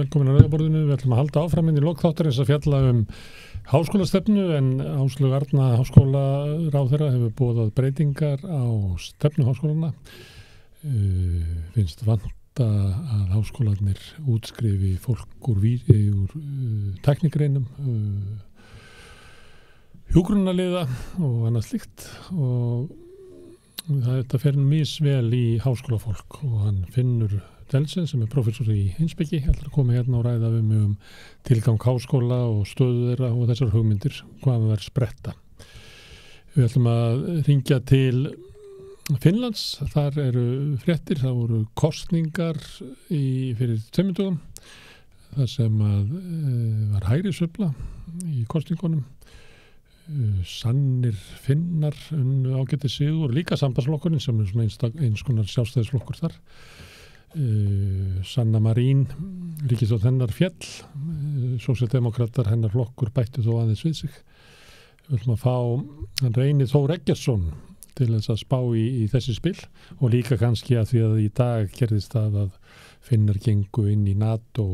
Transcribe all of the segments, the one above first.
velkomin að Rauðaborðinu. Við ætlum að halda áfram inn í lok þáttarins að fjalla háskólastefnu en Áslaug Arna háskólaráðherra hefur boðað breytingar á stefnu háskólana. Finnst vanta að háskólarnir útskrifi fólk úr tæknigreinum, hjúkrunarliða og annað slíkt og þetta fer misvel í háskólafólk og hann Finnur Delsen sem professor í heimspeki ætlar að koma hérna og ræða við tilgang háskóla og stöðu þeirra og þessar hugmyndir, hvað það spretta. Við ætlum að hringja til Finnlands, þar eru fréttir, það voru kosningar fyrir 2 dögum, þar sem var hægrisveifla í kosningunum. Sannir Finnar ágæti sigur, líka sambandsflokkurinn sem svona eins konar sjálfstæðisflokkur þar. Sanna Marín, ríkisstjórn hennar féll, sósíaldemókratar hennar flokkur bættu þó aðeins við sig. Við ætlum að fá hann Reyni Þór Eggertsson til þess að spá í þessi spil og líka kannski að því að í dag gerðist það að Finnar gengu inn í NATO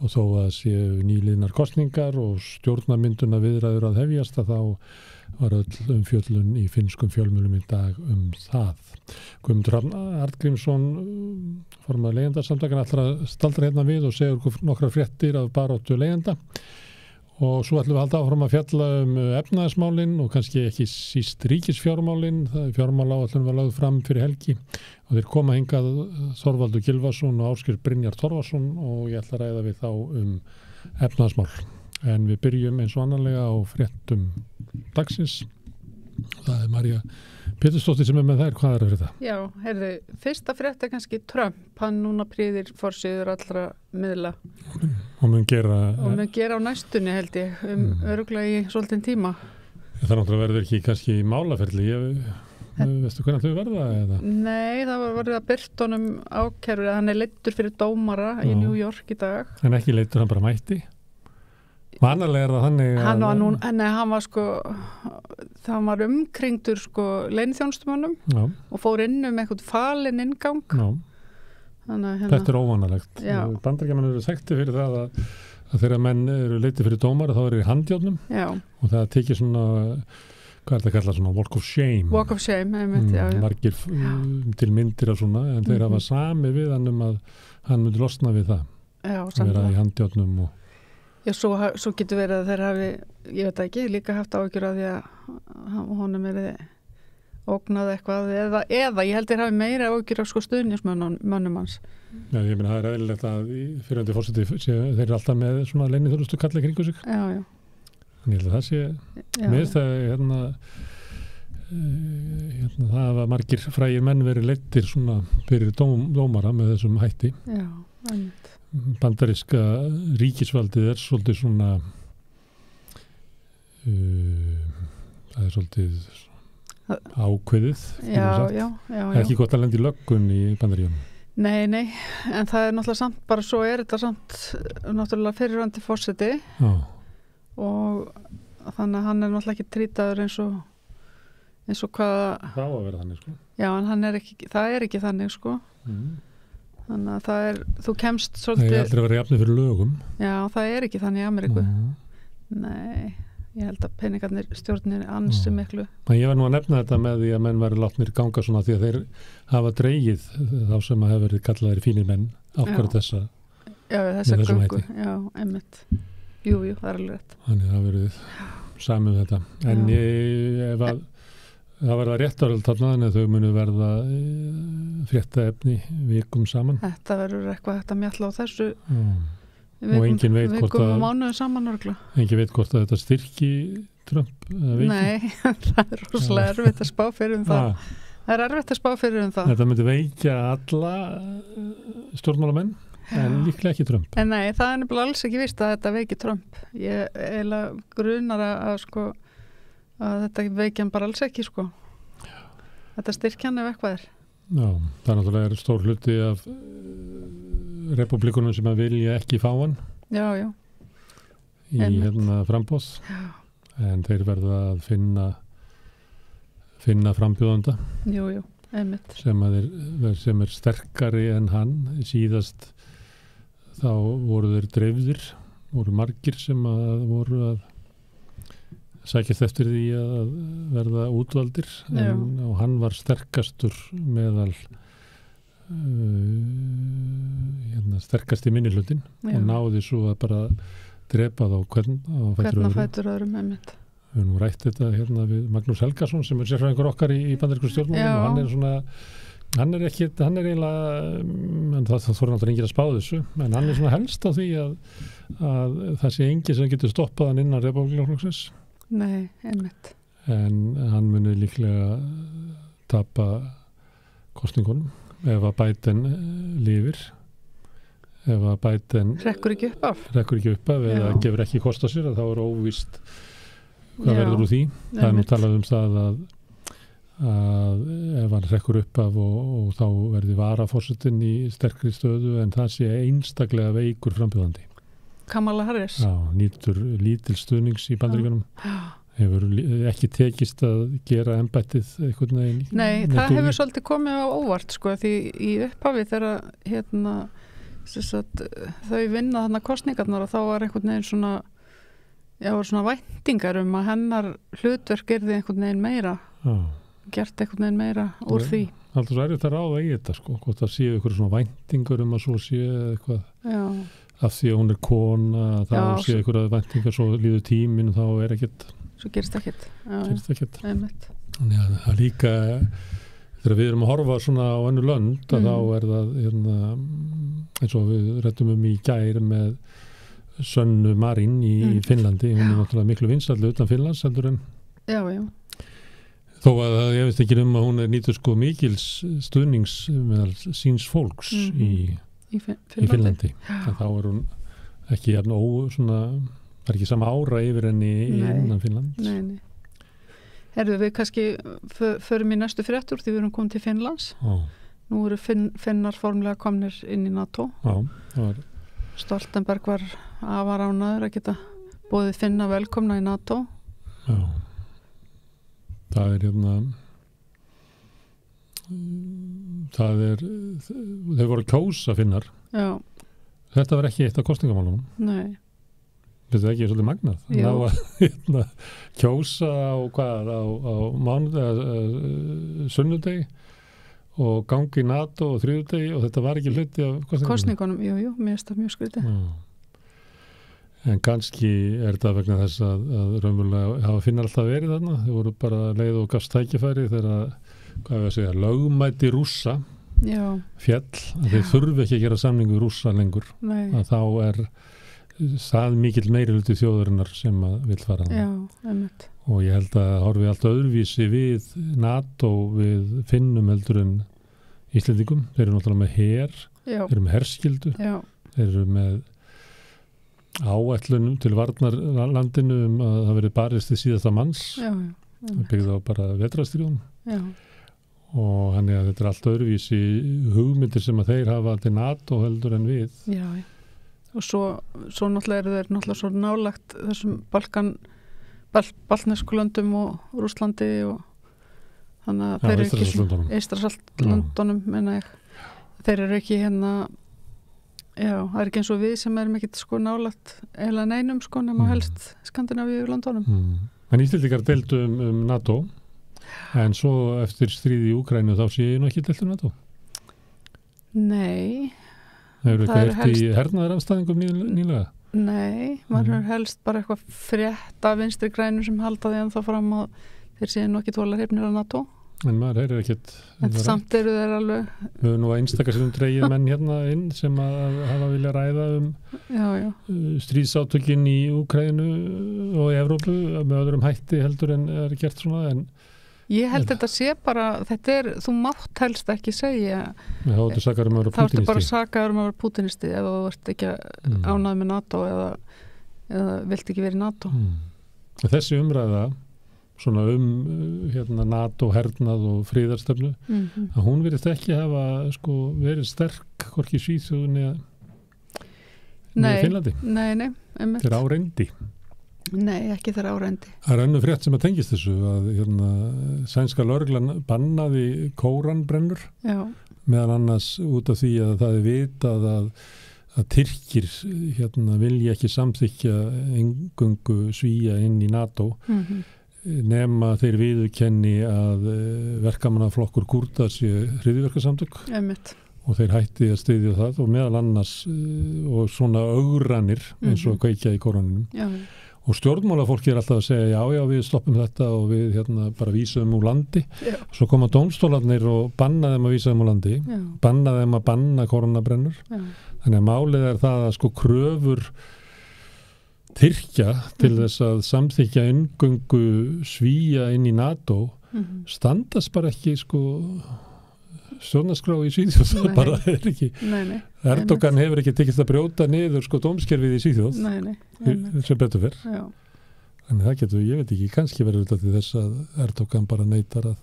og þó að séu nýliðnar kosningar og stjórnarmynduna viðræður að hefjast að þá var öll umfjöllun í finnskum fjölmiðlum í dag það. Guðmundur Arngrímsson, formaður leigjendasamtakanna, ætlar að staldra hérna við og segja okkur nokkrar fréttir af baráttu leigjenda og svo ætlum við að halda áfram að fjalla efnahagsmálin og kannski ekki síst ríkisfjármálin. Fjármálaáætlun var lögð fram fyrir helgi og þeir koma hingað Þorvaldur Gylfason og Ásgeir Brynjar Torfason og ég ætla að ræða við þá efnahagsmál. En við byrjum eins og annarlega á fréttum dagsins. Það María Pétursdóttir sem með þær. Hvað að frétta? Já, heyrðu, fyrsta frétta kannski Trump. Hann núna prýðir forsíður allra miðla. Og mun gera á næstunni held ég, örugglega í svolítinn tíma. Það náttúrulega verður ekki kannski í málaferli. Veistu hvernig þau verða? Eða? Nei, það var verið að birta honum ákærur að hann leiddur fyrir dómara í New York í dag. En ekki leiddur, hann bara mætti? Vanalega það þannig að hann var sko, það var umkringdur sko leyniþjónustumönnum og fór inn eitthvað falinn inngang. Þetta er óvanalegt. Bandaríkjamenn eru þekktir fyrir það að þegar menn eru leiddir fyrir dómara þá eru í handjárnum og það tekið svona, hvað er það að kalla svona walk of shame. Walk of shame, einmitt, margir til myndir og svona, en þeir hafa sami við hann að hann myndi losna við það. Að vera í handjárnum og Já, svo getur verið að þeir hafi, ég veit ekki, líka haft áhyggjur af því að honum ógnað eitthvað eða ég held þeir hafi meira áhyggjur af sko stuðningsmönnum hans. Já, ég meina það er eðlilegt að fyrrandi forseti þeir eru alltaf með svona leyniþjónustu kalli kringu sig. Já. En ég held að það sé, minnst að það var margir frægir menn verið leiddir svona fyrir dómara með þessum hætti. Já, einmitt. Bandaríska ríkisvaldið svolítið svona það svolítið ákveðið. Já. Ekki gott að lenda í löggun í Bandaríkjunum. Nei, en það er náttúrulega samt bara svo þetta samt náttúrulega fyrirrandi forseti og þannig að hann er náttúrulega ekki trýtaður eins og hvað það á að vera þannig sko. Já, en það er ekki þannig sko. Þannig að það þú kemst svolítið Það er aldrei að vera jafnir fyrir lögum. Já, það er ekki þannig í Ameríku. Nei, ég held að peningarnir stjórnir ansi miklu. Ég var nú að nefna þetta með því að menn væri látnir ganga svona því að þeir hafa dregið þá sem að hefur verið kallaðir fínir menn ákvörð þessa göngu. Já, einmitt. Jú, það er alveg rétt. Þannig það verið samið þetta. En ef að það verða réttaröld þarna en þau munu verða fréttaefni vikum saman. Þetta verður eitthvað þetta mjalla á þessu og engin veit hvort að mánuðu saman örgla. Engin veit hvort að þetta styrki Trump eða veiki. Nei, það er rosalega erfitt að spá fyrir það. Það er erfitt að spá fyrir það. Þetta myndi veikja alla stjórnmálamenn en líklega ekki Trump. En nei, það er nefnilega alls ekki víst að þetta veiki Trump. Ég eiginlega grunar að þetta veikja hann bara alls ekki sko. Þetta styrkja hann ef eitthvað er. Já, það náttúrulega stór hluti af republikunum sem að vilja ekki fá hann. Já. Í framboð. Já. En þeir verða að finna frambjóðanda. Jú, einmitt. Sem er sterkari en hann síðast þá voru þeir dreifðir, voru margir sem að voru að sækjast eftir því að verða útvaldir og hann var sterkastur meðal sterkast í minnihlutin og náði svo að bara drepa þá hvern að fætur öðrum einmitt. Við höfum nú rætt þetta við Magnús Helgason sem sérfræðingur okkar í bandarísku stjórnmálum og hann er svona hann er eiginlega það þarf náttúrulega enginn að spá þessu en hann er svona helst á því að það sé enginn sem getur stoppað hann innan repúblikaflokksins. Nei, einmitt. En hann muni líklega tapa kosningunum ef að Biden lifir, ef að Biden rekkur ekki upp af eða gefur ekki kost á sér þá er óvíst hvað verður úr því. Það er nú talað það að ef hann rekkur upp af og þá verði varaforsetinn í sterkri stöðu en það sé einstaklega veikur frambjóðandi. Kamala Harris. Já, nýtur lítil stuðnings í Bandaríkjunum. Hefur ekki tekist að gera embættið einhvern veginn. Nei, það hefur svolítið komið á óvart sko því í upphafi þegar þau vinna þarna kosningarnar og þá var einhvern veginn svona væntingar að hennar hlutverk yrði einhvern veginn meira gert einhvern veginn meira úr því. Alltaf svo erfitt að ráða í þetta sko, hvort það séu einhverjum svona væntingar að svo séu eitthvað af því að hún er kona, þá séu einhverja væntingar svo líður tíminn og þá er ekkert svo gerist ekkert. Þannig að það líka þegar við erum að horfa svona á önnur lönd að þá er það eins og við rættum í gær með Sönnu Marín í Finnlandi, hún er náttúrulega miklu vinsælli utan Finnlands heldur en þó að ég veist ekki að hún nýtur sko mikils stuðnings meðal síns fólks í Finnlandi en þá er hún ekki svona það er ekki sama ára yfir henni innan Finnlands. Nei. Herðu við kannski förum í næstu fréttur því við erum komið til Finnlands. Nú eru Finnar formlega komnir inn í NATO. Stoltenberg var afar ánægður að geta boðið Finna velkomna í NATO. Já. Það er þau voru kjósa Finnar. Já. Þetta var ekki eitt af kosningamálunum. Nei. Þetta er ekki svolítið magnað. Ná að kjósa á sunnudegi og gangi í NATO og þriðjudegi og þetta var ekki hluti af kosningunum. Jú, mér finnst það mjög skrítið. En kannski er þetta vegna þess að raunverulega hafa Finnar alltaf verið þarna. Þau voru bara leið og gafst tækifæri þegar lögmæti Rússa fjall að þeir þurfi ekki að gera samningu við Rússa lengur. Nei. Að þá er það mikill meiri hluti þjóðarinnar sem að vill fara einmitt. Og ég held að horfi allt öðruvísi við NATO við Finnum heldur en Íslendingum. Þeir eru náttúrulega með her, þeir eru með herskyldu, þeir eru með áætlunum til varnarlandinu að það verið barist til síðasta manns byggði á bara vetrarstríðunum og þannig að þetta er allt öðruvísi hugmyndir sem að þeir hafa til NATO heldur en við. Og svo náttúrulega eru þeir náttúrulega svo nálagt þessum baltnesku löndum og Rússlandi og þannig að þeir eru ekki Eystrasaltlöndunum menna ég. Þeir eru ekki það er ekki eins og við sem erum ekkit sko nálagt eða neinum sko nema helst Skandinavíu löndunum. En Íslendingar deildu NATO en svo eftir stríði í Úkraínu þá sé ég nú ekki deildu NATO. Nei. Það eru eitthvað eftir í hernaðarafstæðingum nýlega? Nei, maður er helst bara eitthvað frétt af vinstri grænum sem halda því en þá fram að þeir séu nú ekki tóla hrifnir af NATO. En maður er ekkert... En samt eru þeir alveg... Við höfum nú einstakar sem dreigið menn hérna inn sem að hafa vilja ræða stríðsátökin í Úkraínu og í Evrópu með öðrum hætti heldur en er gert svona en... Ég held þetta sé bara, þú mátt helst ekki segja þá ertu sakaður að vera pútinisti. Þá ertu bara sakaður að vera pútinisti ef þú ert ekki ánægð með NATO eða vilt ekki vera í NATO. Þessi umræða svona NATO, hernað og friðarstöfnu að hún virðist ekki hafa verið sterk hvorki í Svíþjóðinni eða Finnlandi. Nei. Þetta er áreyndi. Nei, ekki þeirra áreindi. Það er önnur frétt sem að tengist þessu að sænska lögreglan bannaði kóranbrennur meðal annars út af því að það er vitað að að Tyrkir vilja ekki samþykja eingöngu Svía inn í NATO nema þeir viðurkenni að verkamannaflokkur Kúrda sé hryðjuverkasamtök og þeir hætti að styðja það og meðal annars og svona ögranir eins og kveikja í Kóraninum. Og stjórnmálafólki alltaf að segja já, við stoppum þetta og við bara vísum úr landi. Svo koma dómstólarnir og banna þeim að vísa þeim úr landi, banna þeim að banna kórannabrennur. Þannig að málið það að kröfur Tyrkja til þess að samþykja inngöngu Svía inn í NATO standast bara ekki stjórnarskrá í Svíþjóð, það bara ekki. Erdogan hefur ekki tekist að brjóta niður dómskerfið í Svíþjóð sem betur fyrr. Þannig það getur, ég veit ekki, kannski verður þetta til þess að Erdogan bara neitar að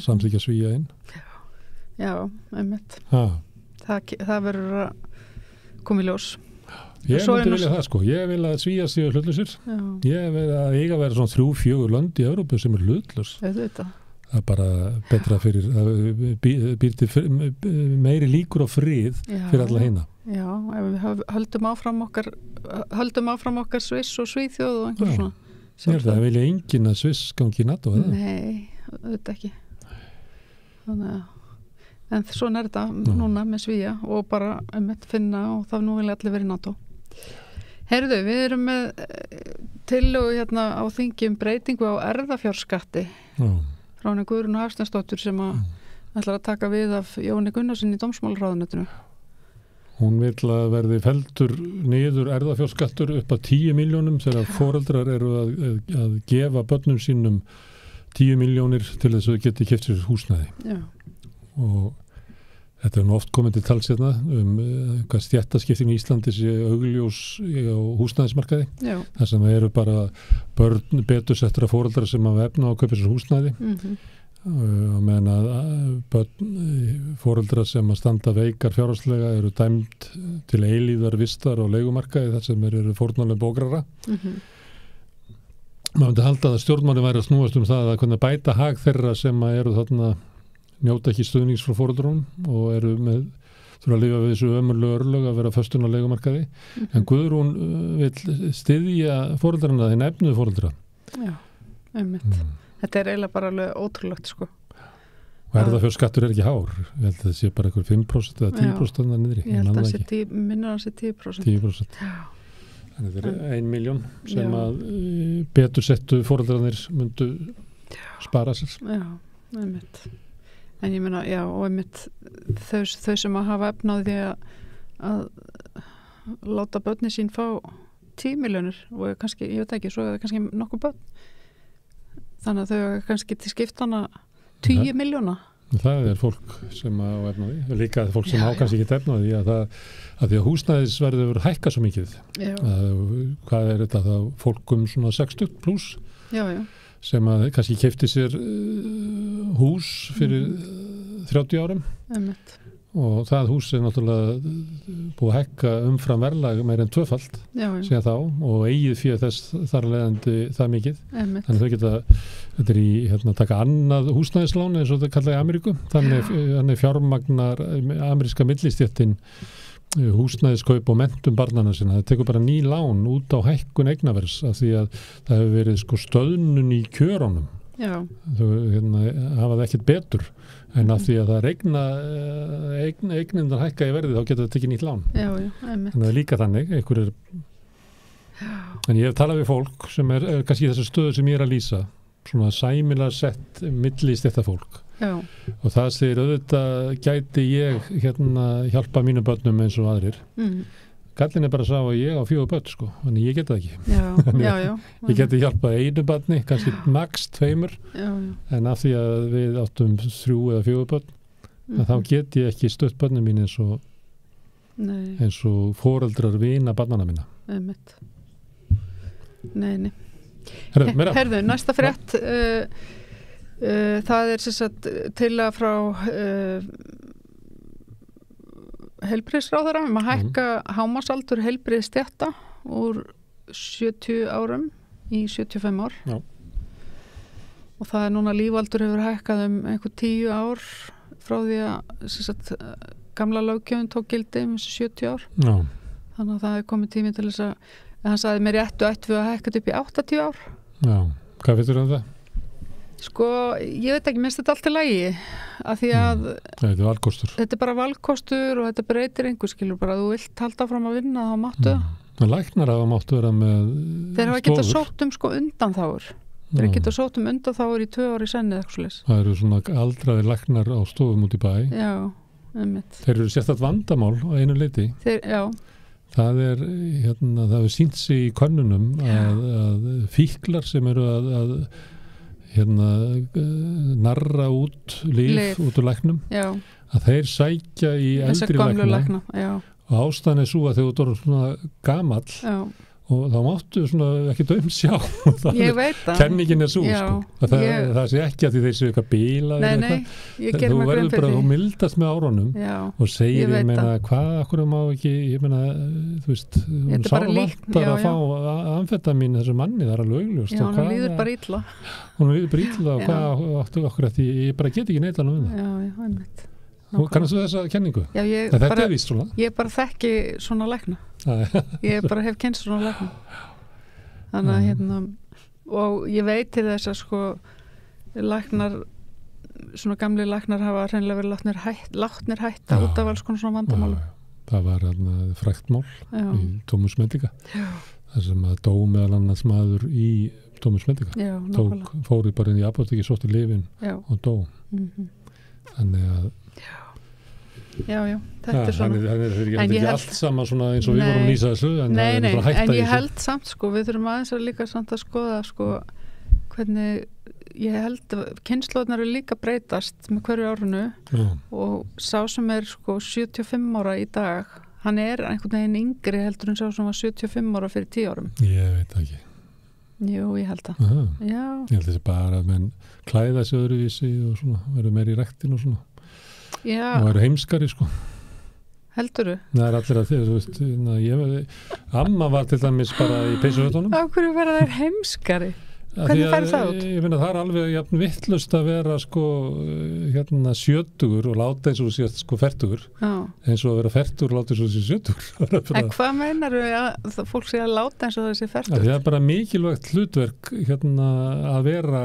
samþykja Svía inn. Já, einmitt. Það verður að koma í ljós. Ég myndi vilja það ég vil að Svía séu hlutlausir. Ég vil að eiga að vera svona 3-4 lönd í Evrópu sem hlutlaus. Það bara betra fyrir býr til meiri líkur og frið fyrir alla hina. Já, ef við höldum áfram okkar Sviss og Svíþjóð og einhver svona. Það vilja enginn að Sviss gangi í NATO, eða? Nei, þetta ekki. En svona þetta núna með Svía og bara finna og það nú vilja allir verið í NATO. Heyrðu, við erum með tillögu á þingi breytingu á erfðafjárskatti. Frá henni Guðrúnu Hafsteinsdóttur sem ætlar að taka við af Jóni Gunnarssyni í dómsmálaráðuneytinu. Hún vill að verði felldur niður erfðafjárskattur upp að 10 milljónum þegar foreldrar eru að gefa börnum sínum 10 milljónir til þess að þau geti keypt sér húsnæði. Og þetta er nú oft komið til tals hvað stéttaskipting í Íslandi sé augljós á húsnæðismarkaði. Það sem eru bara börn betur settur af foreldrar sem hafa efni á að kaupa sér húsnæði og meðan að foreldrar sem að standa veikar fjárhagslega eru dæmd til eilíðar vistar á leigumarkaði þar sem eru fórnarlega bógrara. Maður myndi halda að stjórnmáli væri að snúast það að hvernig bæta hag þeirra sem eru þarna njóta ekki stuðnings frá foreldrunum og eru þurfa að lifa við þessu ömurlegu örlög að vera föstun á leigumarkaði. En Guðrún vill styðja foreldrana, þeir nefnuðu foreldra. Já, einmitt. Þetta er eiginlega bara alveg ótrúlegt Og erfðafjárskattur er ekki hár. Ég held að það sé bara eitthvað 5% eða 10% niðri. Ég held að það sé minnur að það sé 10%. 10%. Þannig þetta er 1 milljón sem að betur settu foreldrarnir myndu spara sér. Já, einmitt. En ég meina, já, og einmitt þau sem að hafa efnaði að láta börni sín fá 10 milljónir og kannski, ég veit ekki, svo er það kannski nokkuð börn. Þannig að þau er kannski til skiptana 10 milljóna. Það er fólk sem á efnaði, líka fólk sem á kannski ekki efnaði, að því að húsnæðisverður hækka svo mikið. Hvað er þetta þá? Fólk svona 60 pluss? Já. Sem að kannski keypti sér hús fyrir 30 árum og það hús er náttúrulega búið að hækka umfram verðlag meir en 2-falt síðan þá og eigið fyrir þess þar leiðandi það mikið. Þannig þau geta, þetta er í taka annað húsnæðislán eins og það kallaði í Ameríku, þannig fjármagnar ameríska millistéttin húsnæðiskaup og menntun barnana sinna. Það tekur bara ný lán út á hækkun eignavers af því að það hefur verið stöðnun í kjörunum. Þau hafa það ekkert betur en af því að það eignindar hækka í verði þá getur það tekið nýtt lán. Þannig að það er líka þannig en ég hef talað við fólk sem er kannski þessu stöðu sem ég er að lýsa svona sæmilega sett milli stéttafólk. Og það segir auðvitað gæti ég hjálpa mínu börnum eins og aðrir. Gallin er bara sá að ég á 4 börn þannig ég geta það ekki. Ég geti hjálpað 1 barni, kannski max 2 en af því að við áttum 3 eða 4 börn þá get ég ekki stutt börnum mín eins og foreldrar vina barnana mína. Nei. Herðu, næsta frétt það er sem sagt tillaga frá heilbrigðisráðherra að hækka hámarksaldur heilbrigðisstétta úr 70 árum í 75 ár. Og það er núna lífaldur hefur hækkað einhver 10 ár frá því að sem sagt, gamla löggjöfin tók gildi 70 ár. þannig að það er komið tími til þess að hann sagði mér ættu við að hækka þetta upp í 80 ár. Já, hvað finnst þér það? Sko, ég veit ekki, minnst þetta allt í lagi af því að þetta er valkostur. Þetta er bara valkostur og þetta breytir einhver skilur bara að þú vilt halda fram að vinna þá máttu það. Læknar hafa máttu vera með þeir hafa getað sótt sko undanþágur. Þeir getað sótt undanþágur í 2 ár í senni eða eitthvað svoleiðis. Það eru svona aldraðir læknar á stofum út í bæ. Já, einmitt. Þeir eru sérstakt vandamál á einu leyti. Já. Það er, það hefur sýnt sig í könnunum að fíklar sem eru að narra út lyf út úr læknum, að þeir sækja í eldri lækna. Og ástæðan er svo að þegar þú eru svona gamall og þá máttu svona ekki sjá. Ég veit það. Kenningin er svo, sko. Það sé ekki að því þeir séu eitthvað bíla Nei, ég ger mig grein fyrir því. Þú mildast með árunum og segir, ég meina, hvað akkur má ekki, ég meina, þú veist, hún sárvantar að fá amfetamín þessu manni, það er alveg augljóst. Já, hún líður bara illa. Hún líður bara illa og hvað áttu okkur að því, ég bara get ekki neitt alveg það. Já, einmitt. Kannast þú þessa kenningu? Já, þetta er víst svona. Ég bara þekki svona lækna. Ég bara hef kynst svona lækna. Þannig að og ég veit til þess að sko læknar, svona gamli læknar hafa hreinlega verið látnir hætta út af alls konar svona vandamálum. Það var frægt mál í Thomas Medica. Það sem að dó meðal annars maður í Thomas Medica. Fóri bara inn í apóteki, sótti lyfin og dó. Þannig að Já, þetta er svona það er ekki allt saman svona eins og við vorum lýsa þessu en ég held samt sko, við þurfum aðeins að líka samt að skoða sko hvernig ég held að kynslóðnar eru líka breytast með hverju árinu og sá sem er sko 75 ára í dag, hann er einhvern veginn yngri heldur en sá sem var 75 ára fyrir 10 árum. Ég veit ekki. Jú, ég held það. Já. Ég held þessi bara að menn klæða sig öðruvísi og svona, verður meir í rektin og svona. Já. Og það eru heimskari sko. Heldurðu? Það er allir að þið, þú veist, amma var til dæmis bara í peysufötunum. Af hverju verða þeir heimskari? Hvernig fær það út? Ég meina það er alveg jafn vittlust að vera sko 70 og láta eins og þú sést sko 40 eins og að vera 40 og láta eins og þú sést 70. En hvað meinar að fólk sé að láta eins og það sé 40? Það er bara mikilvægt hlutverk að vera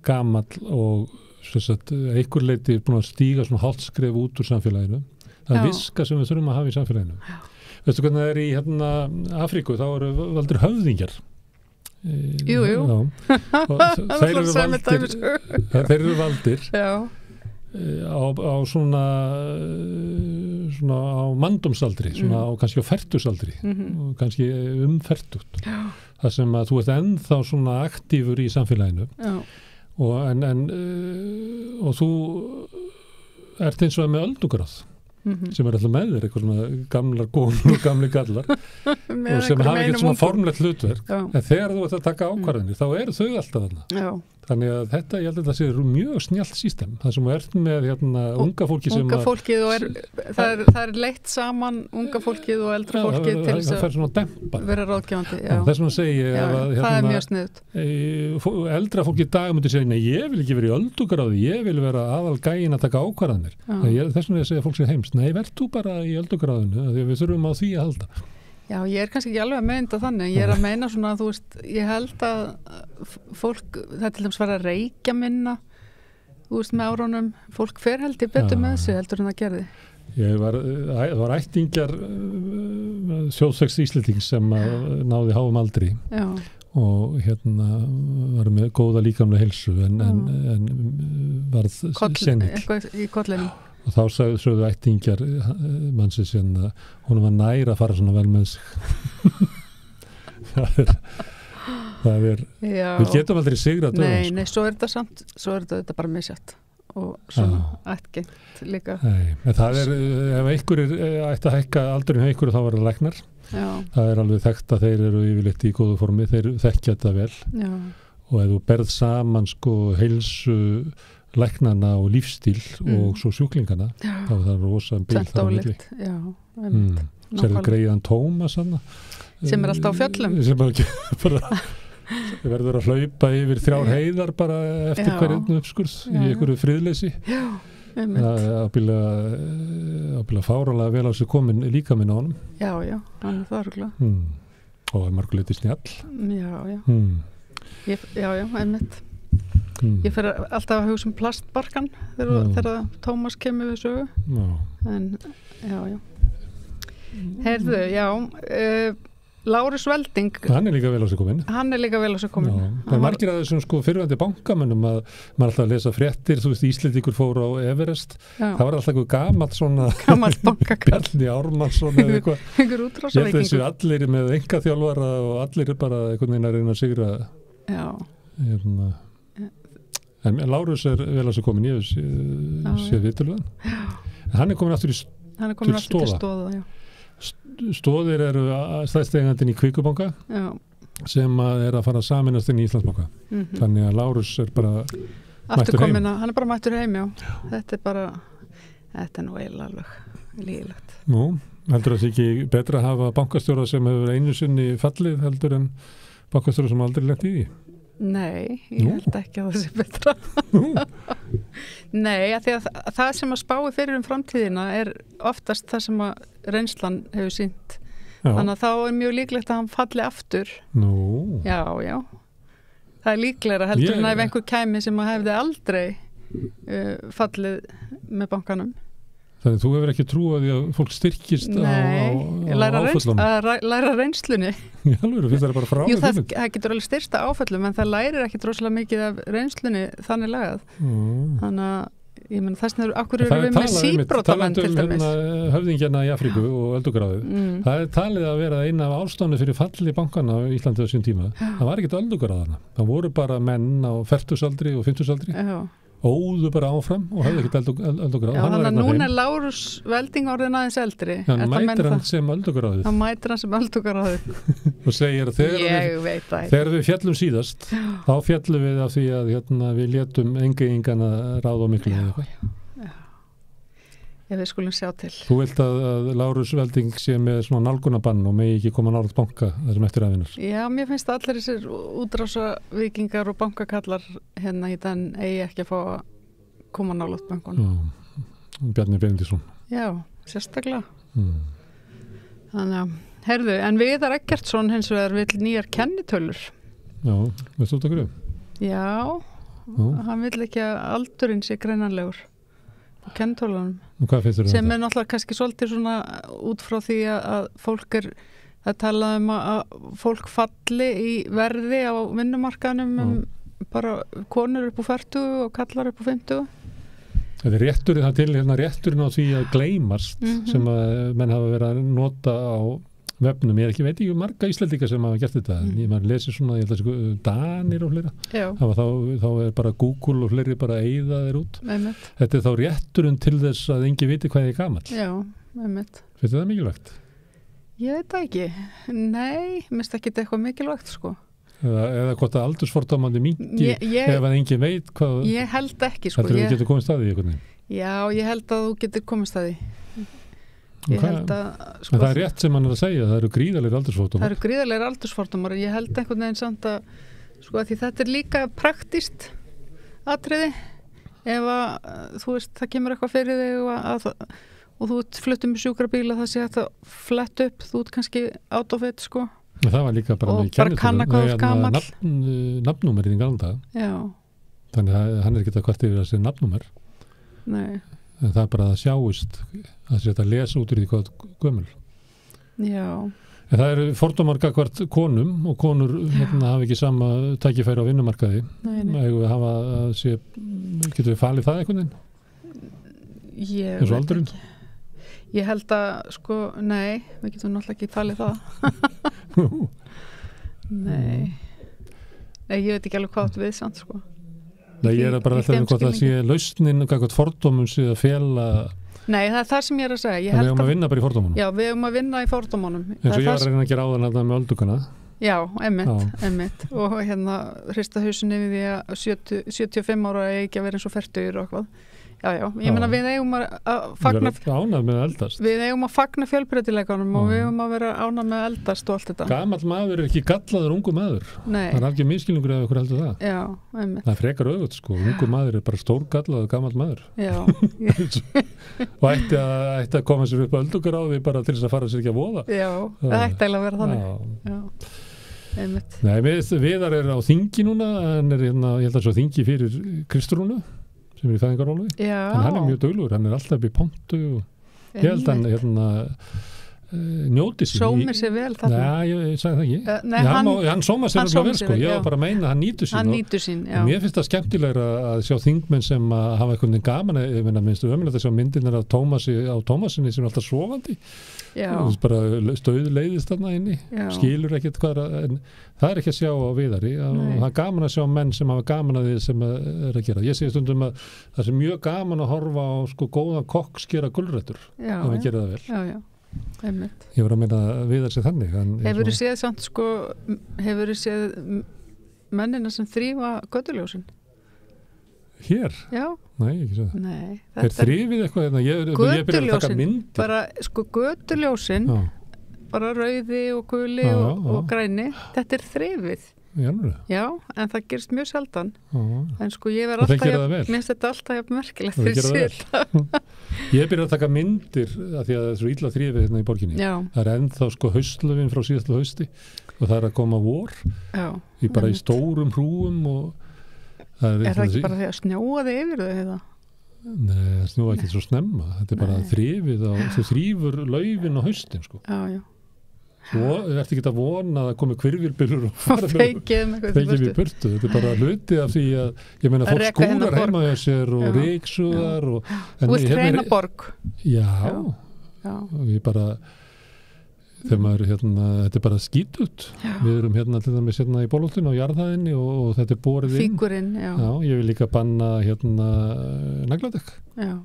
gamall og einhver leiti búin að stíga svona hálft skref út úr samfélaginu. Það er viska sem við þurfum að hafa í samfélaginu. Veistu hvernig það er í Afríku, þá eru valdir höfðingjar. Jú. Þeir eru valdir á svona á manndómsaldri, svona á kannski á fertugsaldri, kannski fertugt. Það sem að þú ert ennþá svona aktífur í samfélaginu. Og þú ert eins og með öldugráð sem er alltaf með þér, eitthvað svona gamlar konur og gamli gallar og sem hafa ekkert svona formlegt hlutverk en þegar þú ert að taka ákvarðanir þá eru þau alltaf þarna. Þannig að þetta, ég held að það sé mjög snjallt system, það sem ert með unga fólki sem unga fólkið og það er leitt saman unga fólkið og eldra fólkið til þess að vera ráðgefandi. Þess vegna segi ég það er mjög sniðugt. Eldra fólki í dag myndi segja, nei, ég vil ekki vera í öldugráði, ég vil vera aðal gæin að taka ákvarðanir. Þess vegna ég segja fólk sé heimst, nei, verð þú bara í öldugráðinu, því við þurfum á því að halda. Já, ég er kannski ekki alveg að meina þannig, ég er að meina svona að þú veist, ég held að fólk, það er til dæmis að reykja minna, þú veist, með árunum, fólk fer held ég betur með sig heldur en það gerði. Það var ættingjar sjóðsex Íslendings sem náði háum aldri og var með góða líkamlega heilsu en varð senill. Eitthvað í kollinum. Og þá sögðu ættingjar mannsins að hún var nær að fara svona vel með sig. það er við getum aldrei sigrað döðum. Nei, svo er þetta bara misjátt og svo ættgengt líka. Nei, en það er, ef einhver ætti að hækka aldurinn hjá einhverju þá var það læknar. Það er alveg þekkt að þeir eru yfirleitt í góðu formi, þeir þekkja þetta vel. Og ef þú berð saman sko heilsu læknana og lífstíl og svo sjúklingana þá er það rosa bil þar á milli. Serðu greiðan Tómas sem er alltaf á fjöllum sem bara verður að hlaupa yfir 3 heiðar bara eftir hverjum uppskurð í einhverju friðleysi ábyggilega fáralega vel á sig komin líka minn á honum. Já, hann það örgulega. Og marguleiti snjall. Já. Já, einmitt. Ég fer alltaf að hugsa plastbarkan þegar Tómas kemur við sögu. En, já. Heyrðu, Lárus Velding. Hann líka vel á sig komin. Það er margir að þessum fyrrverandi bankamönnum að maður alltaf að lesa fréttir, þú veist, Íslendingur fór á Everest. Það var alltaf eitthvað gamalt bankakall. Bjarni Ármannsson eða eitthvað. Einhver útrásarvíkingur. Ég held þessu allir með engaþjálfara og allir bara einhvern veginn að reyna að sigra. Já. En Lárus vel á sig komin, ég sé viðtöluðan. Hann komin aftur til Stóða. Stóðir eru stæðstegandinn í Kvíkubanka sem að fara að sameinast inn í Íslandsbanka. Þannig að Lárus bara mættur heim. Hann bara mættur heim, já. Þetta er nú eiginlega alveg lígilegt. Nú, heldur það ekki betra að hafa bankastjóra sem hefur einu sinni fallið heldur en bankastjóra sem aldrei lent í því? Nei, ég held ekki að það sé betra. Nei, því að það sem að spái fyrir framtíðina er oftast það sem að reynslan hefur sýnt. Þannig að þá er mjög líklegt að hann falli aftur. Já. Það er líklegra heldur en ef einhver kæmi sem að hefði aldrei fallið með bankanum. Þannig að þú hefur ekki trú að því að fólk styrkist á áföllunum? Læra reynslunni. Já, alveg, finnst það bara frá? Jú, það getur alveg styrst á áföllum, en það lærir ekki droslega mikið af reynslunni þannig lagað. Þannig að, ég menn, þessna okkur eru við með síbrótamenn til dæmis. Höfðingjana í Afríku og öldugráðið. Það er talið að vera eina af ástæðunum fyrir falli bankana á Íslandi á sín tíma. Það var ekkert öldugráðana. Það voru bara menn á 40-aldri og 50-aldri. Óðu bara áfram og hefði ekkert öldugráð. Já, þannig að núna er Lárus Velding orðin aðeins eldri. Hann mætir hann sem öldugráðið. Og segir að þegar við fjallum síðast, þá fjallum við af því að við létum engeingana ráða miklu. Já, við skulum sjá til. Þú vilt að Lárus Velding sé með svona nálgunabann og megi ekki koma nálægt banka þessum eftir aðvinnar? Já, mér finnst að allir þessir útrásavíkingar og bankakallar hérna í den eigi ekki að fá að koma nálægt bankunum. Bjarni Benediktsson. Já, sérstaklega. Þannig að, heyrðu, en Viðar Eggertsson hins vegar vill nýjar kennitölur. Já, veistu þetta hverju? Já, hann vill ekki að aldurinn sé greinanlegur. Kennitölunum. Sem er náttúrulega kannski svolítið svona út frá því að fólk að tala að fólk falli í verði á vinnumarkaðnum bara konur upp á 40 og kallar upp á 50. Það er rétturinn á því að gleymast sem að menn hafa verið að nota á vefnum. Ég veit ekki marga Íslendinga sem hafa gert þetta. Maður lesir svona, ég held að Danir og fleira. Þá er bara Google og fleiri bara eyða þeir út. Þetta er þá rétturinn til þess að engi viti hvað er gamall. Já, einmitt. Finnst það mikilvægt? Ég veit það ekki. Nei, minnst ekki þetta eitthvað mikilvægt, sko. Eða hvort að aldursfordómandi mingi ef að engin veit hvað... Ég held ekki, sko. Heldur þú getur komist að því einhvern veginn? Já, ég held að þú getur komist að því. Ég held að... Sko, það er rétt sem hann er að segja, það eru gríðarlegir aldursfordómar. Það eru gríðarlegir aldursfordómar. Ég held einhvern veginn samt að, sko, að því þetta er líka praktískt atriði. Ef að, þú veist, það kemur eitthvað fyrir þig og þú ert fluttum í sjúkrabíla, það sé að það flett upp, þú ert kannski out of it, sko. Það var líka bara með kennitölum, nafnnúmerið í galda. Já. Þannig að hann er ekki að kvart yfir að segja nafnnúmer. Nei. En það er bara að sjáist að þetta lesa út úr því hvað gömul. Já. En það eru fordómar gagnvart konum og konur hafa ekki sama tækifæri á vinnumarkaði. Getur við falið það einhvern veginn? Ég veit ekki. Ég held að, sko, nei, við getum náttúrulega ekki falið það. Nei. Ég veit ekki alveg hvað átt við samt, sko. Nei, ég er bara að velta hvort það sé lausnin hvað fordómum sé að fela. Nei, það er það sem ég er að segja. Við höfum að vinna bara í fordómunum. Já, við höfum að vinna í fordómunum. Eins og ég var að reyna að gera áðan að það með öldugana. Já, einmitt. Og hérna hrista hausinni við því að 75 ára er ekki að vera eins og 40 og eitthvað. ég meina við eigum að fagna ánað með eldast. Við eigum að fagna fjölbreytileikanum og við eigum að vera ánað með eldast og allt þetta. Gamall maður ekki gallaður ungu maður. Nei. Það ekki misskilningur ef ykkur heldur það. Já, einmitt. Það frekar öfugt sko, ungu maður bara stór gallaður gamall maður. Já. Og ætti að koma sér upp öldugaráði bara til þess að fara sér ekki að voða. Já, það ætti eiginlega að vera þannig. Já. Einmitt. Nei, Viðar á þingi núna, en ég held að svo þingi fyrir Kristrúnu sem í fæðingarólu, en hann mjög duglegur, hann alltaf upp í pontu og ég held að hann njóti sín. Sómir sér vel þarna. Nei, ég sagði það ekki. Hann sóma sér vel sko, ég var bara að meina að hann nýtur sín. Hann nýtur sín, já. Mér finnst það skemmtilegra að sjá þingmenn sem að hafa eitthvað gaman, ég meina minnst ömulegt að sjá myndirnar af Tómasinni sem alltaf sofandi. Bara stöðleiðist þarna inni, skilur ekkert hvað en það ekki að sjá á Viðari og það gaman að sjá menn sem hafa gaman að því sem að gera. Ég segi stundum að það er mjög gaman að horfa á sko góðan kokk skera gulrætur ef við gera það vel. Já. Einmitt. Ég var að meina Viðar sér þannig. Hefurðu séð samt sko, hefurðu séð mennina sem þrífa götuljósin? Hér? Já. Nei, ekki svo það. Nei. Er þrifið eitthvað? Ég byrjar að taka myndir. Bara sko götuljósin, bara rauði og guli og græni, þetta er þrifið. Já, en það gerist mjög sjaldan. En sko ég verð alltaf, minnst þetta alltaf jafn merkilegt fyrir sér. Ég byrjar að taka myndir af því að það er svo illa þrifið hérna í borginni. Já. Það er ennþá sko haustlöfin frá síðasta hausti og það er að koma vor. Já. Bara í stórum hrúum og Er það ekki bara því að snjóaði yfir þau eða? Nei, það snjóa ekki svo snemma. Þetta er bara þrifið þú þrýfur laufin á haustin sko. Já. Svo ertu ekki að vona að það komi hvirfilbylur og feikið við burtu. Þetta er bara hluti af því að ég meina fólk skúrar heima hjá sér og ryksugar og Þú vilt hreina borg. Já. Ég bara þegar maður þetta er bara skítut. Við erum til dæmis í Bólholtinu á jarðhæðinni og þetta er borið inn. Fígurinn, já. Ég vil líka banna nagladekk. Já.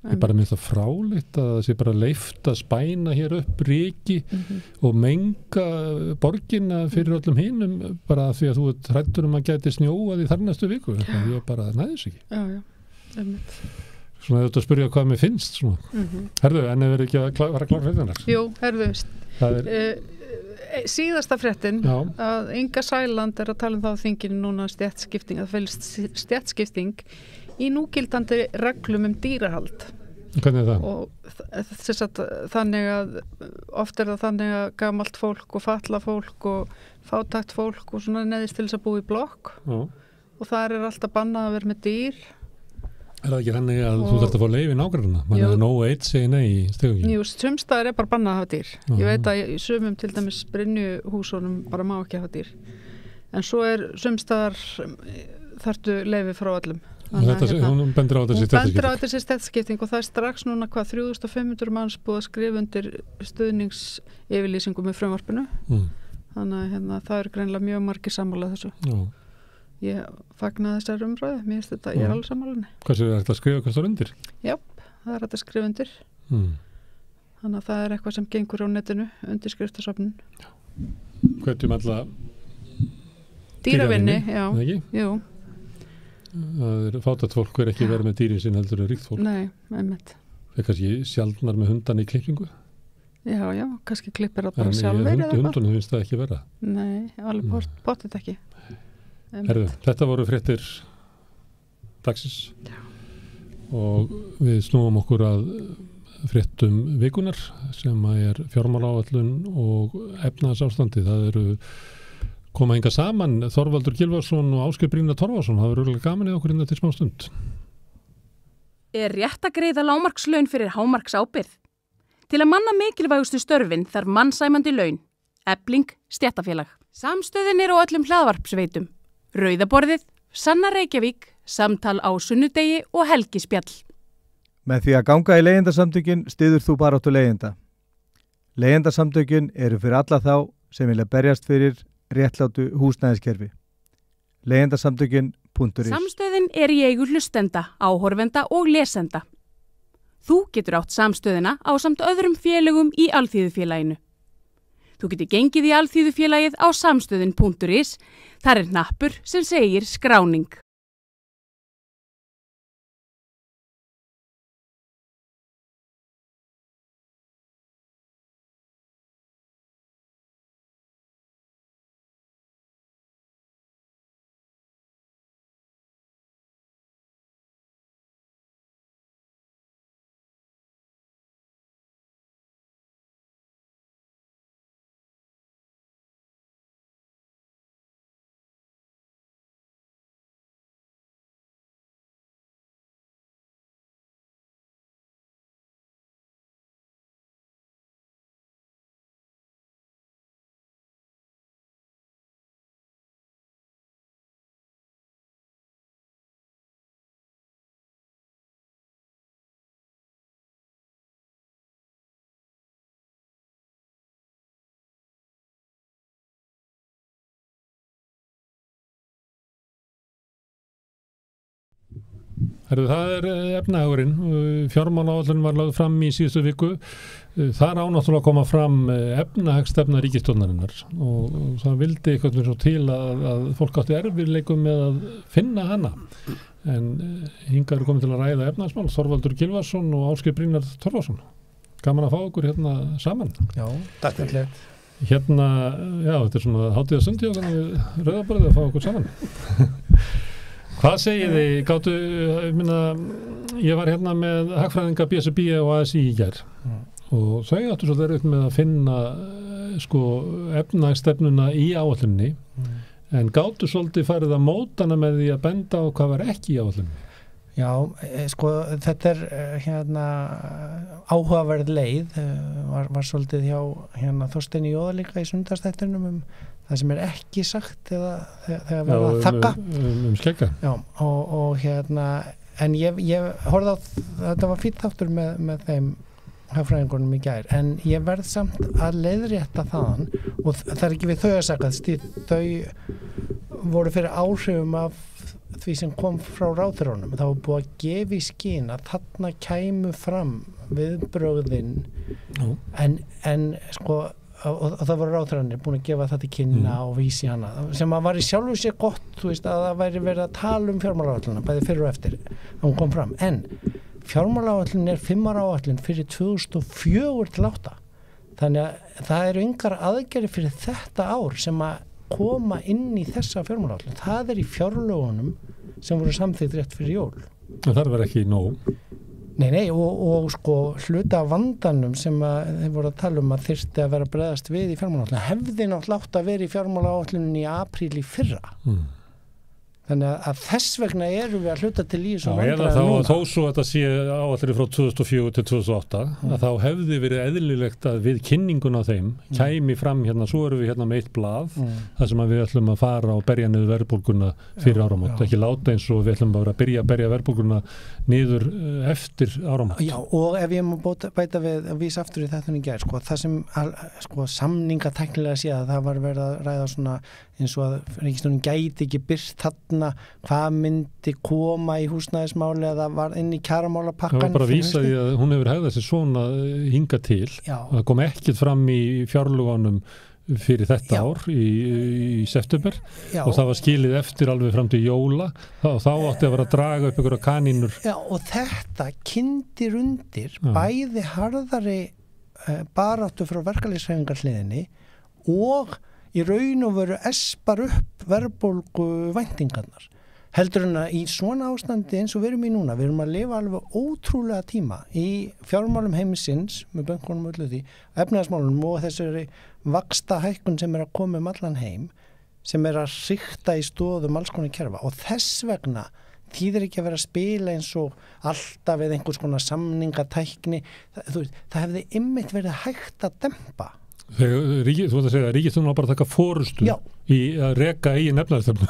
Ég bara mér það fráleitt að það sé bara leyft að spæna hér upp ryki og menga borgina fyrir öllum hinum bara því að þú ert hræddur að gæti snjóað í þar næstu viku. Ég bara næðis ekki. Já, einmitt. Svona þetta að spyrja hvað mér finnst svona. Herðu, en ef ekki að vera klár hreitðanar? Jú, herðu, síðasta fréttin að Inga Sæland að tala það á þinginu núna stéttskipting, að fælst stéttskipting í núgildandi reglum dýrahald. Hvernig er það? Og þannig að oft er það þannig að gamalt fólk og fatla fólk og fátækt fólk og svona neðist til þess að búa í blokk og þar er alltaf bannað að vera með dýr. Er það ekki þannig að þú þarft að fá leyfi nágrannana? Man er nógu eitt segi nei í stegugin. Jú, sumstaðar er bara bannað að hafa dýr. Ég veit að í sumum til dæmis Brynjuhúsunum bara má ekki hafa dýr. En svo er sumstaðar þarftu leyfi frá öllum. Hún bendur á þessi stéttskipting og það er strax núna 3500 manns búið að skrifa undir stuðningsyfirlýsingu með frumvarpinu. Þannig að það eru greinilega mjög margir sammála þessu. Ég fagnaði þessar umræðu, mér finnst þetta, ég er alveg sammálinni. Hvað er þetta að skrifa hvað stór undir? Já, það er þetta að skrifa undir. Þannig að það er eitthvað sem gengur á netinu, undirskriftasöfnun. Hvetjum alla dýravinni, já. Jú. Það er fátækt fólk hver ekki verið með dýrin sín heldur en ríkt fólk. Nei, einmitt. Það er kannski sjaldnar með hundan í klippingu. Já, kannski klippir það bara sjálfur eða eitthvað. En hundunum finnst það ekki vera. Nei, alveg potið ekki. Herðu, þetta voru fréttir dagsins og við snúum okkur að fréttum vikunar sem er fjármálaáætlun og efnahagsástandi. Það eru koma hingað saman Þorvaldur Gylfason og Ásgeir Brynjar Torfason. Það verður örugglega gaman í okkur til smá stund. Er rétt að greiða lágmarkslaun fyrir hámarksábyrgð? Til að manna mikilvægustu störfin þarf mannsæmandi laun. Efling stéttarfélag. Samstöðin er á öllum hlaðvarpsveitum. Rauðaborðið, Sanna Reykjavík, Samtal á sunnudegi og Helgispjall. Með því að ganga í leigjendasamtökin styður þú baráttu leigjenda. Leigjendasamtökin eru fyrir alla þá sem vilja berjast fyrir réttlátu húsnæðiskerfi. Leigjendasamtökin.is. Samstöðin er í eigu hlustenda, áhorfenda og lesenda. Þú getur átt samstöðina ásamt öðrum félögum í Alþýðufélaginu. Þú getur gengið í Alþýðufélagið á samstöðin.is. Þar er hnappur sem segir skráning. Það efnahagurinn, fjármálaáætlun var lögð fram í síðustu viku, þar á náttúrulega að koma fram efnahagsstefna ríkisstjórnarinnar og það vildi eitthvað svo til að fólk átti erfiðleikum með að finna hana, en hingað eru komið til að ræða efnahagsmál, Þorvaldur Gylfason og Ásgeir Brynjar Torfason. Gaman að fá okkur hérna saman. Já, takk fyrir. Hérna, já, þetta svona hátíðarstund í okkur við Rauðaborðið að fá okkur saman. Hvað segið þið? Ég var hérna með hagfræðinga BSB og ASI í gær og þau áttu svo verið með að finna efnahagsstefnuna í áætlunni en gátu svolítið farið að móta hana með því að benda á hvað var ekki í áætlunni. Já, þetta áhugaverð leið var svolítið hjá Þorsteini Jóða líka í sundarstættunum það sem ekki sagt eða þegar verða að þakka skegga. Já, og en ég horfði á þetta var fínn þáttur með þeim hagfræðingunum í gær, en ég verð samt að leiðrétta þaðan og það ekki við þau að sakast þau voru fyrir áhrifum af því sem kom frá ráðherrunum. Það var búið að gefa í skyn að þarna kæmu fram viðbrögðin en og það voru ráðherrarnir búin að gefa það til kynna og vísi hana sem að var í sjálfu sér gott að það væri verið að tala fjármálaáætlunina bæði fyrir og eftir að hún kom fram, en fjármálaáætlun 5 ára áætlun fyrir 2004-2008 þannig að það eru engar aðgerðir fyrir þetta ár sem að koma inn í þessa fjármálaáætlun. Það í fjárlögunum sem voru samþykkt rétt fyrir jól. Það var ekki nóg. Nei, og hluta af vandanum sem þeir voru að tala að þyrfti að vera bregðast við í fjármálaáætlun hefði náttúrulega átt að vera í fjármálaáætlunum í apríl í fyrra. Þannig að þess vegna erum við að hluta til í þessum vandræðum núna. Þó svo þetta sé áætlunni frá 2004-2008 að þá hefði verið eðlilegt að við kynninguna á þeim kæmi fram svo erum við með eitt blað þar sem við ætlum að fara og berja niður verðbólguna fyrir áramót, ekki láta eins og við ætlum að byrja að berja verðbólguna niður eftir áramót. Já, og ef ég má bæta við að vísa aftur í þetta í gær, það sem samningatæknilega sé að það var verið að ræða svona eins og að ríkisstjórnin gæti ekki birt þarna hvað myndi koma í húsnæðismáli eða var inn í kjaramálapakkan. Það var bara að vísa því að hún hefur hegðað sér svona hingað til. Já. Það kom ekkert fram í fjárlögunum fyrir þetta ár í september og það var skilið eftir alveg fram til jóla og þá átti að vera að draga upp einhverja kanínur. Já, og þetta kyndir undir bæði harðari baráttu frá verkalýðshreyfingarhliðinni og í raun og veru espar upp verðbólgu væntingarnar. Heldur en að í svona ástandi eins og við erum í núna, við erum að lifa alveg ótrúlega tíma í fjármálum heimisins með bönkunum og öllu því, efnahagsmálunum og þessari vaxtahækkun sem að koma allan heim, sem að hrikta í stóðum alls konar kerfa og þess vegna þýðir ekki að vera að spila eins og alltaf við einhvers konar samningatækni, það hefði einmitt verið hægt að dempa. Þú veit að segja að ríkisstjórnin á bara að taka forystu í að reka eigin efnahagsstefnu.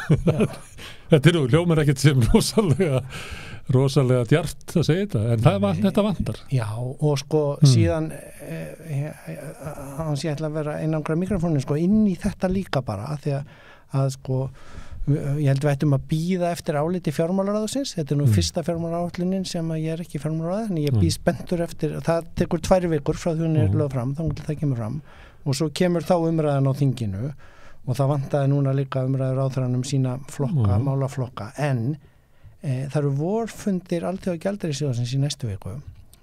Þetta hljómar ekkert sem rosalega djarft að segja þetta, en þetta vantar. Já, og síðan hans ég ætla að vera einangra mikrofónin inn í þetta líka bara, af því að ég held við ættum að bíða eftir áliti fjármálaráðsins, þetta nú fyrsta fjármálaráðlunin sem að ég ekki fjármálaráð, en ég býð spenntur eftir, það tekur 2 vikur frá því hún lögð fram, þá það kemur fram og svo kemur þá umræðan á þinginu og það vantaði núna líka umræður ráðherranum sína flokka, málaflokka, en það eru vorfundir Alþjóðagjaldeyrissjóðsins í næstu viku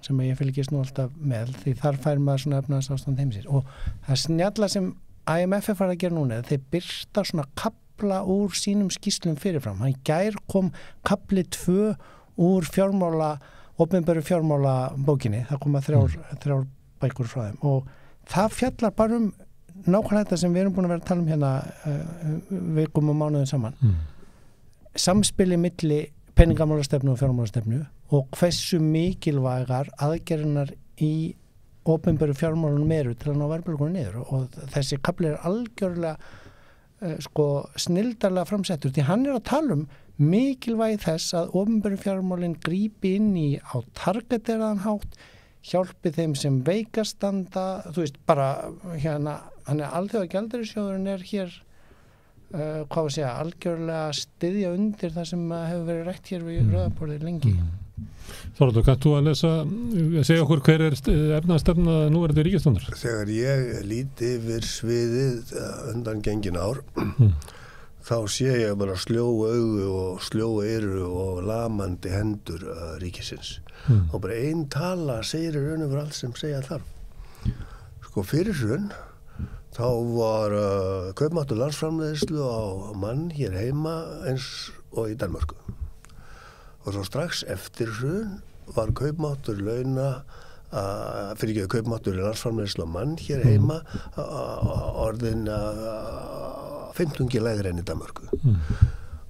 sem ég fylgist nú alltaf með því þar fær maður svona efnahagsástand heimsins og það snjalla sem IMF fara að gera núna, þeir birta svona kapla úr sínum skýrslum fyrirfram. Hann gær kom kapli 2 úr opinberu fjármála bókinni, það koma 3 bækur frá þeim og það fjallar bara nákvæmlega þetta sem við erum búin að vera að tala hérna vikum og mánuðum saman. Samspili milli peningamálastefnu og fjármálastefnu og hversu mikilvægar aðgerðirnar í opinberu fjármálunum eru til að ná verðbólgunni niður og þessi kapli algjörlega snildarlega framsettur því hann að tala mikilvægi þess að opinberu fjármálin grípi inn í á targeteraðan hátt, hjálpi þeim sem veikastanda, þú veist bara hann Alþjóðagjaldeyrissjóðurinn hér hvað að segja, algjörlega styðja undir það sem hefur verið rætt hér við rauðaborðið lengi. Þorvaldur, kannst þú að segja okkur hver efnaðarstefna núverandi ríkisstjórnar? Þegar ég líti yfir sviðið undan gengin ár, þá sé ég bara sljó augu og sljó eyru og lamandi hendur ríkisins. Og bara ein tala segir í raun yfir allt sem segja þarf. Sko fyrir hrun, þá var kaupmáttur landsframleiðslu á mann hér heima eins og í Danmörku. Og svo strax eftir hrun var kaupmáttur launa, kaupmáttur landsframleiðslu á mann hér heima orðin 15 lægri enn í Danmörku.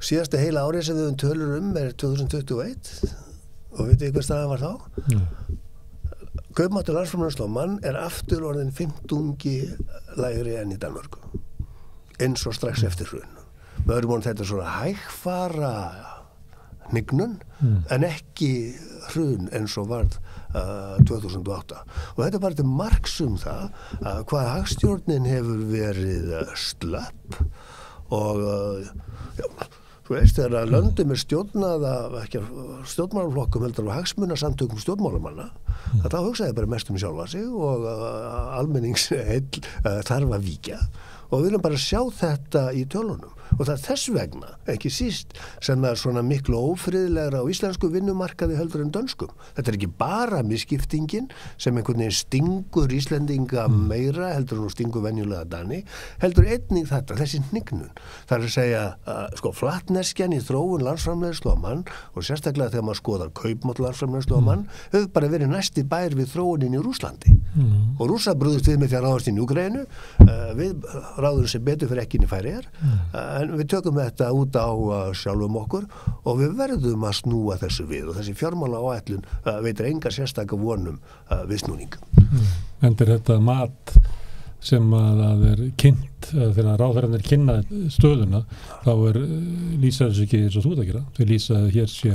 Síðasta heila árið sem við tölur er 2021 og veitir hvað staðan var þá? Kaupmáttur landsframleiðslu á mann er aftur orðin 15 lægri enn í Danmörku. Eins og strax eftir hrun. Með öðrum orðum þetta svona hægfara hnignun en ekki hrun eins og varð 2008. Og þetta bara til marks það hvað hagstjórnin hefur verið slöpp og þú veist, þegar löndum stjórnað ekki stjórnmálaflokkum heldur af hagsmunasamtökum stjórnmálamanna, þá hugsaði bara mest sjálfa sig og almenningsheill þarf að víkja og við viljum bara sjá þetta í tölunum og það er þess vegna, ekki síst sem er svona miklu ófriðlegra á íslensku vinnumarkaði heldur en dönskum. Þetta er ekki bara misskiptingin sem einhvern veginn stingur Íslendinga meira heldur en stingur venjulega Dani, heldur einnig þetta, þessi hnignun. Það er að segja, sko, flatneskjan í þróun landsframleiðslu á mann og sérstaklega þegar maður skoðar kaupmátt landsframleiðslu á mann, hefur bara verið næsti bær við þróunin í Rússlandi. Og Rússar brugðust við með því að ráðast inn í Úkraínu, við ráðum sem betur fyrir ekki inn í Færeyjar, en við tökum þetta út á sjálfum okkur og við verðum að snúa þessu við og þessi fjármálaáætlun veitir engar sérstaka vonum viðsnúning. Endur þetta mat sem að er kynnt þegar ráðherran er kynna stöðuna, þá lýsa þessu ekki eins og þú ert að gera. Þau lýsa að hér sé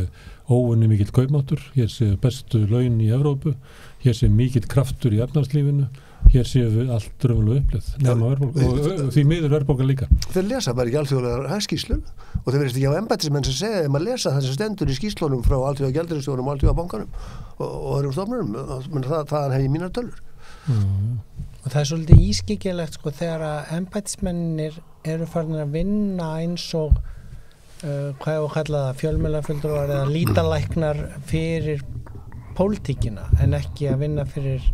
óunni mikill kaupmáttur, hér sé bestu laun í Evrópu, hér sé mikill kraftur í efnahagslífinu, hér séum við allt raunverulega upplið nema verðbólga og því miður verðbólga líka. Þeir lesa bara ekki alþjóðlegar hagskýrslur og þeir verðist ekki á embættismenn sem segja þeim að lesa það sem stendur í skýrslunum frá alþjóðagjaldeyrissjóðnum og alþjóðabankanum og öðrum stofnunum, þaðan hef ég mínar tölur. Og það er svolítið ískyggilegt sko þegar að embættismennir eru farin að vinna eins og hvað ég kalla það, fjölmiðlafulltrúar eða lítalæknar fyrir pólitíkina en ekki að vinna fyrir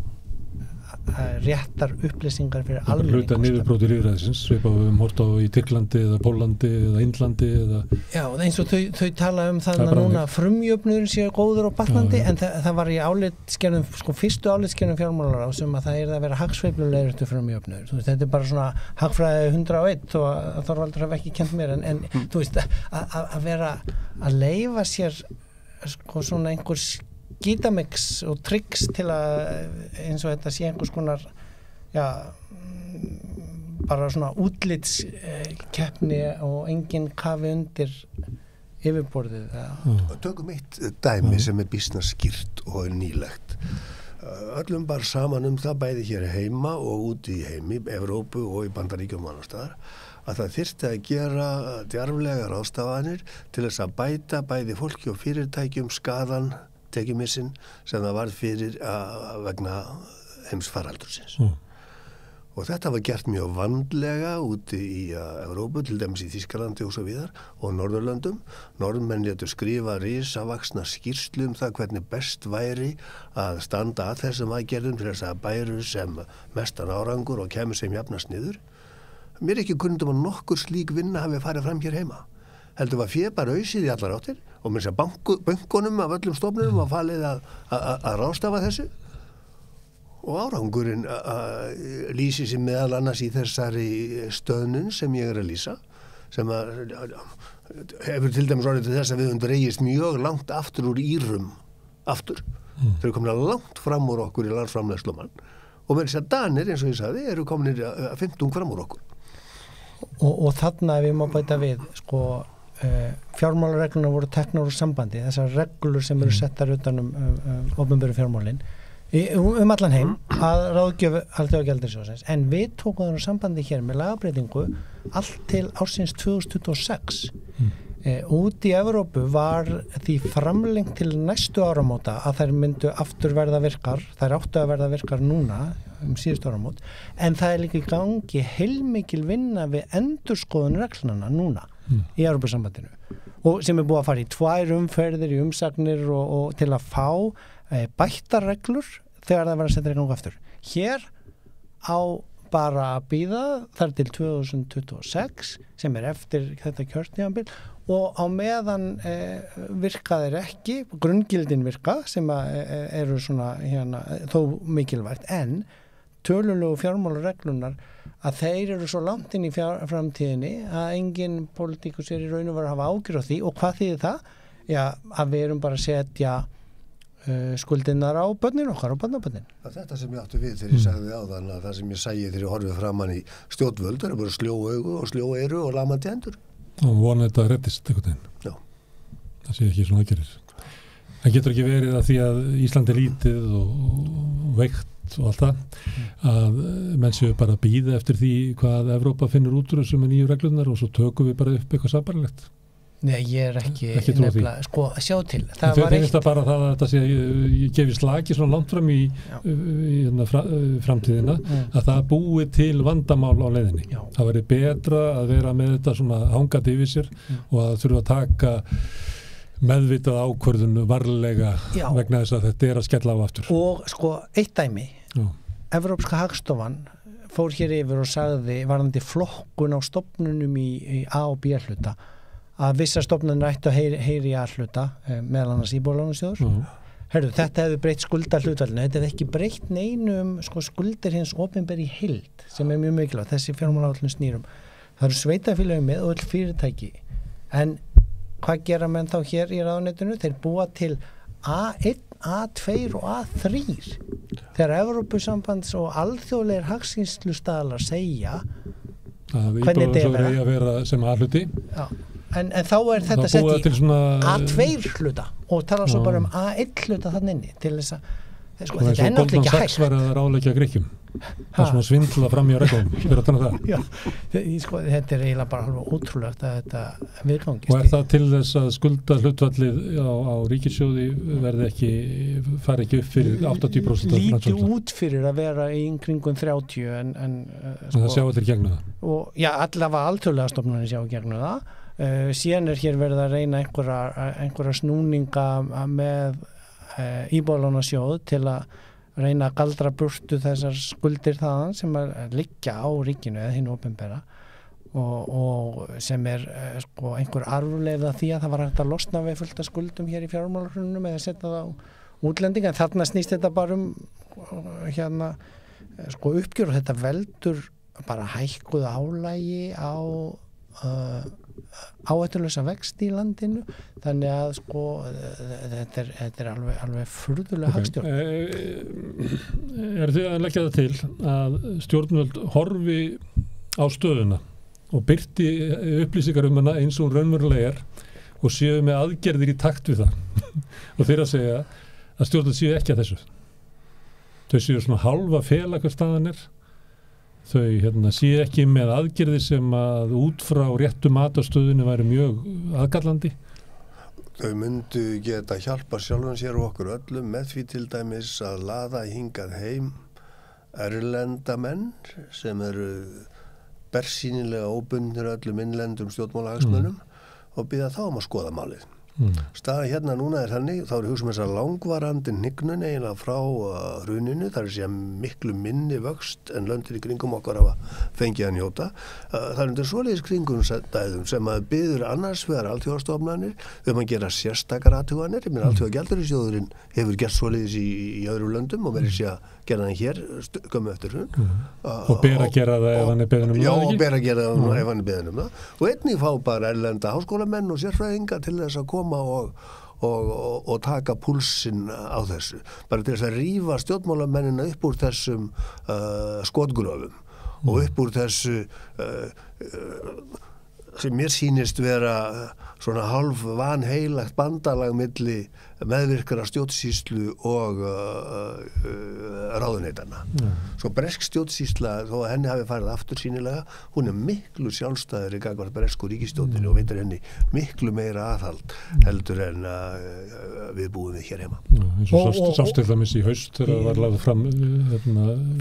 réttar upplýsingar fyrir almenning. Hluta niðurbróti lýðræðisins, svipað við hort á í Tyrklandi eða Pólandi eða Indlandi eða... Já, eins og þau tala þannig að núna frumjöfnuðurinn séu góður og batnandi, en það var í álitsgerðum, sko fyrstu álitsgerðum fjármálaráð sem að það að vera hagsveiflulegri til frumjöfnuður. Þú veist, þetta er bara svona hagfræði 101 og Þorvaldur hafi ekki kennt mér, en þú veist, að vera að leyfa sér sko svona einhver gítamix og tricks til að eins og þetta sé einhvers konar bara svona útlitskeppni og enginn kafi undir yfirborðið. Tökum eitt dæmi sem er býsna skýrt og nýlegt. Öllum bara saman það bæði hér heima og úti í heimi, Evrópu og í Bandaríkjum og annars staðar, að það þyrfti að gera djarflega ráðstafanir til þess að bæta bæði fólki og fyrirtækjum skaðan tekjumissin sem það varð fyrir vegna heimsfaraldursins. Og þetta var gert mjög vandlega úti í Evrópu, til dæmis í Þýskalandi og svo víðar, og Norðurlöndum. Norðmenn létu skrifa risavaxna skýrslu það hvernig best væri að standa að þessum aðgerðum til þess að bæru sem mestan árangur og kemur sem jafnast niður. Mér er ekki kunnt að nokkur slík vinna hafi farið fram hér heima. Heldur var bara auðsýð í allar áttir og með þess að bönkunum af öllum stofnunum var falið að ráðstafa þessu og árangurinn lýsi sig meðal annars í þessari stöðnun sem ég að lýsa sem hefur til dæmis orðið til þess að við dreigist mjög langt aftur úr írum aftur. Þau eru komin langt fram úr okkur í landsframleiðslumann og með þess að Danir, eins og ég sagði, eru komin 15 fram úr okkur. Og þarna ef við má bæta við, sko fjármálaregluna voru teknar úr sambandi, þessar reglur sem eru settar utan opinberu fjármálin allan heim að ráðgjöf Alþjóðagjaldeyrissjóðsins, en við tókum það sambandi hér með lagabreitingu allt til ársins 2026. Út í Evrópu var því framlengt til næstu áramóta að þær myndu aftur verða virkar, þær áttu að verða virkar núna síðustu áramót, en það líka í gangi heilmikil vinna við endurskoðun reglnanna núna í Evrópusambandinu, og sem búið að fara í 2 umferðir í umsagnir og til að fá bættar reglur þegar það verða að setja í gangi aftur. Hér á bara að bíða þar til 2026 sem eftir þetta kjörtímabil, og á meðan virka þeir ekki, grunngildin virka sem eru svona þó mikilvægt, en tölulegu fjármálareglunar að þeir eru svo langt inn í framtíðinni að engin pólitíkus í raun og veru að hafa ágjörð á því. Og hvað þýðir það? Já, að við erum bara að setja skuldinnar á börnin okkar og barnabörnin. Þetta sem ég átti við þegar ég sagði áðan, að það sem ég sæi þegar ég horfið framan í stjórnvöld er bara sljó augu og sljó eyru og lamandi hendur. Og vona þetta reddist einhvern veginn. Já. Það sé ekki svona gerir. Það getur ekki verið að því að Ísland er lítið og veikt og allt það, að menn séu bara að bíða eftir því hvað Evrópa finnur út úr þessu með nýju reglunar og svo tökum við bara upp eitthvað sabarlegt. Nei, ég er ekki nefnilega, sko, sjá til. Það var eitt. Það bara það að þetta sé, ég gefi slaki svona langt fram í framtíðina, að það búi til vandamál á leiðinni. Já. Það væri betra að vera með þetta svona hangandi yfir sér og að þurfa að taka meðvitað ákvörðun varlega vegna þess að þetta er að skella á aftur. Og sko, eitt dæmi, Evrópska hagstofan fór hér yfir og sagði varðandi flokkun á stofnunum í A og B hluta, að vissar stofnunir ættu að heyri í A-hluta, meðal annars Íbúðalánasjóður. Herðu, þetta hefði breytt skuldahlutfallinu, þetta hefði ekki breytt neinum skuldir hins opinber í heild, sem er mjög mikilvægt, þessi fjármálaáætlun snýrum. Það eru sveitafélögin með og öll fyrirtæki, en hvað gera menn þá hér í ráðuneytinu? Þeir búa til A1, A2 og A3. Þegar Evrópusambands og alþjóðlegir hagskýrslustaðlar segja hvernig þetta er að vera sem A-hluti. Já. En þá er þetta sett í A2 hluta og tala svo bara A1 hluta þannig inni til þess að þetta er náttúrulega ekki hægt. Það var að ráðleggja Grikkjum. Það er svona svindla fram í reglum. Já, þetta er eiginlega bara alveg ótrúlegt að þetta viðgangist. Og er það til þess að skulda hlutfallið á ríkissjóði fari ekki upp fyrir 80%? Líti út fyrir að vera í kringum 30 en það sjá allir gegnu það. Og já, allavega alþjóðlega stofnanir sjá gegnu það. Síðan er hér verið að reyna einhverja snúninga með Íbúðalánasjóð til að reyna að galdra burtu þessar skuldir þaðan sem liggja á ríkinu eða hinu opinbera og sem er einhver arfleifð af því að það var hægt að losna við fullt af skuldum hér í fjármálahrunum eða setja það á útlendinga, en þarna snýst þetta bara uppgjör og þetta veldur bara hækkuð álægi á áhættulausa vexti í landinu, þannig að þetta er alveg furðulega hagstjórn. Er þið að leggja það til að stjórnvöld horfi á stöðuna og birti upplýsingar hana eins og raunverulega er og séu með aðgerðir í takt við það og þeir að segja að stjórnvöld séu ekki að þessu. Þau séu svona hálfa fela hver staðan er. Þau séu ekki með aðgerði sem að út frá réttu matastöðinu væri mjög aðkallandi. Þau myndu geta hjálpa sjálfum sér og okkur öllum með því til dæmis að laða hingað heim erlendamenn sem eru bersýnilega óbundnir öllum innlendum stjórnmálahagsmunum og biðja þá að skoða málið. Staðan hérna núna er þannig, þá er hugsa þess að langvarandi hnignun eiginlega frá hruninu, það er að segja miklu minni vöxt en löndin í kringum okkar hafa fengið að njóta. Það er undir svoleiðis kringumstæðum sem að biður annars vegar alþjóðastofnanir að gera sérstakar athuganir. Ég meina Alþjóðagjaldeyrissjóðurinn hefur gert svoleiðis í öðrum löndum og verið sé að gera það hér skömmu eftir hrun. Og ber að gera það ef hann er beðinn um það? Já, og ber að gera það ef hann er beðinn um það. Og einnig fá bara erlenda háskólamenn og sérfræðinga til þess að koma og taka púlsinn á þessu. Bara til þess að rífa stjórnmálamennina upp úr þessum skotgröfum og upp úr þessu sem mér sýnist vera svona hálf vanheilagt bandalag milli meðvirkara stjórnsýslu og ráðuneytanna. Svo bresk stjórnsýsla, þó að henni hafi farið aftur sýnilega, hún miklu sjálfstæðari gagnvart bresku ríkisstjórninni og veitir henni miklu meira aðhald heldur en við búum við hér heima. Eins og sást til dæmis í haust þegar það var lagð fram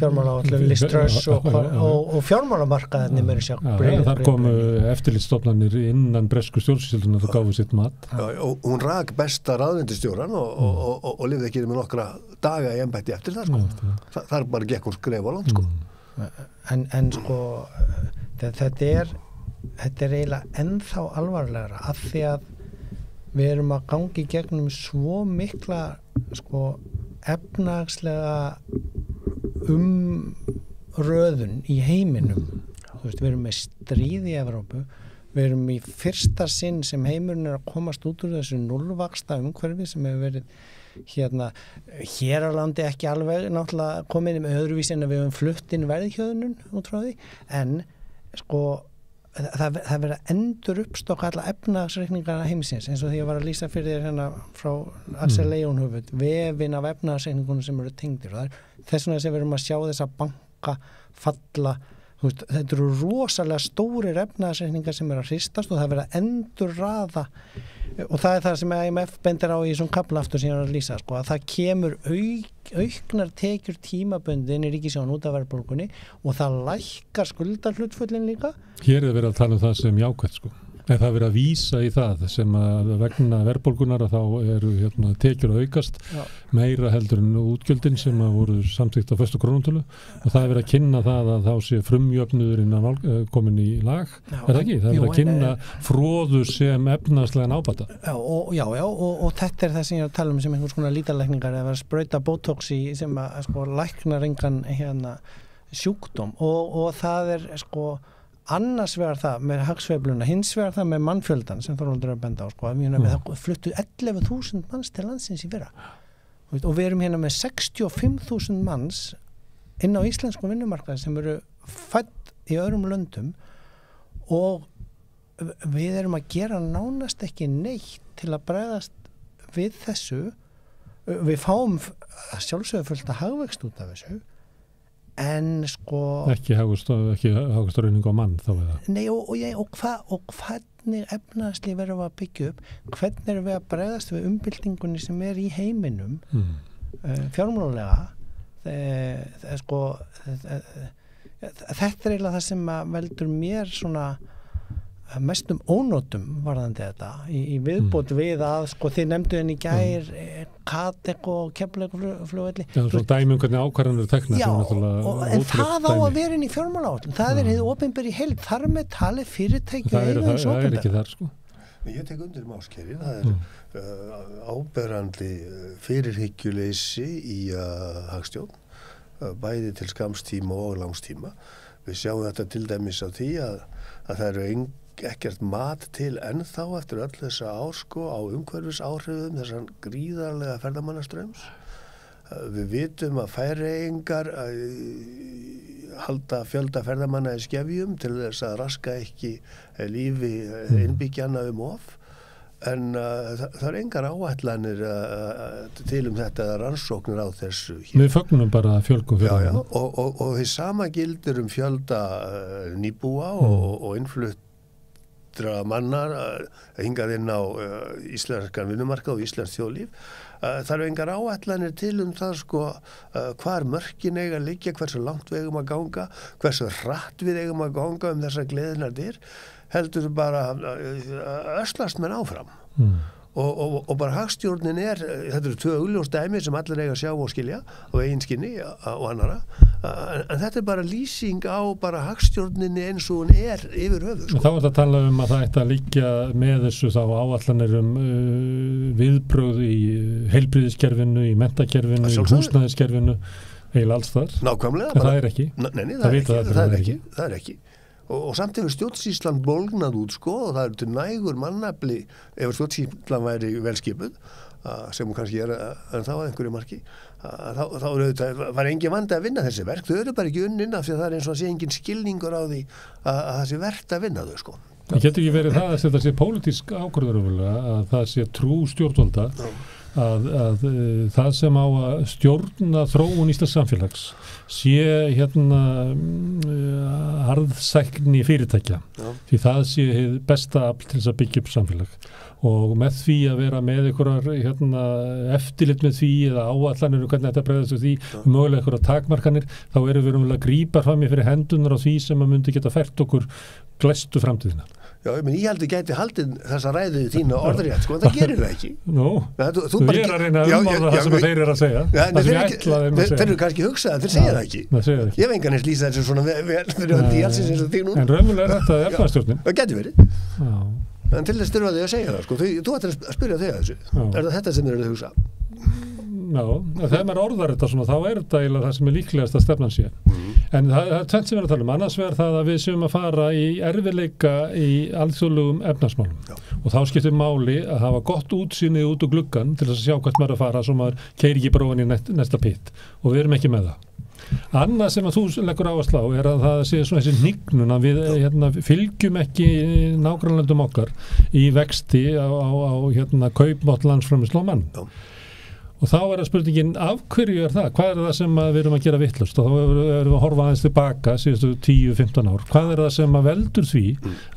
fjármálaáætlun Liz Truss og fjármálamarkaðarnir meira sjá. Þar komu eftirlitsstofnanir innan bresku stjórnsýsluna og gáfu sitt mat. Og hún rak besta ráðuneytisstjórann og lifði ekki með nokkra daga í embætti eftir það, sko. Það bara gekk hún skref á land, sko. En sko, þetta er eiginlega ennþá alvarlegra af því að við erum að gangi gegnum svo mikla, sko, efnahagslega röðun í heiminum. Þú veist, við erum með stríð í Evrópu, við erum í fyrsta sinn sem heimurinn að komast út úr þessu núllvaxta umhverfi sem hefur verið hér á landi ekki alveg náttúrulega komið með öðruvísi en að við höfum flutt inn verðhjöðunum út frá því, en sko það verið að endur uppstokka alla efnahagsreikningarna heimsins, eins og því ég var að lýsa fyrir þér hérna frá Axel Leonhufvud, vefin af efnahagsreikningunum sem eru tengdir, og þess vegna sem við erum að sjá þessa banka falla. Þetta eru rosalega stórir efnahagsreikningar sem eru að hristast og það verið að endurraða, og það er það sem IMF bendir á í svona kafla aftur sem ég var að lýsa, sko, að það kemur auknar tekjur tímabundin í ríkissjóðnum út af verðbólgunni og það lækkar skuldarhlutföllin líka. Hér er verið að tala um það sem jákvætt, sko. En það er verið að vísa í það sem að vegna verðbólgunar að þá eru tekjur að aukast meira heldur en útgjöldin sem að voru samþykkt á föstu krónutölu, og það er verið að kynna það að þá sé frumjöfnuðurinn komin í lag. Er það ekki? Það er verið að kynna froðu sem efnahagslegan ábata. Og þetta er það sem ég er að tala um sem einhvers konar lítalækningar, að vera að sprauta botox í sem að sko læknar engan sjúkdóm, og það er sko annars vegar það með hagsveifluna, hins vegar það með mannfjöldan sem Þorvaldur er að benda á, sko, það fluttu 11.000 manns til landsins í fyrra, og við erum hérna með 65.000 manns inn á íslensku vinnumarkaði sem eru fædd í öðrum löndum, og við erum að gera nánast ekki neitt til að bregðast við þessu. Við fáum sjálfsögðu fullt að hagvöxt út af þessu, en sko ekki hagvöxtarauning á mann þá eða? Nei, og hvernig efnahagslega verðum við að byggja upp, hvernig erum við að bregðast við umbyltingunni sem er í heiminum fjármálalega, sko þetta er eiginlega það sem veldur mér svona mestum ónótum varðandi þetta í viðbót við að, sko, þið nefndu henni í gær Katek og Keflavíkurflugvelli. Já, svo dæmi hvernig ákvarðanir tekna. Já, en það á að vera inn í fjármálaáætlun. Það er hið opinberi heild, þar með talið fyrirtæki og eigið eins opinberi. Það er ekki þar, sko. Ég tek undir með Ásgeiri, það er áberandi fyrirhyggjuleysi í hagstjórn, bæði til skamstíma og langstíma. Við sjáum þetta til dæmis á því að það eru ekkert mat til ennþá eftir öll þessa ár, sko, á umhverfisáhrifum þessan gríðarlega ferðamannastraums. Við vitum að Færeyingar halda fjölda ferðamanna í skefjum til þess að raska ekki lífi innbyggjanna of, en það er engar áætlanir til þetta rannsóknir á þessu hér. Við fögnum bara fjölgum ferðamanna. Og því sama gildir fjölda nýbúa og innflutt mannar hingað inn á íslenskan vinnumarkað og íslenskt þjóðlíf. Það eru engar áætlanir til það, sko, hvar mörkin eiga að liggja, hversu langt við eigum að ganga, hversu hratt við eigum að ganga þessar gleðinar dyr, heldur bara öslast menn áfram. Og bara hagstjórnin þetta eru tvö augljós dæmi sem allir eiga að sjá og skilja og eigin skinni og annara, en þetta er bara lýsing á bara hagstjórninni eins og hún yfir höfuð, sko. Þá er þetta að tala um að það ætti að liggja með þessu þá áætlanir viðbrögð í heilbrigðiskerfinu, í menntakerfinu, í húsnæðiskerfinu, eiginlega alls þar. Nákvæmlega. En það er ekki. Nei, það er ekki. og samt hefur stjórnsýslan bólgnað út sko og það til nægur mannafli ef stjórnsýslan væri velskipuð sem hún kannski en þá að einhverju marki þá var engin vandi að vinna þessi verk, þau eru bara ekki unnin af því að það eins og að sé engin skilningur á því að það sé verkt að vinna þau sko. Það getur ekki verið það að þetta sé pólitísk ákvörður að það sé trú stjórnvalda að það sem á að stjórna þróun íslensks samfélags sé harðsækni fyrirtækja því það sé besta afl til þess að byggja upp samfélag og með því að vera með einhverjar eftirlit með því eða áallanir hvernig þetta bregðast við því mögulega einhverjar takmarkanir þá erum við að grípa fram í fyrir hendunar á því sem að myndi geta fært okkur glæstu framtíðina. Já, menn ég held að gæti haldið þessa ræðu þína orðrétt, sko, en það gerir það ekki. Nú, þú er að reyna að umorða það sem þeir eru að segja. Þeir eru kannski hugsað, þeir segja það ekki. Ég hef engan eins lýsa þessu svona fyrir hönd í allsins eins og þig nú. En raunverulega er þetta efnaðarstjórnin. Það gæti verið. En til þess þurfa þau að segja það, sko. Þú ættir að spyrja þig að þessu. Er það þetta sem þeir eru að hugsa? Já, þegar maður orðar þetta svona, þá er þetta eiginlega það sem er líklegast að stefnan sé. En það er tvennt sem við erum að tala annars vegar það að við séum að fara í erfiðleika í alþjóðlegum efnahagsmálum. Og þá skiptir máli að hafa gott útsýni út úr gluggan til þess að sjá hvert maður að fara svo maður keyrir ekki bara ofan í næsta pitt. Og við erum ekki með það. Annað sem að þú leggur áherslu á er að það sé svona þessi hnignun að við fylgjum ekki nágrannlöndum okkar í vexti á kaupmátt landsframleiðslu á mann. Og þá er það spurningin, af hverju er það? Hvað er það sem við erum að gera vitlaust? Og þá erum við að horfa aðeins tilbaka síðustu 10-15 ár. Hvað er það sem veldur því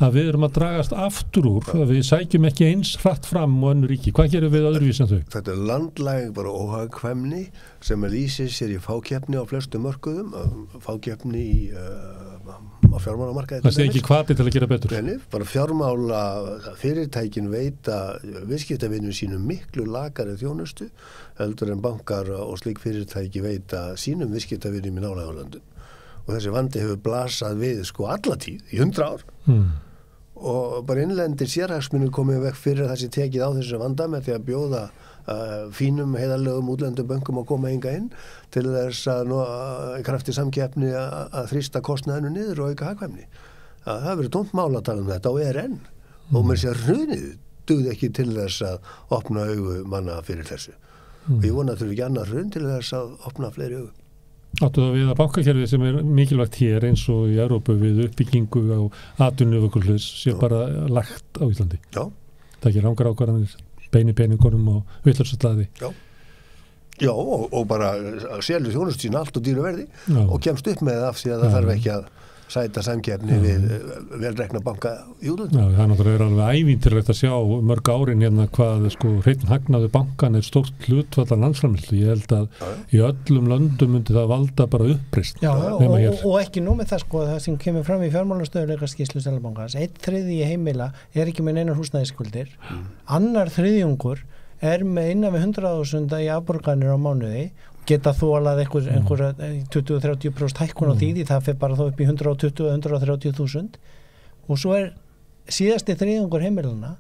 að við erum að dragast aftur úr, að við sækjum ekki eins hratt fram og önnur ríki? Hvað gerum við öðruvísi en þau? Þetta er landlæg bara óhagkvæmni sem lýsir sér í fákeppni á flestu mörkuðum, fákeppni á fjármálamarkaði. Það sé ekki hvati til að gera betur. Nei, bara fjármála fyrirtækin veita viðskiptavinum sínum miklu lakari þjónustu heldur en bankar og slík fyrirtæki veita sínum viðskiptavinum í nálægulöndum. Og þessi vandi hefur blasað við sko alla tíð, í 100 ár. Og bara innlendir sérhagsmunir komið vekk fyrir þessi tekið á þessu vanda með því að bjóða fínum heiðarlegum útlendum bönkum að koma hinga inn til þess að krafti samkeppni að þrýsta kostnaðinu niður og auka hagkvæmni. Það hefur verið tómt mál að tala um þetta og enn og mér sé að hrunið dugði ekki til þess að opna augu manna fyrir þessu. Og ég vona að þurfi ekki annað hrun til þess að opna fleiri augu. Áttu það við að bankakerfið sem er mikilvægt hér eins og í Evrópu við uppbyggingu á atvinnuöfukulhus sé bara lagt á Íslandi. Já. Það ekki rangar ákvarðanir, beini peningunum og vitlausastaði. Já, og bara selur þjónustu sín allt og dýru verði og kemst upp með það af því að það þarf ekki að sæta samkeppni við velrekna banka í útlöndum. Já, það er náttúrulega alveg ævintýrlegt að sjá mörg árin hvað hreinn hagnaður bankan er stórt hlutfall af landsframleiðslu. Ég held að í öllum löndum myndi það valda bara uppreisn. Já, og ekki nú með það það sem kemur fram í fjármálastöðugleikaskýrslu Seðlabankans. 1/3 heimila er ekki með neinar húsnæðisskuldir. 2/3 er með innan við 100.000 í afborganir á mánuði geta þólað einhverja 20-30% hækkun á því það fer bara þá upp í 120-130.000 og svo er síðasti þriðjungur heimilana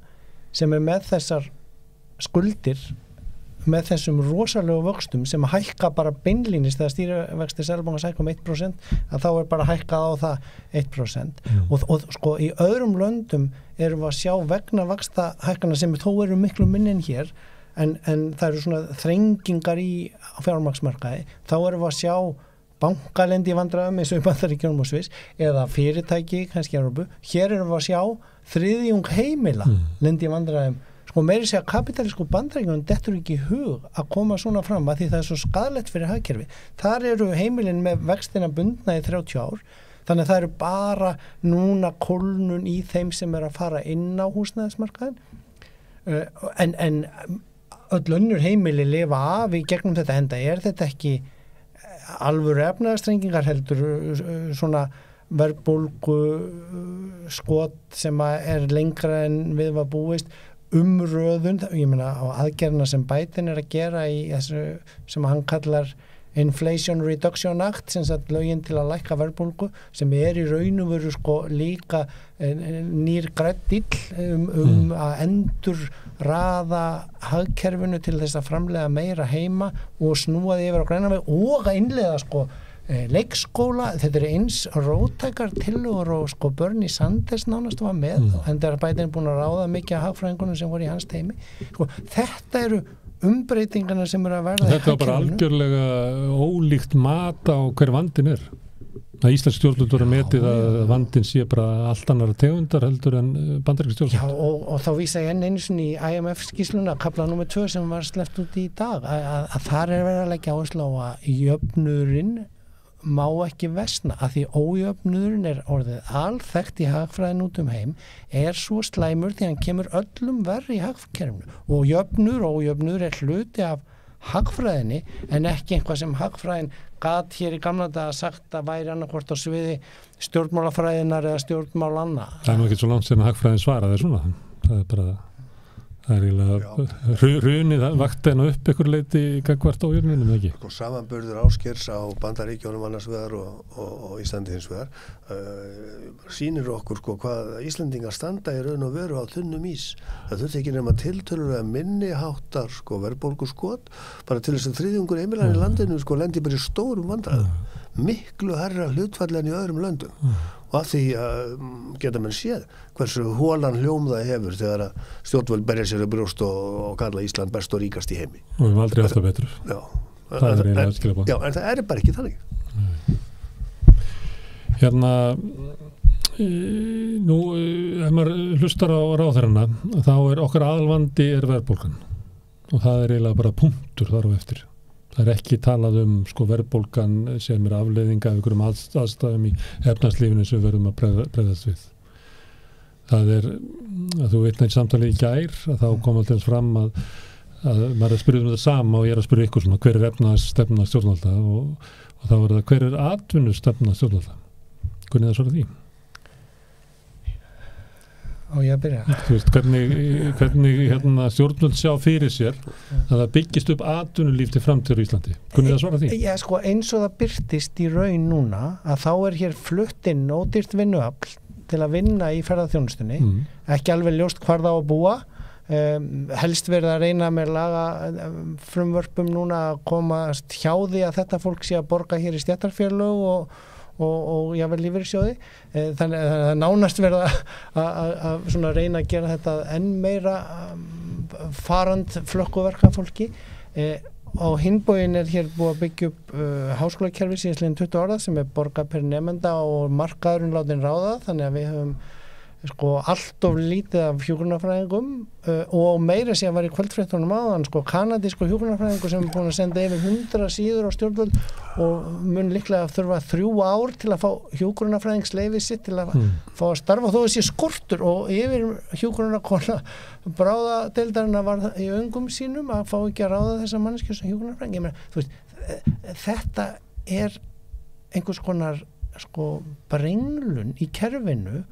sem er með þessar skuldir með þessum rosalegu vöxtum sem hækka bara beinlínis þegar stýrivextir Seðlabankans hækka 1% að þá er bara hækkað á það 1% og sko í öðrum löndum erum við að sjá vegna vaxta hækkana sem þó eru miklu minni en hér en það eru svona þrengingar í fjármagnsmarkaði, þá erum við að sjá bankalendi í vandræðum eins og í Bandaríkjunum og Sviss eða fyrirtæki kannski í Evrópu, hér erum við að sjá þriðjung heimila lendi í vandræðum, sko meiri segja kapitalísku Bandaríkjunum dettur ekki í hug að koma svona fram að því það er svo skaðlegt fyrir hagkerfi, þar eru heimilin með vextina bundna í 30 ár þannig að það eru bara núna kólnun í þeim sem er að fara inn á húsnæðismarkaðin en öll önnur heimili lifa af í gegnum þetta enda er þetta ekki alvöru efnaðarstrengingar heldur svona verðbólgu skot sem er lengra en við var búist umröðun, ég meina á aðgerðina sem Biden er að gera í þessu sem hann kallar Inflation Reduction Act sem sagt lögin til að lækka verðbólgu sem er í raun og veru sko líka nýr grænn díll að endur raða hagkerfinu til þess að framleiða meira heima og snúa því yfir á grænan veg og að innleiða sko leikskóla, þetta eins róttækar tillögur og sko Bernie Sanders nánast var með en þegar Biden búin að ráða mikið af hagfræðingunum sem voru í hans teimi sko, þetta eru umbreytingarna sem eru að verða þetta var bara algjörlega ólíkt mat á hver vandin að Íslands stjórnvöld voru metið að vandin sé bara allt annara tegundar heldur en bandarísk stjórnvöld. Já og þá vísa ég einu sinni í IMF skýrsluna kafla númer 2 sem var sleppt út í dag að þar verið að leggja áherslu á að jöfnurinn má ekki versna að því ójöfnurinn orðið alþekkt í hagfræðin út heim svo slæmur því hann kemur öllum verri í hagkerfinu og ójöfnur hluti af hagfræðinni en ekki einhvað sem hagfræðin gat hér í gamla daga sagt að væri annarkvort á sviði stjórnmálafræðinar eða stjórnmálanna. Það nú ekki svo langt sem að hagfræðin svaraði svona. Það bara það eiginlega hrunið vakti henni upp einhver leiti gagvart á jöfnunum ekki. Samanburður Ásgeirs á Bandaríkjunum annars vegar og Íslandi hins vegar sýnir okkur sko hvað Íslendingar standa í raun og veru á þunnum ís. Það þurfti ekki nema tiltölulega minni háttar sko verðbólguskot bara til þess að þriðjungur heimilanna í landinu sko lendi bara í stórum vandræðum. Miklu hærra hlutfall en í öðrum löndum og að því geta menn séð hversu hólan hljóm það hefur þegar að stjórnvöld berja sér að brjóst og kalla Ísland best og ríkast í heimi og við erum aldrei alltaf betur það er eiginlega að skilja bá en það bara ekki þannig hérna nú ef maður hlustar á ráðherrana þá okkar aðalvandi verðbólgan og það eiginlega bara punktur þar á eftir. Það ekki talað sko verðbólgan sem afleiðinga af einhverjum aðstæðum í efnahagslífinu sem við verðum að bregðast við. Það að þú vitnaðir samtalið í gær að þá kom alltaf fram að maður spyrja þetta sama og ég að spyrja ykkur svona hver efnahagsstefna stjórnvalda og þá það hver atvinnustefna stjórnvalda. Hvernig það svara því? Og ég að byrja. Þú veist, hvernig stjórnvöld sjá fyrir sér að það byggist upp atvinnulíf til framtíðar í Íslandi. Hvernig það svara því? Já, sko, eins og það birtist í raun núna að þá hér flutt inn ódýrt vinnuafl til að vinna í ferðaþjónustunni. Ekki alveg ljóst hvar það á að búa. Helst verið að reyna með laga frumvörpum núna að komast hjá því að þetta fólk sé að borga hér í stéttarfélög og jável lífeyrissjóði þannig að það nánast verða að svona reyna að gera þetta enn meira farand flökkuverka fólki á hinbógin hér búið að byggja upp háskólakerfi síðastliðin 20 ára sem borgað per nemenda og markaðurinn látin ráða þannig að við höfum sko allt of lítið af hjúkrunarfræðingum og meira sem var í kvöldfréttunum áðan sko kanadísku hjúkrunarfræðingur sem er búin að senda yfir 100 síður á stjórnvöld og mun líklega þurfa 3 ár til að fá hjúkrunarfræðingsleyfi sitt til að fá að starfa þó þessi skortur og yfir hjúkrunarkona bráðadeildarinn var í öngum sínum að fá ekki að ráða þessa manneskju sem hjúkrunarfræðing. Ég meina, þú veist, þetta einhvers konar sko brenglun í kerfinu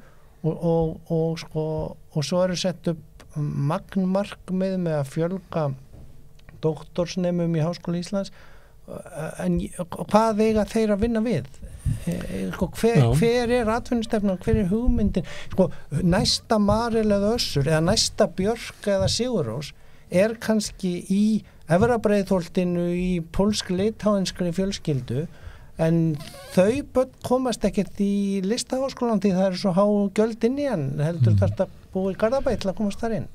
og svo eru sett upp magnmarkmið með að fjölga doktorsnemum í Háskóla Íslands en hvað eiga þeir að vinna við? Hver atvinnustefnan, hver hugmyndin? Sko, næsta Marel eða Össur eða næsta Björk eða Sigurrós kannski í Efra-Breiðholtinu í pólsk-litháenskri fjölskyldu en þau börn komast ekkert í listaháskólan því það svo há gjöld inn í hann heldur þetta búið í Garðabæ til að komast þar inn.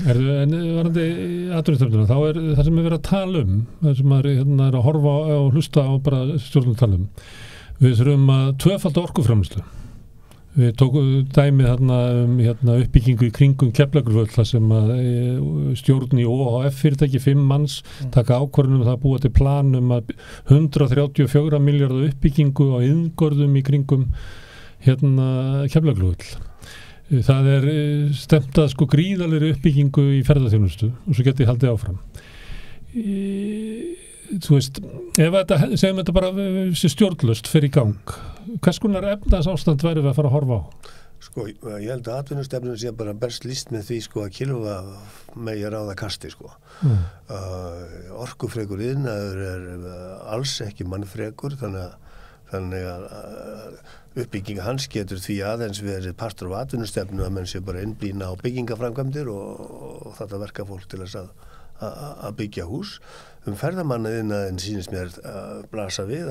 En varandi atvinnustefnuna, þá það sem við verið að tala það sem maður að horfa og hlusta á bara stjórnum tala við þurfum að tvöfalda orkuframleiðslu. Við tókum dæmið uppbyggingu í kringum Keflavíkurflugvöll þar sem stjórn í OHF fyrirtæki 5 manns taka ákvörðun það að búa til plan að 134 milljarða uppbyggingu á iðngörðum í kringum Keflavíkurflugvöll. Það stefnt að sko gríðalegri uppbyggingu í ferðaþjónustu og svo geti haldið áfram. Þú veist, segjum þetta bara stjórnlaust fyrir í gang. Hvers konar efnahagsástand værum við að fara að horfa á? Sko, ég held að atvinnustefnun sé bara best lýst með því sko að kilva megi ráða kasti sko. Orkufrekur iðnaður alls ekki mannfrekur þannig að uppbygging hans getur því aðeins verið partur af atvinnustefnu að menn sé bara innblína á byggingaframkvæmdir og þetta verka fólk til þess að byggja hús. Ferðamannaðinn sýnist mér að blasa við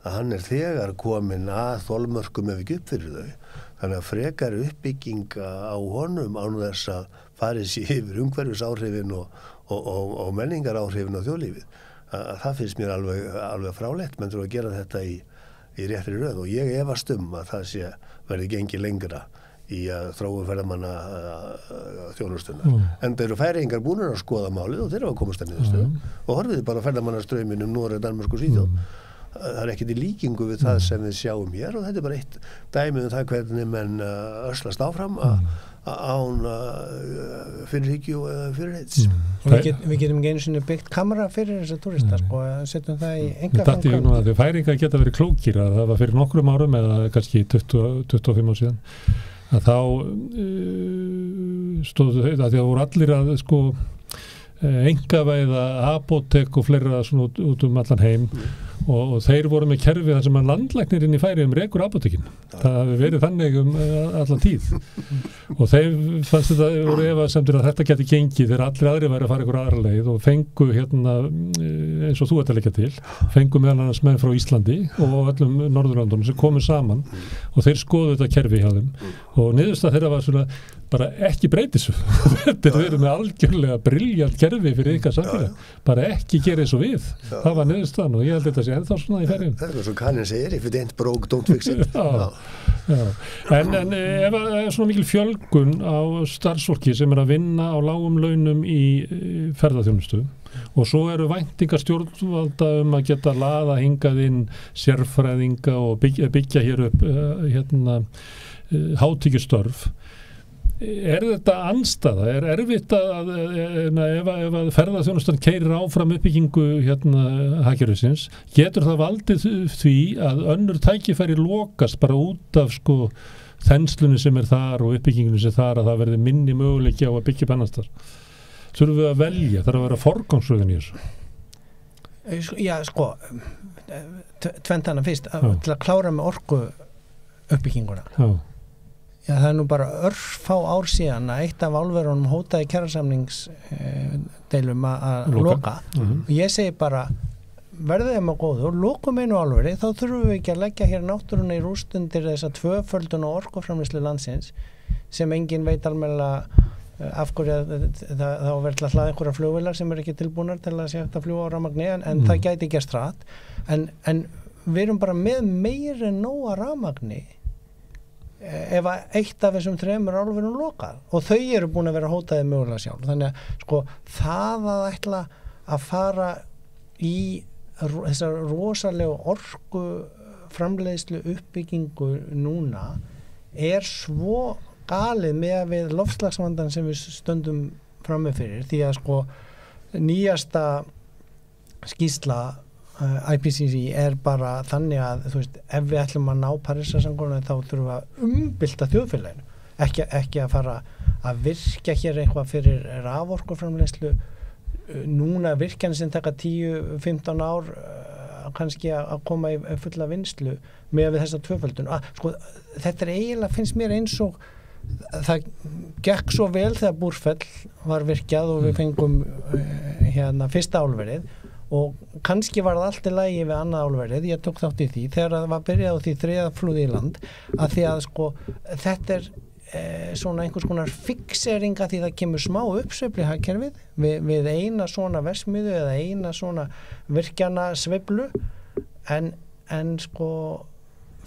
að hann þegar komin að þolmörkum ef ekki upp fyrir þau. Þannig að frekar uppbygginga á honum án þess að farið sér yfir umhverfisáhrifin og menningaráhrifin á þjóðlífið. Það finnst mér alveg frálegt, menn þurfa að gera þetta í réttri röð og ég efast að það verði gengið lengra í að þróun ferðamanna þjónustunar. En þeir eru Færeyingar búnir að skoða málið og þeir eru að komast að niðurstöðu og horfið bara ferðamannastraumin Noreg, Danmörk og Svíþjóð. Það er ekkert í líkingu við það sem við sjáum hér og þetta er bara eitt dæmi það hvernig menn öslast áfram án fyrirhyggju eða fyrirheits. Við getum ekki einu sinni byggt kamera fyrir þessar túristar og setjum það í enga framkvæmd. Færeyingar geta verið klókir að það var fyrir nokkrum árum eða kannski 25 ár síðan að þá stóðu þau að því að voru allir að engavæða apótek og fleira svona út allan heim og þeir voru með kerfi þar sem að landlæknirinn í Færeyjum rekur apótekin. Það hafi verið þannig allan tíð og þeir fannst þetta voru efasemdir að þetta geti gengið þegar allir aðri væri að fara ykkur aðra leið og fengu eins og þú ert að leggja til, fengu meðal annars menn frá Íslandi og öllum Norðurlöndunum sem komu saman og þeir skoðu þetta kerfi hjá þeim og niðurstaða þeirra var svona bara ekki breyti svo. Þetta verið með algjörlega brilljant kerfi fyrir ykkar samfélag. Bara ekki gera eins og við. Það var niðurstaðan og ég held þetta sé ennþá svona í Færeyjum. Það er svo Kanin segir, if it ain't broke, don't fix it. En ef svona mikil fjölgun á starfsfólki sem að vinna á lágum launum í ferðaþjónustu og svo eru væntingar stjórnvalda að geta laða hingað inn sérfræðinga og byggja hér upp hátíkjustörf. Er þetta andstaða? Er erfitt ef að ferðaþjónustan keyrir áfram uppbyggingu hagkerfisins, getur það valdið því að önnur tækifæri lokast bara út af þenslunni sem þar og uppbyggingunni sem þar að það verði minni möguleiki á að byggja upp annars þar? Þurfum við að velja, þarf að vera forgangsröðin í þessu? Já, tventana fyrst til að klára með orku uppbygginguna. Já, það er nú bara örfá ár síðan að eitt af álverunum hótaði kjarasamningsdeilum að loka. Og ég segi bara, verðið þeim að góðu og lokum einu álveri, þá þurfum við ekki að leggja hér náttúruna í rúst undir þessa tvöföldun og orkuframleiðslu landsins sem enginn veit almennilega af hverju þá verður að hlaða einhverja flugvélar sem ekki tilbúnar til að sé hægt að fljúga á rafmagni en það gæti gerst hratt. En við erum bara með meira en nóga rafmagni ef að eitt af þessum 3 álverum lokað og þau eru búin að vera hótaði mögulega sjálf. Þannig að það að ætla að fara í þessar rosalegu orku framleiðslu uppbyggingu núna er svo galið með við loftslagsvandan sem við stöndum frammi fyrir því að nýjasta skýrsla IPCC er bara þannig að ef við ætlum að ná Parísarsamkomulaginu þá þurfum við að umbylta þjóðfélaginu ekki að fara að virkja hér eitthvað fyrir raforkuframleiðslu núna virkjanir sem taka 10-15 ár kannski að koma í fulla vinnslu með við þessa tvöföldun þetta eiginlega finnst mér eins og það gekk svo vel þegar Búrfell var virkjað og við fengum fyrsta álverið og kannski var það allt í lagi við annað álverið, ég tók þátt í því þegar það var byrjað á því 3. flúði í land að því að þetta er svona einhvers konar fixeringa því það kemur smá uppsveiflu í hagkerfið við eina svona verksmiðju eða eina svona virkjana sveiflu en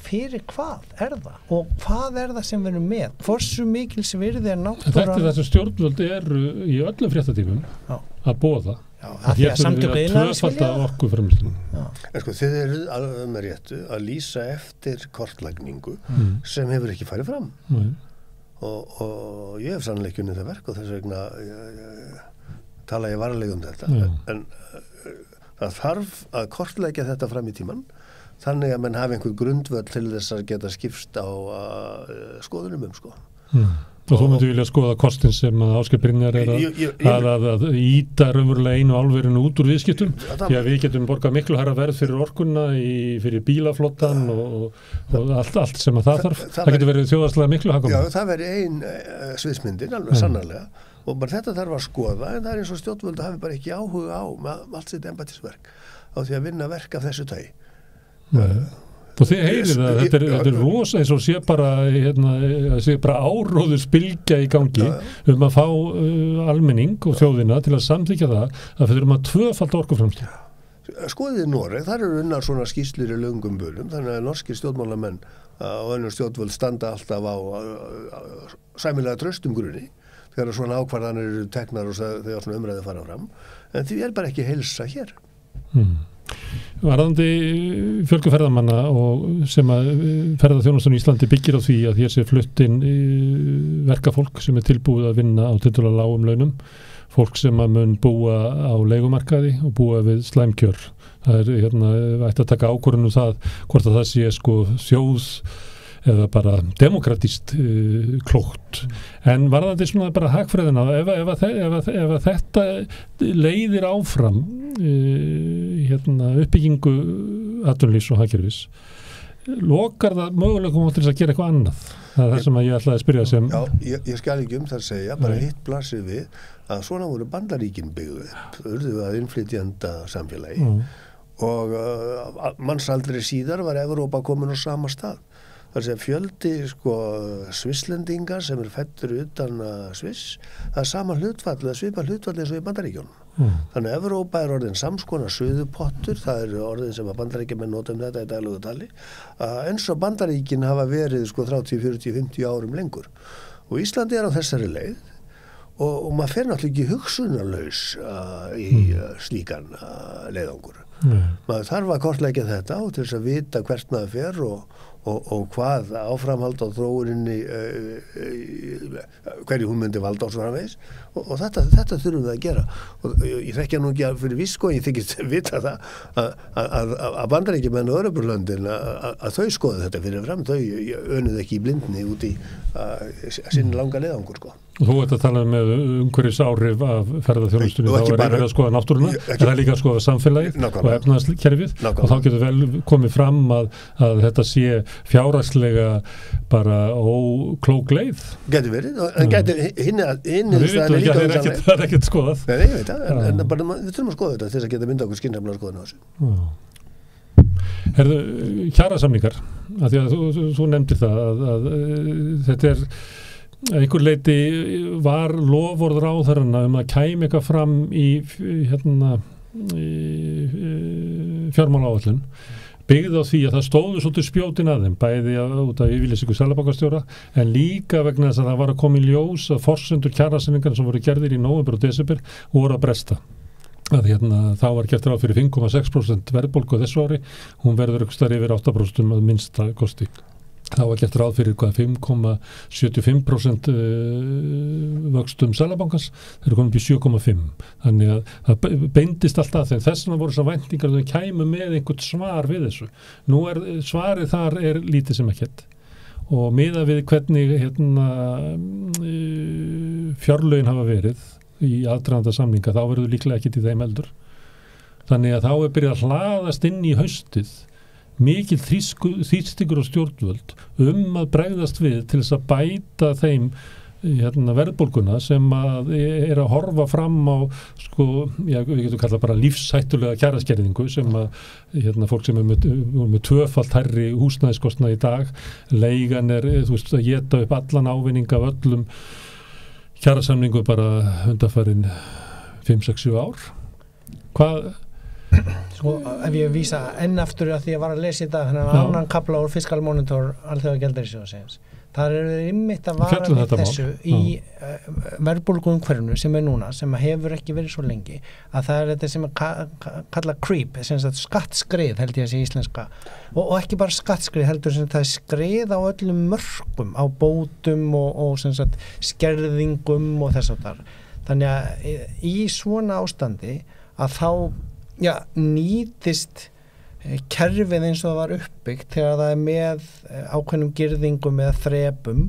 fyrir hvað er það og hvað er það sem við erum með hversu mikils virði er náttúran Þetta er þessu stjórnvöld eru í öllum fréttatímum að boða að því að samtöku iðnaðarins vilja þið eru alveg með réttu að lýsa eftir kortlagningu sem hefur ekki farið fram og ég hef sannleik unnið það verk og þess vegna tala ég varlega þetta en það þarf að kortlækja þetta fram í tíman þannig að menn hafi einhver grundvöld til þess að geta skipst á skoðunum Og þú myndir vilja skoða kostin sem að Ásgeir Brynjar er að íta raunverulega einu álverinu út úr viðskiptum því að við getum borgað miklu hærra verð fyrir orkunna fyrir bílaflottan og allt sem að það þarf það getur verið þjóðhagslega miklu hagkvæmara. Já, það verið ein sviðsmyndin alveg sannarlega og bara þetta þarf að skoða en það er eins og stjórnvöld hafi bara ekki áhuga á með allt sitt embættisverk á því að vinna verk af þessu tagi Og þið heyrið að þetta er rosa eins og sé bara áróður spilgja í gangi að fá almenning og þjóðina til að samþykja það að við þurfum að tvöfalda orkuframleiðslu. Skoðið Noreg, þar eru unnar svona skýrslur í löngum bölum, þannig að norskir stjórnmálamenn og önnur stjórnvöld standa alltaf á sæmilega traustum grunni þegar svona ákvarðanir eru teknar og þegar svona umræði fara fram, en því bara ekki heilsa hér. Varðandi fjölgun ferðamanna og sem að ferðaþjónustan í Íslandi byggir á því að hér sé flutt inn verkafólk sem tilbúið að vinna á tiltölulega lágum launum, fólk sem að mun búa á leigumarkaði og búa við slæmkjör. Það ætti að taka ákvörðun það hvort að það sé þjóð eða bara demokratískt klókt. En varðandi svona bara hagfræðina, ef þetta leiðir áfram uppbyggingu atvinnulífs og hagkerfis, lokar það möguleikum til þess að gera eitthvað annað. Það er það sem ég ætlaði að spyrja sem... Já, ég skal ekki það segja, bara hitt blasir við að svona voru Bandaríkin byggðu upp, urðu að innflytjenda samfélagi og mannsaldri síðar var Evrópa komin á sama stað. Það er fjöldi svisslendingar sem fæddur utan Sviss, það sama hlutfall, það svipa hlutfall eins og í Bandaríkjunum. Þannig að Evrópa orðin samskonar suðupottur, það orðin sem að Bandaríkjamenn nota þetta í daglegu tali, eins og Bandaríkin hafa verið 30, 40, 50 árum lengur. Og Íslandi á þessari leið og maður fer náttúrulega ekki hugsunarlaus í slíkan leiðangur. Maður þarf að kortleggja þetta og til þess að vita hvert maður fer og hvað áframhald á þróuninni hverju hún myndi valda á svo framvegis og þetta þurfum við að gera og ég þekkja nú ekki fyrir viss ég þykist vita það að Bandaríkjamenn og Örburlöndin að þau skoðu þetta fyrir fram þau önuð ekki í blindni út í sinni langa leiðangur Og þú ert að tala með umhverfisáhrif af ferðaþjónustunni, þá verið að skoða náttúruna, en það líka að skoða samfélagið og efnahagskerfið og þá getur vel komið fram að þetta sé fjárhagslega bara óklók leið. Getur verið, en getur það er ekkert skoðað. Nei, ég veit það, en bara við þurfum að skoða þetta til þess að geta mynda okkur skynsamlega skoðun á þessu. Herðu, kjarasamningar, af því að þú nefndir það að þetta einhver leiti var loforð ráðherrana að kæmi eitthvað fram í fjármálaáætlun byggði á því að það stóðu svolítið spjótin að þeim bæði út af yfirlýsingu seðlabankastjóra en líka vegna þess að það var að koma í ljós að forsendur kjarasamningar sem voru gerðir í nóvember og desember voru að bresta að þá var gert ráð fyrir 5,6% verðbólgu þessu ári, hún verður ykkur yfir 8% að minnsta kosti. Það var gert ráð fyrir 5,75% vöxtum Seðlabankans, þeir eru komin upp í 7,5. Þannig að það beindist alltaf þeim. Þess vegna voru þessar væntingar að þau kæmu með einhvert svar við þessu. Nú svarið þar lítið sem ekkert. Og miðað við hvernig fjárlögin hafa verið í aðdraganda samninga, þá verður líklega ekkert í þeim heldur. Þannig að þá byrjað að hlaðast inn í haustið mikil þrýstingur og stjórnvöld að bregðast við til þess að bæta þeim verðbólguna sem að horfa fram á við getum kallað bara lífshættulega kjaraskerðingu sem að fólk sem með tvöfalt hærri húsnæðiskostnað í dag, leigan að éta upp allan ávinning af öllum kjarasamningu bara undanfarin 5-6-7 ár. Hvað ef ég vísa enn aftur að því að var að lesa í dag þannig að annan kapla úr Fiscal Monitor Alþjóðagjaldeyrissjóðsins þar eru þeir einmitt að vara við þessu í verðbólguumhverfinu sem núna sem hefur ekki verið svo lengi að það þetta sem kallað creep skattskrið held ég að sé íslenska og ekki bara skattskrið heldur sem það skrið á öllum mörkum á bótum og skerðingum og þess að þar þannig að í svona ástandi að þá nýtist kerfið eins og það var uppbyggt þegar það með ákveðnum girðingum eða þrepum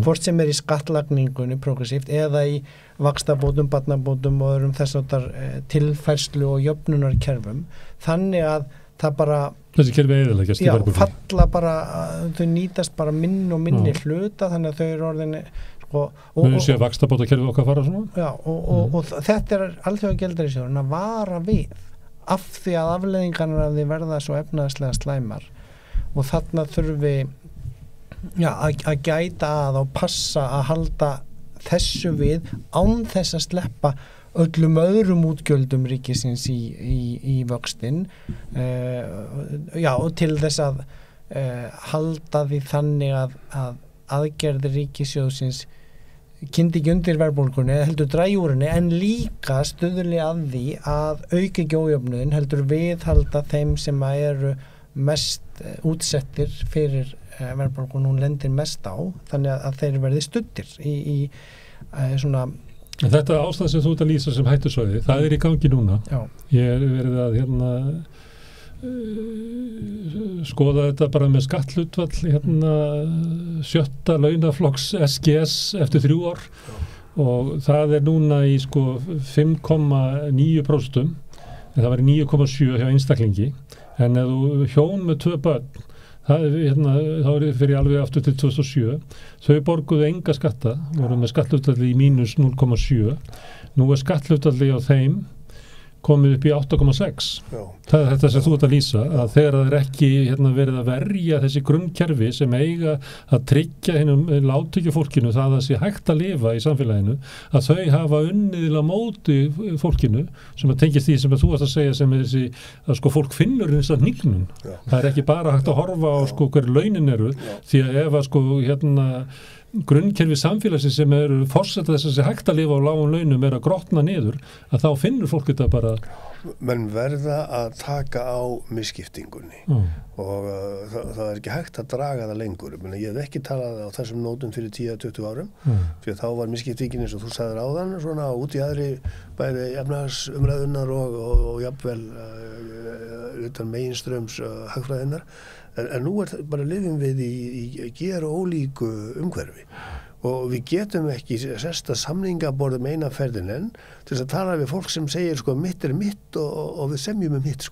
hvort sem í skattlagningunni progressíft eða í vaxtabótum, barnabótum og öðrum þess að tilfærslu og jöfnunarkerfum þannig að það bara þessi kerfi eyðileggjast í verðbólgunni falla bara, þau nýtast bara minn og minni hluta þannig að þau eru orðin Við séum vaxtabótakerfið okkar fara svona? Já, og þetta Alþjóðagjaldeyrissjóðurinn að vara við af því að afleiðingarnar af því verða svo efnaðslega slæmar og þarna þurfi að gæta að og passa að halda þessu við án þess að sleppa öllum öðrum útgjöldum ríkisins í vöxtin og til þess að halda því þannig að aðgerðir ríkissjóðsins kyndi ekki undir verðbólgunni, heldur drægi úr henni, en líka stuðli að því að auka ekki ójöfnuðin, heldur viðhalda þeim sem eru mest útsettir fyrir verðbólgun, hún lendir mest á, þannig að þeir verði studdir í svona. Þetta ástand sem þú ert að lýsa sem hættusvæði, það í gangi núna. Já. Ég verið að skoða þetta bara með skatthlutfall 7. launaflokks SGS eftir 3 ár og það núna í 5,9%, en það var 9,7 hjá einstaklingi, en ef þú hjón með 2 börn, þá fyrir alveg aftur til 2007, þau borguðu enga skatta, voru með skatthlutfalli í mínus 0,7, nú skatthlutfalli á þeim komið upp í 8,6. Það er þetta sem þú ert að lýsa, að þegar það ekki verið að verja þessi grunnkerfi sem eiga að tryggja hinum lágtekjufólkinu það að sé hægt að lifa í samfélaginu, að þau hafa unniðilega móti fólkinu sem að tengist því sem að þú ert að segja sem er þessi, að fólk finnur þess að hnignun. Það er ekki bara hægt að horfa á hver launin eru, því að ef að grunnkerfi samfélagsins sem eru forseta þess að sé hægt að lifa á lágum launum að grotna niður, að þá finnur fólk þetta bara. Menn verða að taka á misskiptingunni og það er ekki hægt að draga það lengur. Ég hef ekki talað á þessum nótum fyrir 10-20 árum, fyrir þá var misskiptingin eins og þú sagðir áðan, svona út í aðri bæði efnahagsumræðunnar og jafnvel utan meginströms hagfræðinnar. En nú bara lifum við í gera ólíku umhverfi og við getum ekki sesta samningaborðum eina ferðin enn til þess að tala við fólk sem segir mitt er mitt og við semjum mitt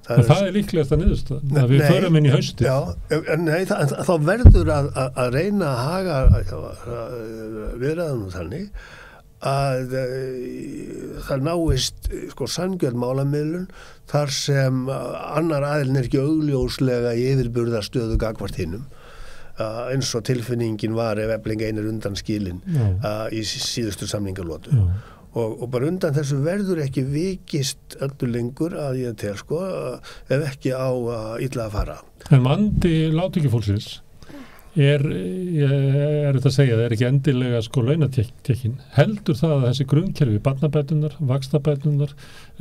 Það er líklegast að niðurstaða að við förum inn í hausti. Þá verður að reyna að haga viðræðunum þannig að það náist sanngjörn málamiðlun þar sem annar aðilin er ekki augljóslega í yfirburðarstöðu gagnvart hinum, eins og tilfinningin var ef Efling einir undan skilin í síðustu samningalótu og bara undan þessu verður ekki vikist öllu lengur að ég tel ef ekki á illa að fara. En vandi lágtekjufólksins þetta að segja, það er ekki endilega launatekkin, heldur það að þessi grunnkerfi, barnabætunar, vaxtabætunar,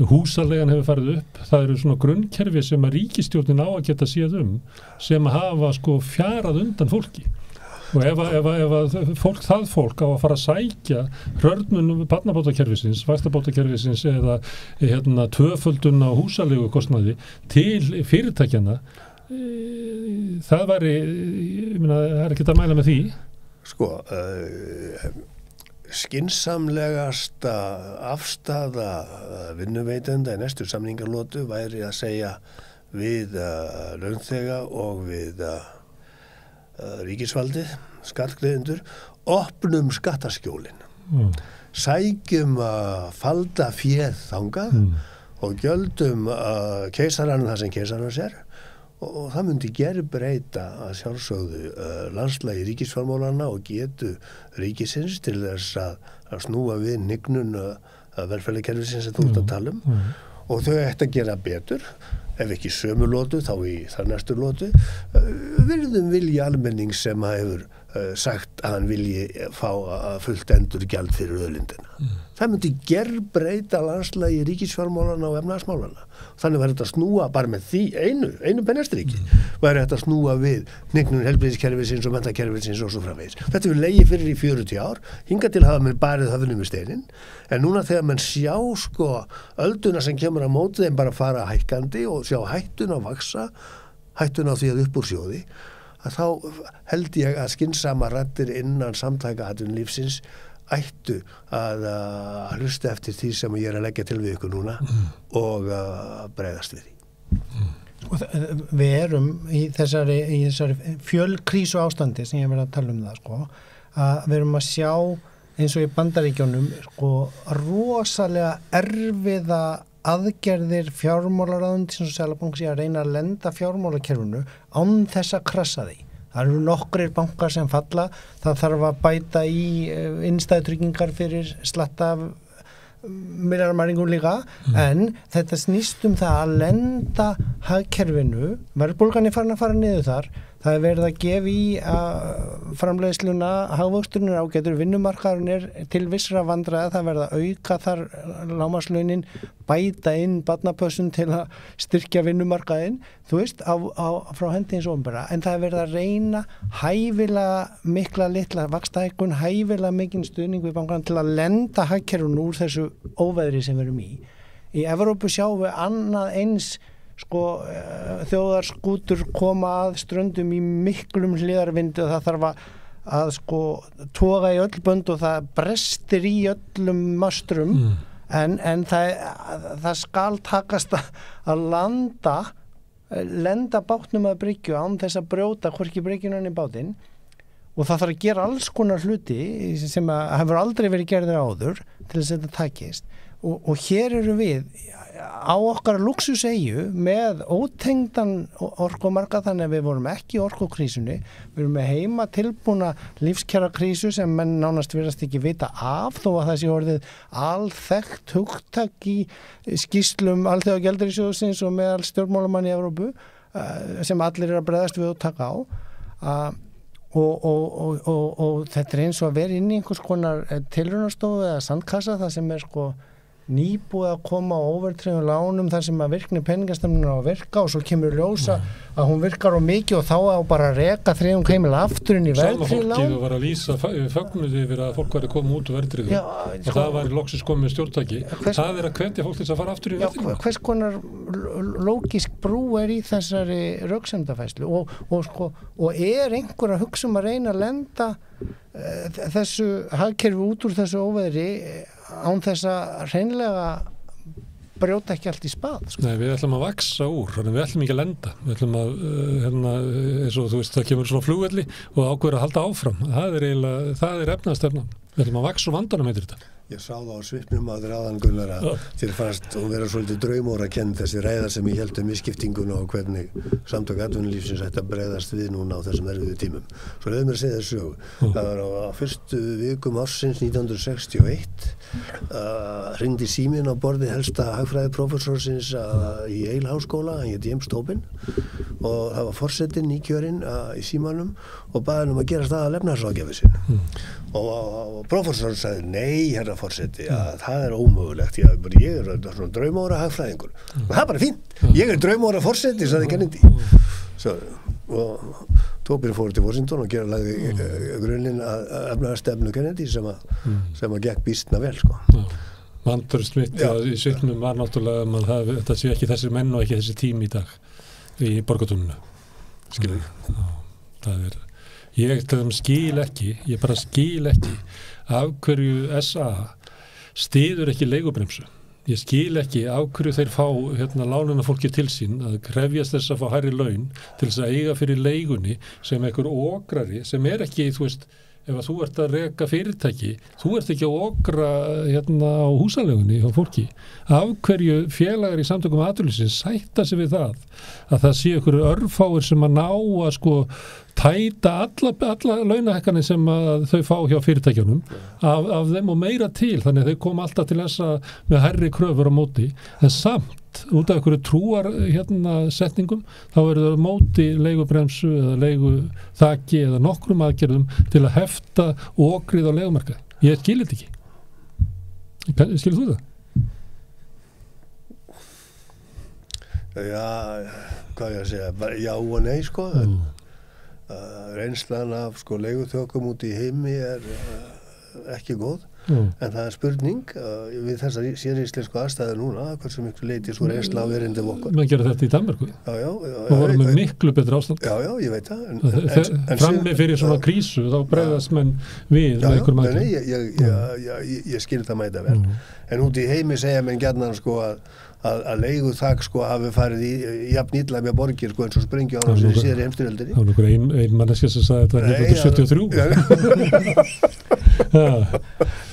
húsaleigan hefur farið upp, það eru svona grunnkerfi sem að ríkisstjórnin á að geta séð sem hafa fjarað undan fólki. Og ef fólk á að fara að sækja hrörnun barnabótakerfisins, vaxtabótakerfisins eða tvöföldun á húsaleigukostnaði til fyrirtækjanna, það væri, það er ekkert að mæla með því. Skynsamlegasta afstaða vinnuveitenda í næstu samningalótu væri að segja við launþega og við ríkisvaldið, skattgreiðendur, opnum skattaskjólin, sækjum að falda féð þangað og gjöldum keisarann það sem keisarann sér og það myndi gerbreyta að sjálfsögðu landslagi ríkisfjármálanna og getu ríkisins til þess að snúa við hnignun velferðarkerfisins sem þú ert að tala og þau ætti að gera betur, ef ekki sömu lótu þá í þar næstu lótu, virðum vilja almenning sem hefur sagt að hann vilji fá fullt endurgjald fyrir auðlindina. Það myndi gerbreyta landslagi ríkisfjármálanna og efnahagsmálanna. Þannig var þetta að snúa bara með því einu pennastriki, var þetta að snúa við hnignun heilbrigðiskerfisins og menntakerfisins og svo framvegis. Þetta hefur legið fyrir í 40 ár, hingað til hafa menn barið höfðunum við steinin, en núna þegar menn sjá ölduna sem kemur á móti þeim bara fara hækkandi og sjá hættun á vaksa, hættun á því að upp úr sjóði, að þá held ég að skynsama raddir innan samtaka atvinnulífsins ættu að hlusta eftir því sem ég er að leggja til við ykkur núna og bregðast við því. Við erum í þessari fjölkrísu ástandi sem ég verið að tala það, að við erum að sjá eins og í Bandaríkjunum sko rosalega erfiða aðgerðir fjármálaráðuneytisins og Seðlabankans í að reyna að lenda fjármálakerfinu án þess að krassa því. Það eru nokkrir bankar sem falla, það þarf að bæta í innstæðutryggingar fyrir slatta af milljarðamæringum líka, en þetta snýst það að lenda hagkerfinu, verðbólgan farin að fara niður þar, það er verið að gefa í að framleiðsluna, hagvöxturinn ágætur, vinnumarkaðurinn til vissra vandræða, það verið að auka þar lágmarkslaunin, bæta inn barnapössun til að styrkja vinnumarkaðinn, þú veist, frá hendi eins og ofnbæra, en það er verið að reyna hæfilega mikla litla vaxtahækkun, hæfilega mikinn stuðning við bankan til að lenda hagkerfinu úr þessu óveðri sem við erum í. Í Evrópu sjáum við annað eins sko þjóðarskútur koma að ströndum í miklum hliðarvindi og það þarf að sko toga í öll bönd og það brestir í öllum mastrum en það skal takast að lenda bátnum að bryggju án þess að brjóta hvorki bryggjunum í bátinn og það þarf að gera alls konar hluti sem hefur aldrei verið gerðir áður til þess að þetta takist og hér eru við á okkar luxuseyju með ótengdan orkumarkað þannig að við vorum ekki í orkukrísunni, við erum með heima tilbúna lífskjara krísu sem menn nánast virðast ekki vita af þó að það sé orðið alþekkt hugtak í skýrslum Alþjóðagjaldeyrissjóðsins og meðal stjórnmálamanna í Evrópu sem allir eru að bregðast við og taka á og þetta eins og að vera inn í einhvers konar tilraunastofu eða sandkassa það sem sko nýbúið að koma á óverðtryggðum lánum þar sem að virkni peningastefnunnar á að virka og svo kemur ljósa að hún virkar á mikið og þá á bara að reka þriðjung heimila aftur inn í verðtryggð lán. Sama fólkið var að lýsa fögnuði yfir að fólk var að koma út úr verðtryggðu og það var loksins komið stjórntæki. Það er að hvetja fólk til að fara aftur í verðtryggðu. Hvers konar lógísk brú í þessari röksemdafærslu og einhver að hugsa að reyna að lenda þessu hagkerfi út úr þessu óveðri án þess að hreinlega brjóta ekki allt í spað sko. Nei, við ætlum að vaksa úr, þannig við ætlum ekki að lenda við ætlum að, eins og þú veist það kemur svona flugvelli og ákveður að halda áfram það er efnahagstefnan við ætlum að vaksa úr vandanum heitir þetta. Ég sá það á svipnum að þér áðan Gunnar að þér fannst og vera svolítið draumóra kennd þessi ræða sem ég held misskiptinguna og hvernig samtök atvinnulífsins ætti að bregðast við núna á þessum erfiðu tímum. Svo leiðum mér að segja þessu sögu. Það var á fyrstu vikum ársins 1961 hringdi síminn á borði helsta hagfræðiprófessorsins í Yale háskóla, hann hét James Tobin og það var forsetinn nýkjörinn í símanum og baði hann að gera staða efnahagsráðgjafi sinn. Og prófessorinn sagði nei herra forseti að það er ómögulegt ég er svona draumóra hagfræðingur og það er bara fínt, ég er draumóra forseti sagði Kennedy og Tobin fór til Washington og gera lagði grunninn að efnahagsstefnu Kennedy sem að gekk býstna vel sko. Vandur smitt í svipnum var náttúrulega að þetta sé ekki þessi menn og ekki þessi tími í dag í borgartúninu skilur það er ég skil ekki af hverju SA styður ekki leigubremsu. Ég skil ekki af hverju þeir fá lánunafólki til sín að krefjast þess að fá hærri laun til þess að eiga fyrir leigunni sem einhver okrari sem er ekki, þú veist, ef að þú ert að reka fyrirtæki, þú ert ekki að okra á húsalegunni hjá fólki. Af hverju félagar í samtökum atvinnulífsins sætta sig við að það sé einhverju örfáir sem að ná að tæta alla launahækkanir sem að þau fá hjá fyrirtækjunum af þeim og meira til, þannig að þau koma alltaf til þess að með hærri kröfur á móti, en samt út af einhverju trúar setningum, þá eru það móti leigubremsu eða leiguþaki eða nokkrum aðgerðum til að hefta okrið á leigumarkaði. Ég skil þetta ekki. Skilur þú það? Já, hvað ég að segja, já og nei sko. Reynslan af leiguþökum út í heimi er ekki góð en það er spurning við þessar séríslensku aðstæður núna hversu miklu leyti svo reynsla á verindum okkar. Menn gera þetta í Danmörku og voru með miklu betra ástand. Já, ég veit það frammi fyrir svona krísu þá bregðast menn við einhverjum aðgerðum. Ég skil það mæta vel en út í heimi segja menn gjarnan að leiguþak hafi farið í jafn illa með borgir eins og sprengju á þessu síðari heimsstyrjöldinni. Það var nokkur ein manneskja sem sagði þetta var 1973.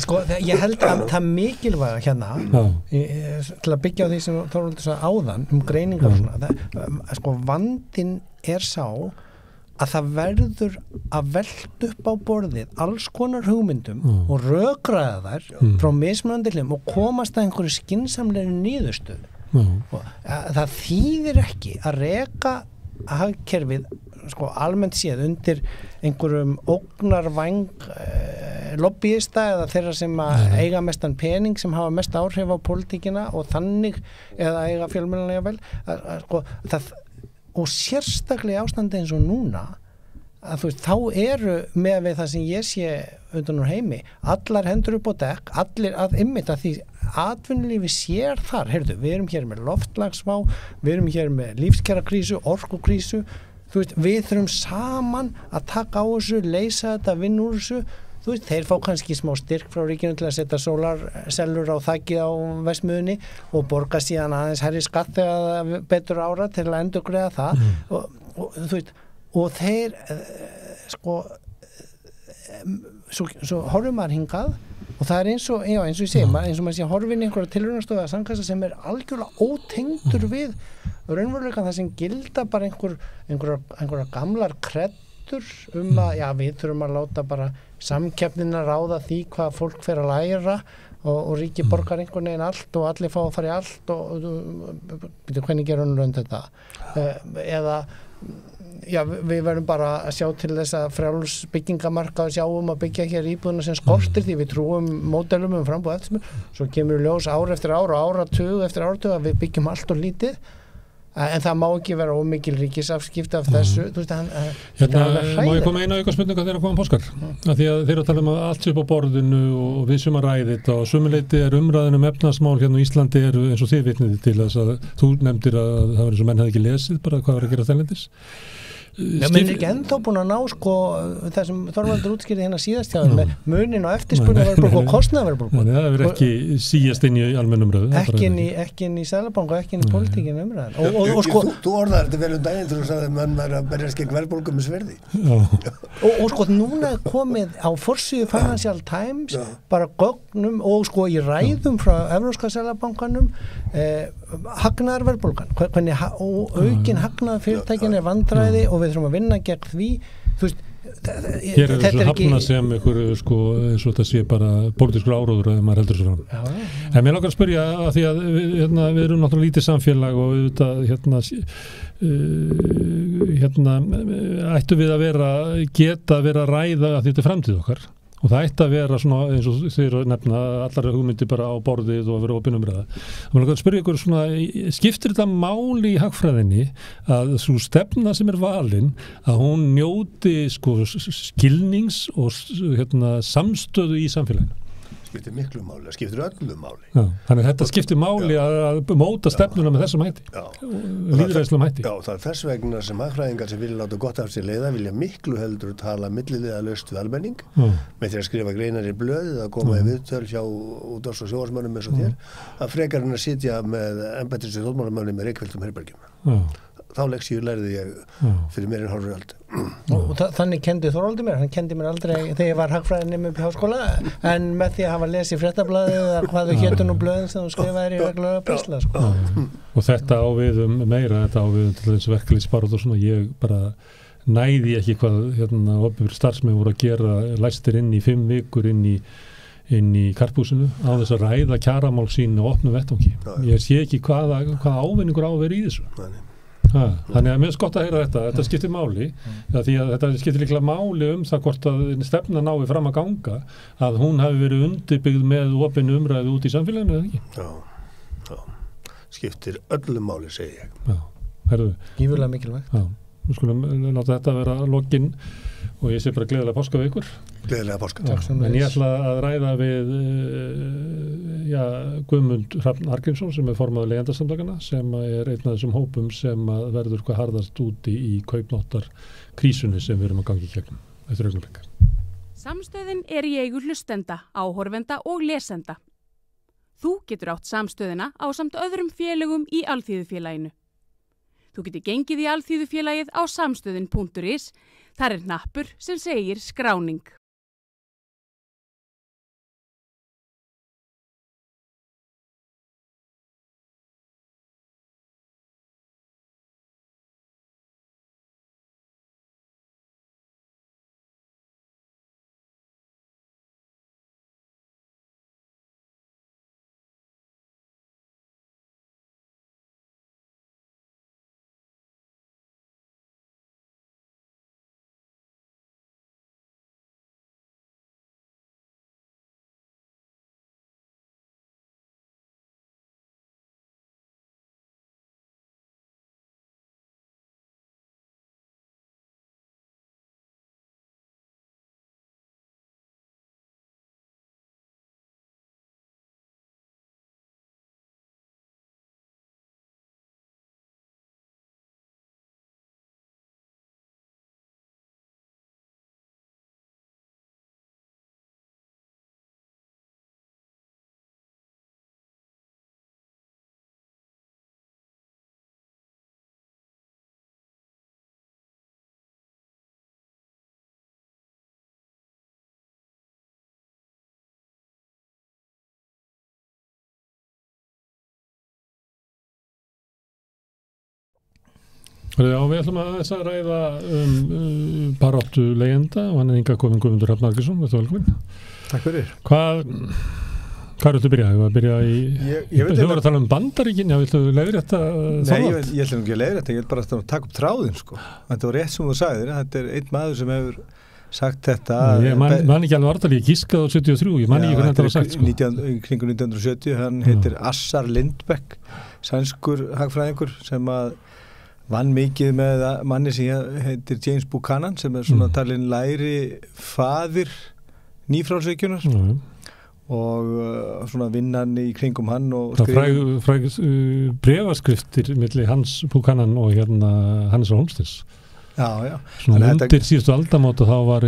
Sko, ég held að það mikilvæga hérna til að byggja á því sem Þorvaldur sagði áðan greiningar og svona sko, vandinn sá að það verður að velta upp á borðið alls konar hugmyndum og rökræða þær frá mismunandi hliðum og komast að einhverju skynsamlegri niðurstöðu og það þýðir ekki að reka hagkerfið sko almennt séð undir einhverjum ógnarvæng lobbyista eða þeirra sem eiga mestan pening sem hafa mest áhrif á pólitíkina og þannig eða eiga fjölmiðlana jafnvel sko, og sérstaklega ástandi eins og núna að þú veist, þá eru með við það sem ég sé undan úr heimi, allar hendur upp á dekk, allir að ymmita því atvinnulífi sér þar, heyrðu, við erum hér með loftslagsvá, við erum hér með lífskjarakrísu, orkukrísu, þú veist, við þurfum saman að taka á þessu, leysa þetta, vinna úr þessu, þú veist, þeir fá kannski smá styrk frá ríkinu til að setja sólarsellur á þakið á Vestmiðjunni og borga síðan aðeins hærri skatt þegar betur ára til að endurgreiða það og þú veist, og þeir sko svo horfum maður hingað og það eins og ég segi, eins og maður sé horfin í einhverja tilraunastofu að sandkassa sem algjörlega ótengdur við raunveruleika það sem gilda bara einhverja gamlar kreddur að já, við þurfum að láta bara samkeppnina ráða því hvað fólk fer að læra og ríki borgar einhvern veginn allt og allir fá að fara í allt og hvernig gerum við þetta eða já, við verðum bara að sjá til þess að frjáls byggingamarka og sjáum að byggja hér íbúðuna sem skortir því við trúum módelum frambúð eftir svo kemur ljós ár eftir ár og áratug eftir áratug að við byggjum allt og lítið en það má ekki vera ómikil ríkisafskipti af þessu þú veist má ég koma eina auka spurninga þegar að koma Páskar af því að þeir eru að tala allt upp á borðinu og við sem að ræði þetta og sumuleyti umræðin efnahagsmál hérna á Íslandi eru eins og þið vitnið til þess að þú nefndir að það var eins og menn hefði ekki lesið bara hvað var að gera þærlendis menn ekki ennþá búin að ná sko það sem Þorvaldur útskýrði hérna síðast hjá með munin og eftirspurnaverðbólgu og kostnaðarverðbólgu það verður ekki síast inn í almenn umræðu ekki inn í Seðlabanka og ekki inn í pólitíkin umræðan og sko þú orðaðir þetta vel daginn þegar þú sagði að menn væri að berjast gegn verðbólgu með sverði og sko núna komið á forsíðu Financial Times bara gögnum og sko í ræðum frá Evrópska Seðlabankanum hagnaðarverðbólgan hvernig aukin hagnaðar fyrirtækin vandræði og við þurfum að vinna gegn því þú veist hér er þessu hafna sem ykkur sko eins og þetta sé bara pólitískur áróður að maður heldur þessu fram en mér langar að spyrja að því að við erum náttúrulega lítið samfélag og ættu við að geta að ræða að þetta er framtíð okkar og það ætti að vera svona eins og þeir nefna allar hugmyndir bara á borðið og að vera opin umræða. Mér langar að spyrja ykkur svona, skiptir þetta máli í hagfræðinni að svo stefna sem er valin að hún njóti sko skilnings og samstöðu í samfélaginu? Skiptir miklu máli, það skiptir öllu máli. Já, þannig að þetta skiptir máli að móta stefnuna með þessum hætti, lýðræðislegum hætti. Já, það er þess vegna sem hagfræðingar sem vilja láta gott af sér leiða vilja miklu heldur tala milliliðalaust við almenning með því að skrifa greinar í blöðið að koma í viðtöl hjá útvarps- og sjónvarpsmönnum eins og þér að frekar en að sitja með embættis- og þjóðmálamönnum með reykfylltum herbergjum. Þá leksíu lærði ég fyrir meir en hálfri öld. Og þannig kendi Þorvaldur mér, hann kendi mér aldrei þegar ég var hagfræðinemi upp í háskóla en með því að hafa lesið fréttablaðið eða hvað þau hétu nú blöðin sem þú skrifaðir í reglulega pistla sko. Og þetta á við meira, þetta á við til þess verkalýðsbaráttu og svona, ég bara næði ekki hvað opinberir starfsmenn voru að gera læstir inn í 5 vikur inn í karphúsinu á þess að ræða kjaramál sín og opnu vettvangi. Ég sé ekki hvaða ávinningur á að vera í þessu. Þannig að mér er gott að heyra þetta skiptir máli því að þetta skiptir líklega máli það hvort að stefna nái fram að ganga að hún hafi verið undirbyggð með opinni umræðu út í samfélaginu eða ekki? Já, skiptir öllu máli segi ég. Já, herðu. Gífurlega mikilvægt. Já, við skulum láta þetta vera lokinn og ég sé bara gleðilega páska við ykkur. Gleðilega páska. En ég ætla að ræða við Guðmund Hrafn Argrímsson sem er formaður Leigjendasamtakanna sem er einn af þessum hópum sem verður hvað harðast úti í kaupnáttar krísunni sem við erum að gangi í gegnum eftir augnablik. Samstöðin er í eigu hlustenda, áhorfenda og lesenda. Þú getur átt samstöðina ásamt öðrum félögum í Alþýðufélaginu. Þú getur gengið í Alþýðufélagið á samstöðin.is. Þar er hnappur sem segir skráning. Já, við ætlum að þess að ræða baráttu leigjenda og hann hingað kominn Guðmundur Hrafn Arngrímsson, velkomin. Takk fyrir. Hvað viltu byrja? Ég var að byrja í... Þú voru að tala Bandaríkin, viltu leiðrétta það? Nei, ég ætlum ekki að leiðrétta, ég vil bara að taka upp þráðinn, sko. Þetta var rétt sem þú sagðir, þetta einn maður sem hefur sagt þetta. Ég man ekki alveg orðalíð, ég gískaði á 73, ég man ekki hvernig þetta var sagt, sko. Kringu 1970, hann heitir Assar Lindbeck, sænskur hagfræðingur sem að vann mikið með manni sem heitir James Buchanan sem svona talin læri faðir nýfrjálshyggjunnar og svona vinnan í kringum hann og fræg bréfaskriftir milli Hans Buchanan og Hannes Holmsteins. Já. Svona undir síðustu aldamót og þá var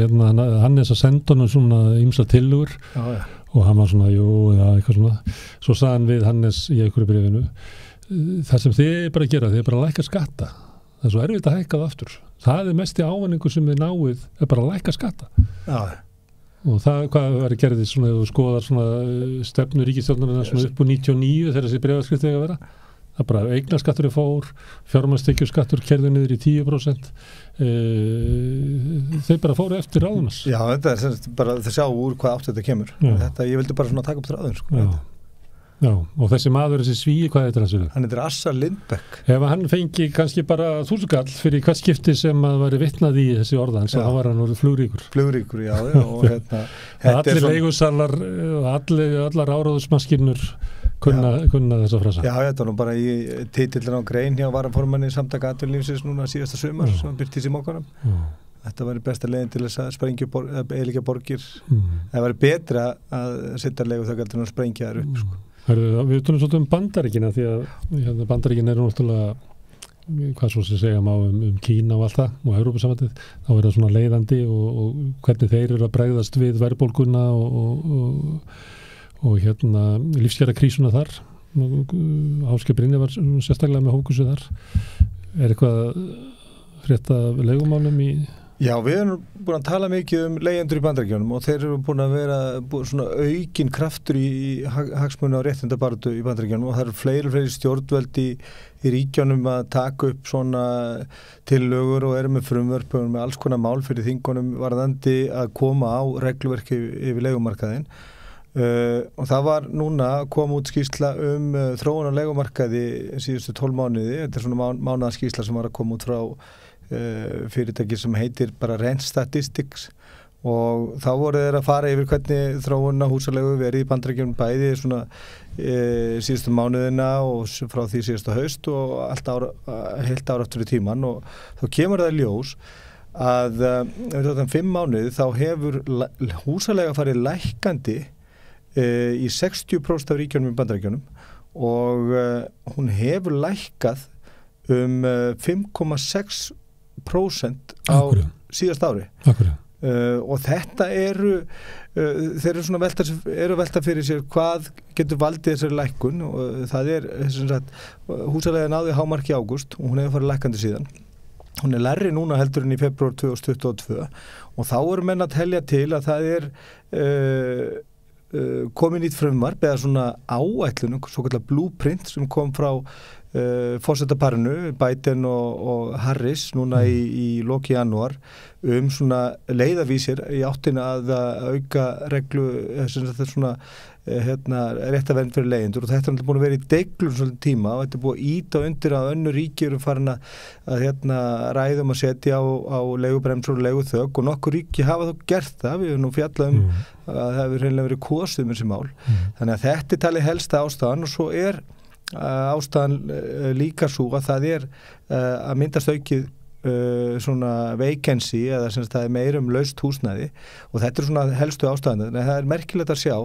Hannes að senda honum svona ýmsar tillögur og hann var svona, eitthvað svona. Svo sagði hann við Hannes í einhverju bréfinu, það sem þið bara gera, þið bara að lækka skatta. Það er svo erfitt að hækka það aftur. Það mesti ávinningur sem þið náið bara að lækka skatta. Já. Og það, hvað verður gerðið svona, ef þú skoðar svona stefnu ríkisstjórnarinnar svona upp úr 99 þegar þessi bréfaskriftir eiga að vera. Það bara eignarskattur fór, fjármagnstekjuskattur kerði niður í 10%. Þeir bara fóru eftir ráðunas. Já, þetta er bara að sjá úr hvað átt þetta kemur. Þetta, ég vildi bara svona taka upp ráðun, sko. Já, og þessi maður, þessi svíi, hvað heitir hans? Hann heitir Assar Lindbeck. Ef hann fengi kannski bara 1000 kall fyrir hvert skipti sem að væri vitnað í þessi orðan, þá var hann orðið flugríkur. Flugríkur, já, og allir leigusalar, allar áráðusmaskinnur kunna þessa frasa. Já, þetta var nú bara í titillin á grein hjá varaformanni Samtaka atvinnulífsins núna síðasta sumar sem birtist í Mókanum. Þetta væri besta leiðin til þess að sprengja eyðileggja borgir. Það væri betra að setja leiguþak en að sprengja þær upp, sko. Við tölum svolítið Bandaríkina því að Bandaríkin eru náttúrulega hvað svo sem segja má Kína og allt það og Evrópusambandið, þá er það svona leiðandi og hvernig þeir eru að bregðast við verðbólguna og lífskjarakrísuna þar. Ásgeir Brynjar var sérstaklega með hókusu þar. Er eitthvað frétt af leigumálum í... Já, við erum búin að tala mikið leigjendur í Bandaríkjunum og þeir eru búin að vera svona aukinn kraftur í hagsmuni og réttindabaráttu í Bandaríkjunum og það eru fleiri stjórnvöld í ríkjunum að taka upp svona tillögur og eru með frumvörpum með alls konar mál fyrir þingunum varðandi að koma á regluverki yfir leigumarkaðinn. Og það var núna að koma út skýrsla þróun á leigumarkaði síðustu 12 mánuði. Þetta er svona mánaðarskýrsla sem var að koma út frá fyrirtæki sem heitir bara Rent Statistics og þá voru þeir að fara yfir hvernig þróun á húsalegu verið í Bandaríkjunum bæði svona síðustu mánuðina og frá því síðustu haust og heilt ára aftur í tíman og þá kemur það ljós að ef þetta 5 mánuði þá hefur húsalega farið lækkandi í 60% af ríkjunum í Bandaríkjunum og hún hefur lækkað 5,6% á síðast ári. Og þetta þeir eru svona velta fyrir sér hvað getur valdið þessari lækkun og það húsalega náði hámarki í ágúst og hún hefur farið lækkandi síðan. Hún er lægri núna heldur en í febrúar 2022 og þá eru menn að telja til að það komin í frumvarp eða svona áætlun, svo kallar blueprint sem kom frá forsetaparinu Biden og Harris núna í loki janúar svona leiðavísir í áttina að auka reglu svona réttavernd fyrir leigjendur og þetta er búin að vera í deglum svolítið tíma og þetta er búin að íta undir að önnur ríki eru farin að ræðum að setja á leigubremsur og leiguþök og nokkur ríki hafa þó gert það, við erum nú fjallað að það hefur reynilega verið kosið með þessi mál. Þannig að þetta er talið helsta ástæðan og svo er ástæðan líka svo að það er að myndast aukið svona vacancy eða sem það er meira laust húsnæði og þetta er svona helstu ástæðan en það er merkilegt að sjá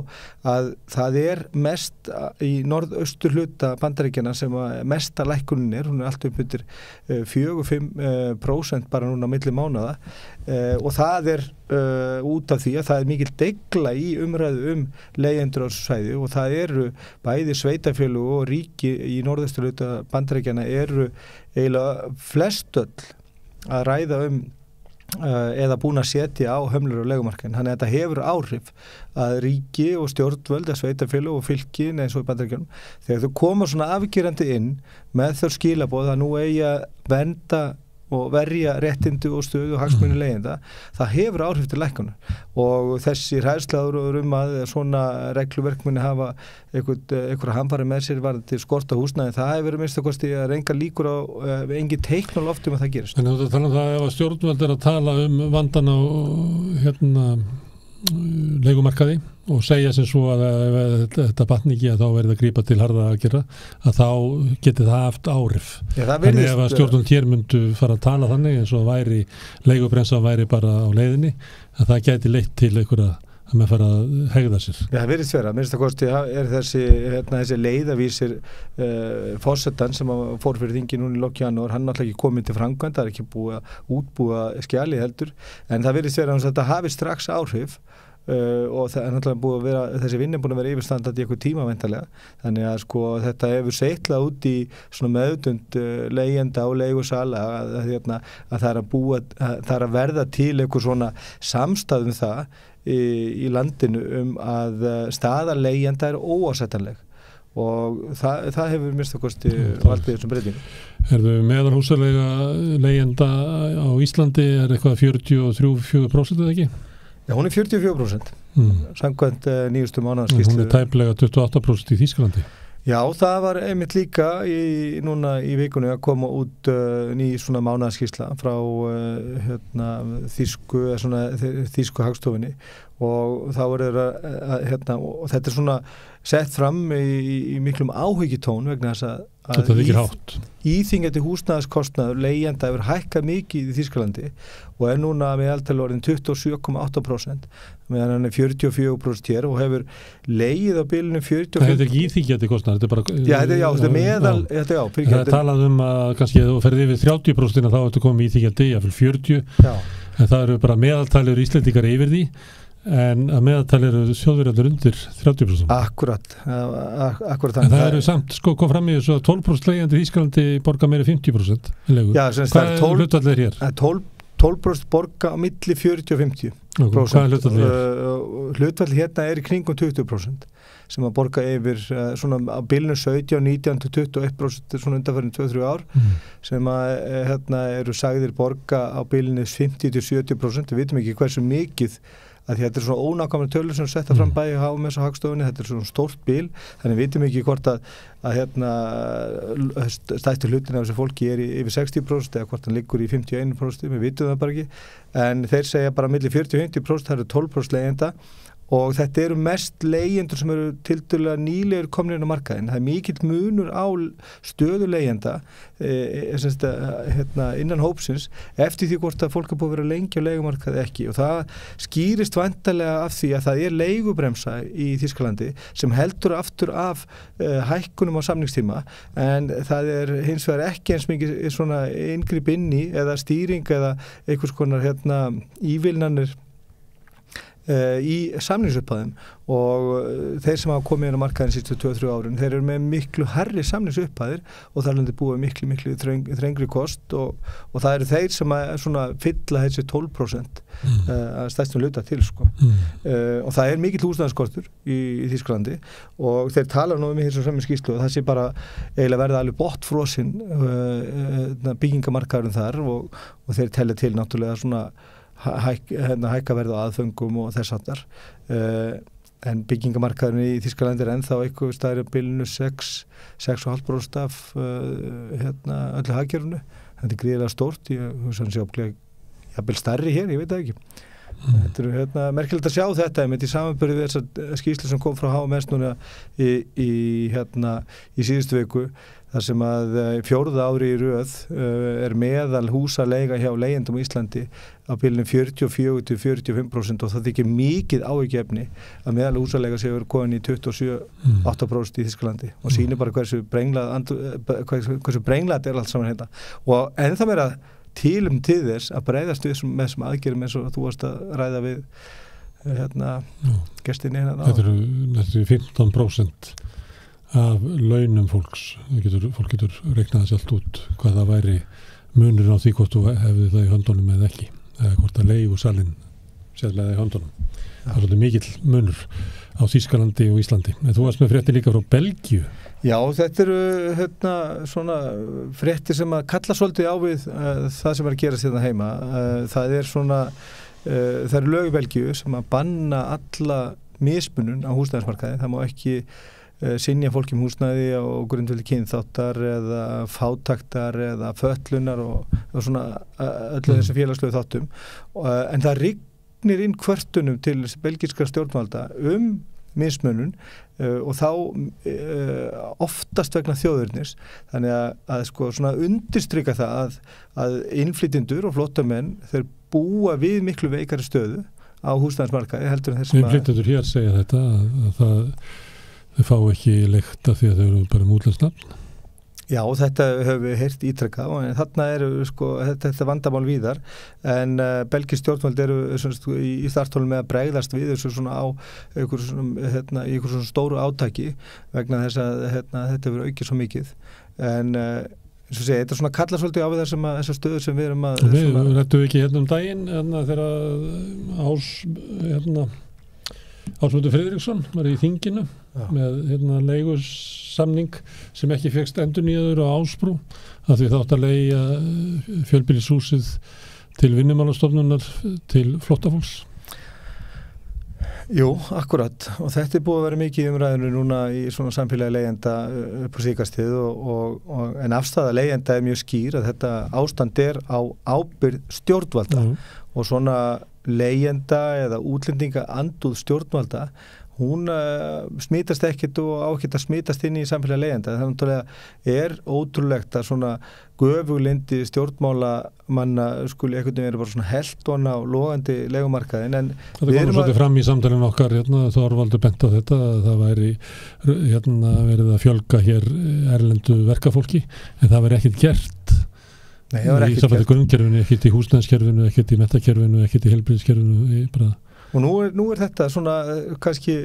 að það er mest í norðaustur hluta Bandaríkjanna sem mesta lækkunin hún er allt upp undir 4-5% bara núna á milli mánaða og það er út af því að það er mikil degla í umræðu leigjendur á þessu svæði og það eru bæði sveitafélög og ríki í norðaustur hluta Bandaríkjanna eru eiginlega flestöll að ræða eða búin að setja á hömlur og leigumarkaðin. Þannig að þetta hefur áhrif að ríki og stjórnvöld, að sveitarfélög og fylkin eins og í Bandaríkjunum, þegar þau koma svona afgerandi inn með þau skilaboð að nú eigi að vernda og verja réttindi og stöðu og hagsmuni leigjenda, það hefur áhrif til lækkunar og þessi hræðsluáður að svona regluverk muni hafa einhverja hamfari með sér varðandi skorta húsnæði, það hefur verið minnst að kosti að enga líkur á engin teikn á lofti að það gerist. En þú tala það ef að stjórnvöld að tala vandan á leigumarkaði og segja sem svo að ef þetta batni ekki að þá verið að grípa til harða að gera, að þá geti það haft áhrif. Þannig ef að stjórnvöld hér myndu fara að tala þannig eins og væri leigubrensan væri bara á leiðinni, að það geti leitt til einhverja að maður fara að hegða sér. Já, það virðist vera. Minnst að kosti er þessi leiðavísir forsetan sem fór fyrir þingi núna í lok janúar, hann náttúrulega ekki komið til framkvæmd, það er ekki búið að útbúa skjalið heldur, en það virðist vera að þetta hafi strax áhrif og það er náttúrulega búið að vera, þessi vinna er búin að vera yfirstandandi í eitthvað tíma væntanlega, þannig að sko þetta hefur seitlað út í svona meðutund leigjenda og leigusala að það er að verða til eitthvað svona samstæðum það í landinu að staða leigjenda er óásættanleg og það hefur minnst að kosti valdið þessum breytingum. Herðu, meðal húsaleiga leigjenda á Íslandi er eitthvað 43-44% eða ekki? Já, hún er 44%, samkvæmt nýjustu mánaðarskýrslu. Hún er tæplega 28% í Þýskalandi. Já, það var einmitt líka núna í vikunni að koma út ný svona mánaðarskýrsla frá þýsku hagstofunni og þá er og þetta er svona sett fram í miklum áhyggjutón vegna þess að íþyngjandi húsnæðiskostnaður leigjenda hefur hækkað mikið í Þýskalandi og er núna meðaltal orðin 27,8% meðan hann er 44% hér og hefur leigið á bilinu 45%. Það er ekki íþyngjandi kostnaður, þetta er bara... Já, þetta er meðal... Það er talað að kannski ef þú ferði yfir 30% þá ertu komið íþyngjandi, jáfnvel 40%, en það eru bara meðaltalur Íslendingar yfir því, en að meðaltali eru Þjóðverjarnir undir 30%. Akkurat en það eru samt, kom fram í þessu að 12% leigjandi í Þýskalandi borga meira 50% Já, hvað er hlutfallið hér? 12% borga á milli 40 og 50%. Hvað er hlutfallið hér? Hlutfallið hérna er í kringum 20% sem að borga yfir svona á bilinu 17, 19 til 21% svona undanfærin 2-3 ár sem að eru sagðir borga á bilinu 50 til 70%. Við vitum ekki hversu mikið að þetta er svona ónákvæmlega tölur sem setta fram bæði HMS og Hagstofunni, þetta er svona stórt bil, þannig við vitum ekki hvort að stærsti hlutin af þessu fólki er yfir 60% eða hvort hann liggur í 51%, við vitum það bara ekki, en þeir segja bara milli 40-50%, það eru 12% leigjenda og þetta eru mest leigjendur sem eru tiltölulega nýlegur komnir inn á markaðinn. Það er mikill munur á stöðu leigjenda innan hópsins eftir því hvort að fólk er búið að vera lengi á leigumarkaði ekki og það skýrist væntanlega af því að það er leigubremsa í Þýskalandi sem heldur aftur af hækkunum á samningstíma en það er hins vegar ekki eins mikið svona inngrip inn í eða stýring eða einhvers konar ívilnanir í samningsupphæðum og þeir sem hafa komið inn á markaðin sístu 2-3 árin, þeir eru með miklu hærri samningsupphæðir og það er lundið búið miklu þrengri kost og það eru þeir sem að fylla þessi 12% að stærstum hluta til og það er mikill húsnæðiskostur í Þýskalandi og þeir tala nú um í þessu sömu skýrslu og það sé bara eiginlega verða alveg botnfrosinn byggingamarkaðurinn þar og þeir telja til náttúrulega svona hækka verð á aðföngum og þess aftar en byggingamarkaðurinn í Þýskalandi er ennþá eitthvað stærri á bilinu 6,5% af öllu hagkerfinu. Þetta er gríðilega stórt, ég hugsa hann sé jafnvel stærri hér, ég veit það ekki. Þetta er merkilegt að sjá þetta í samanburði við þessa skýrslu sem kom frá HMS núna í síðustu viku þar sem að 4. ári í röð er meðal húsaleiga hjá leigjendum á Íslandi á bilinu 44-45% og það þykir mikið áhyggjuefni að meðal húsaleiga séu komin í 27-8% í Þýskalandi og sýnir bara hversu brenglað er allt saman hérna og ennþá meira til þess að bregðast við með þessum aðgerðum eins og þú varst að ræða við gestinni hérna. Þetta eru 15% af launum fólks. Fólk getur reiknað þess allt út hvað það væri munurinn á því hvort þú hefði það í höndunum eða ekki. eða hvort að leigusalinn sérlega í höndunum. Það er svolítið mikill munur á Þýskalandi og Íslandi. En þú varst með fréttir líka frá Belgíu. Já, þetta eru svona fréttir sem að kalla svolítið á við það sem er að gerast hérna heima. Það er svona, það eru lög í Belgíu sem að banna alla mismunun á húsnæðismarkaði. Það má ekki synja fólki húsnæði á grundvelli kynþáttar eða fátæktar eða fötlunar og svona öllu þessi félagslegu þáttum. En það rignir inn kvörtunum til belgískra stjórnvalda mismunun og þá oftast vegna þjóðurnis. Þannig að sko svona undirstrika það að innflytjendur og flóttamenn þeir búa við miklu veikari stöðu á húsnæðismarkaði heldur en þessum innflytjendur hér segja þetta að þau fá ekki leikt af því að þau eru bara útlensnafn. Já, þetta höfum við heyrt ítrekkað og þarna eru sko, þetta vandamál víðar en belgísk stjórnvöld eru í startholum með að bregðast við þessu svona á í einhver svona stóru átaki vegna þess að þetta hefur aukið svo mikið en eins og segja, þetta svona kallar svolítið á við þessar stöður sem við erum að Við rættum ekki hérna daginn þegar Ásmundur Friðriksson var í þinginu með leigusamning sem ekki fékkst endurnýjaður á Ásbrú að því þátt að leigja fjölbýlishúsið til vinnumálastofnunar til flóttafólks. Jú, akkurat og þetta er búið að vera mikið í umræðinu núna í svona samfélagi leigjenda upp á síkastið en afstaða leigjenda er mjög skýr að þetta ástand er á ábyrgð stjórnvalda og svona leigjenda eða útlendinga andúð stjórnvalda hún smitast ekkert og á ekkert að smitast inn í samfélagi leigjenda. Það er ótrúlegt að svona göfuglindi stjórnmálamanna skuli einhvern veginn bara svona heltón á logandi leigumarkaðin en þetta komur svolítið fram í samtalinu okkar Þorvaldur bent á þetta að það væri verið að fjölga hér erlendu verkafólki en það væri ekkert gert Nei, það var ekkert gert í grunnkerfinu, ekkert í húsnæðiskerfinu ekkert í menntakerfinu, ekkert í heilbrigðiskerfinu og nú er þetta svona kannski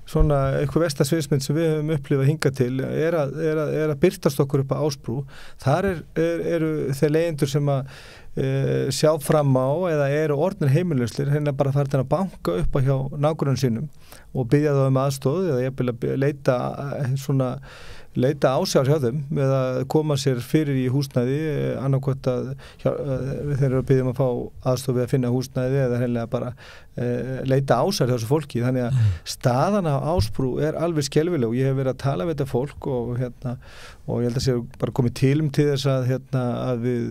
svona eitthvað vestasviðsmynd sem við höfum upplifað hingað til er að birtast okkur upp á Ásbrú þar eru þeir leigjendur sem að sjá fram á eða eru orðnir heimilauslir hérna bara farin að banka upp á hjá nágrönnum sínum og biðja þá aðstoð eða jafnvel að leita ásjár hjá þeim með að koma sér fyrir í húsnæði annarkvæmt að þeir eru að biðja að fá aðstoð við að finna húsnæði eða hreinlega bara leita ásjár hjá þessu fólki þannig að staðan á Ásbrú er alveg skelfileg og ég hef verið að tala við þetta fólk og ég held að sé bara komið til þess að við